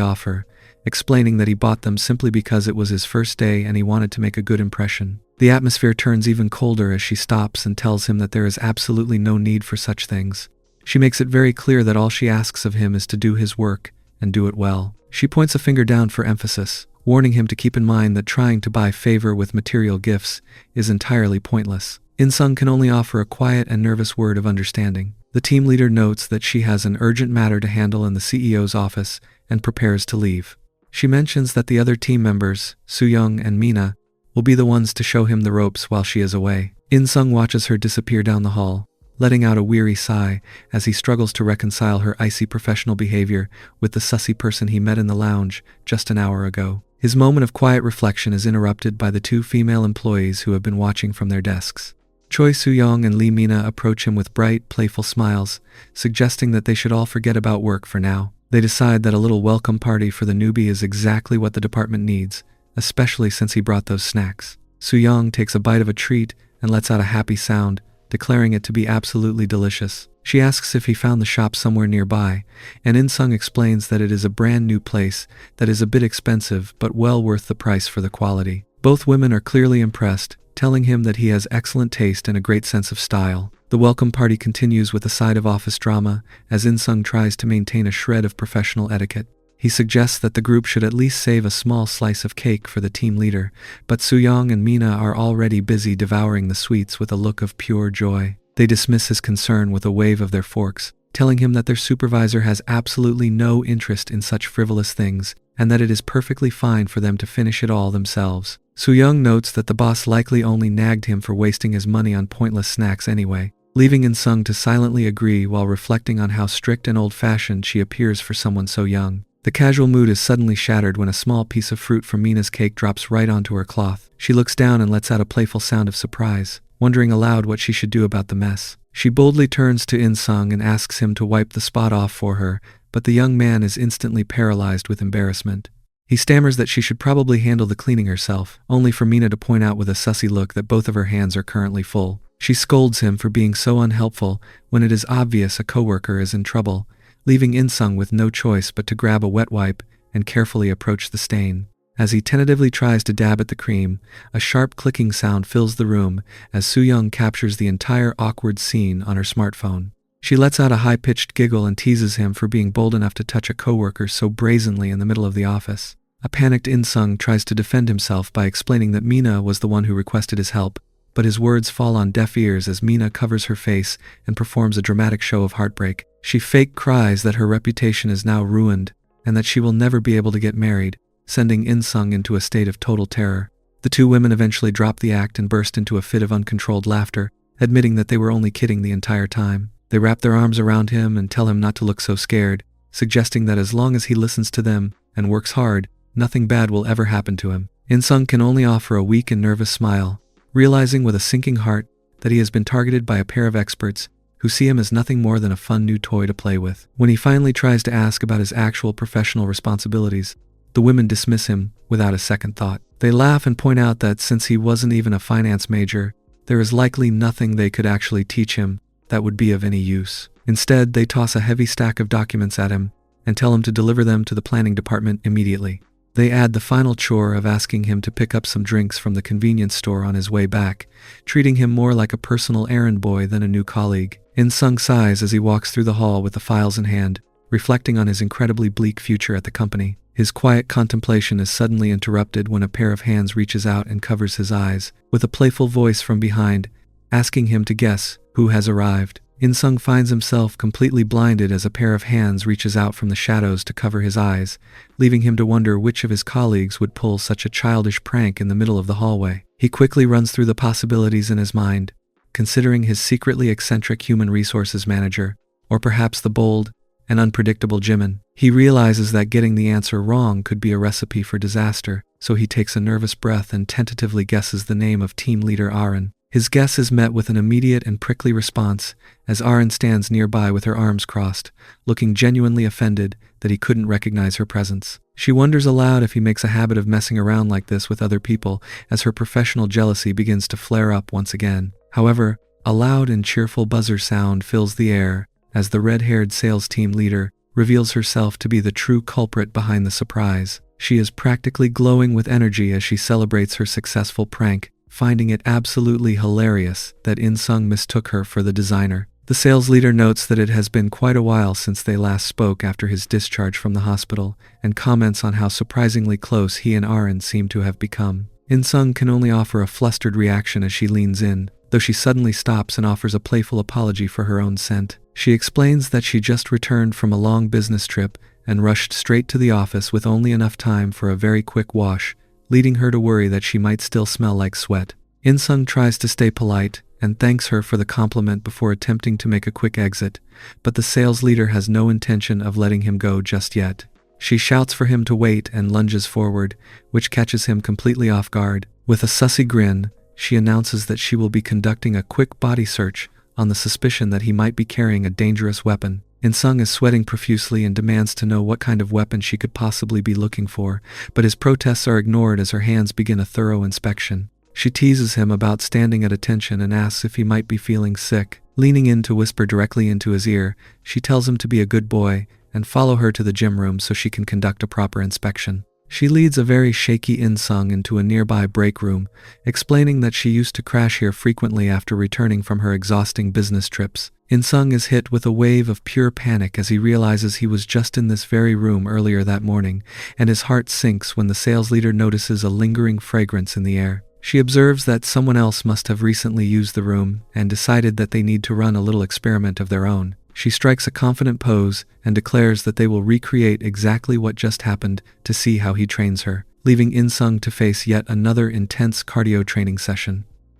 offer, explaining that he bought them simply because it was his first day and he wanted to make a good impression. The atmosphere turns even colder as she stops and tells him that there is absolutely no need for such things. She makes it very clear that all she asks of him is to do his work and do it well. She points a finger down for emphasis, warning him to keep in mind that trying to buy favor with material gifts is entirely pointless. In-sung can only offer a quiet and nervous word of understanding. The team leader notes that she has an urgent matter to handle in the CEO's office and prepares to leave. She mentions that the other team members, Soo-young and Mina, will be the ones to show him the ropes while she is away. In-sung watches her disappear down the hall, letting out a weary sigh as he struggles to reconcile her icy professional behavior with the sussy person he met in the lounge just an hour ago. His moment of quiet reflection is interrupted by the two female employees who have been watching from their desks. Choi Soo-young and Lee Mina approach him with bright, playful smiles, suggesting that they should all forget about work for now. They decide that a little welcome party for the newbie is exactly what the department needs, especially since he brought those snacks. Soo-young takes a bite of a treat and lets out a happy sound, declaring it to be absolutely delicious. She asks if he found the shop somewhere nearby, and In-sung explains that it is a brand new place that is a bit expensive but well worth the price for the quality. Both women are clearly impressed, telling him that he has excellent taste and a great sense of style. The welcome party continues with a side of office drama as In-sung tries to maintain a shred of professional etiquette. He suggests that the group should at least save a small slice of cake for the team leader, but Soo-young and Mina are already busy devouring the sweets with a look of pure joy. They dismiss his concern with a wave of their forks, telling him that their supervisor has absolutely no interest in such frivolous things, and that it is perfectly fine for them to finish it all themselves. Soo-young notes that the boss likely only nagged him for wasting his money on pointless snacks anyway, leaving In-sung to silently agree while reflecting on how strict and old-fashioned she appears for someone so young. The casual mood is suddenly shattered when a small piece of fruit from Mina's cake drops right onto her cloth. She looks down and lets out a playful sound of surprise, wondering aloud what she should do about the mess. She boldly turns to In-sung and asks him to wipe the spot off for her, but the young man is instantly paralyzed with embarrassment. He stammers that she should probably handle the cleaning herself, only for Mina to point out with a sussy look that both of her hands are currently full. She scolds him for being so unhelpful when it is obvious a coworker is in trouble, leaving In-sung with no choice but to grab a wet wipe and carefully approach the stain. As he tentatively tries to dab at the cream, a sharp clicking sound fills the room as Soo-young captures the entire awkward scene on her smartphone. She lets out a high-pitched giggle and teases him for being bold enough to touch a coworker so brazenly in the middle of the office. A panicked In-sung tries to defend himself by explaining that Mina was the one who requested his help, but his words fall on deaf ears as Mina covers her face and performs a dramatic show of heartbreak. She fake cries that her reputation is now ruined and that she will never be able to get married, sending In-sung into a state of total terror. The two women eventually drop the act and burst into a fit of uncontrolled laughter, admitting that they were only kidding the entire time. They wrap their arms around him and tell him not to look so scared, suggesting that as long as he listens to them and works hard, nothing bad will ever happen to him. In-sung can only offer a weak and nervous smile, realizing with a sinking heart that he has been targeted by a pair of experts who see him as nothing more than a fun new toy to play with. When he finally tries to ask about his actual professional responsibilities, the women dismiss him without a second thought. They laugh and point out that since he wasn't even a finance major, there is likely nothing they could actually teach him that would be of any use. Instead, they toss a heavy stack of documents at him and tell him to deliver them to the planning department immediately. They add the final chore of asking him to pick up some drinks from the convenience store on his way back, treating him more like a personal errand boy than a new colleague. In-sung sighs as he walks through the hall with the files in hand, reflecting on his incredibly bleak future at the company. His quiet contemplation is suddenly interrupted when a pair of hands reaches out and covers his eyes, with a playful voice from behind, asking him to guess who has arrived. In-sung finds himself completely blinded as a pair of hands reaches out from the shadows to cover his eyes, leaving him to wonder which of his colleagues would pull such a childish prank in the middle of the hallway. He quickly runs through the possibilities in his mind, considering his secretly eccentric human resources manager, or perhaps the bold and unpredictable Jimn. He realizes that getting the answer wrong could be a recipe for disaster, so he takes a nervous breath and tentatively guesses the name of team leader Arin. His guess is met with an immediate and prickly response as Arin stands nearby with her arms crossed, looking genuinely offended that he couldn't recognize her presence. She wonders aloud if he makes a habit of messing around like this with other people as her professional jealousy begins to flare up once again. However, a loud and cheerful buzzer sound fills the air as the red-haired sales team leader reveals herself to be the true culprit behind the surprise. She is practically glowing with energy as she celebrates her successful prank, finding it absolutely hilarious that In-sung mistook her for the designer. The sales leader notes that it has been quite a while since they last spoke after his discharge from the hospital, and comments on how surprisingly close he and Arin seem to have become. In-sung can only offer a flustered reaction as she leans in, though she suddenly stops and offers a playful apology for her own scent. She explains that she just returned from a long business trip and rushed straight to the office with only enough time for a very quick wash, leading her to worry that she might still smell like sweat. In-sung tries to stay polite and thanks her for the compliment before attempting to make a quick exit, but the sales leader has no intention of letting him go just yet. She shouts for him to wait and lunges forward, which catches him completely off guard. With a sussy grin, she announces that she will be conducting a quick body search on the suspicion that he might be carrying a dangerous weapon. In-sung is sweating profusely and demands to know what kind of weapon she could possibly be looking for, but his protests are ignored as her hands begin a thorough inspection. She teases him about standing at attention and asks if he might be feeling sick. Leaning in to whisper directly into his ear, she tells him to be a good boy and follow her to the gym room so she can conduct a proper inspection. She leads a very shaky In-sung into a nearby break room, explaining that she used to crash here frequently after returning from her exhausting business trips. In-sung is hit with a wave of pure panic as he realizes he was just in this very room earlier that morning, and his heart sinks when the sales leader notices a lingering fragrance in the air. She observes that someone else must have recently used the room and decided that they need to run a little experiment of their own. She strikes a confident pose and declares that they will recreate exactly what just happened to see how he trains her, leaving In-sung to face yet another intense cardio training session.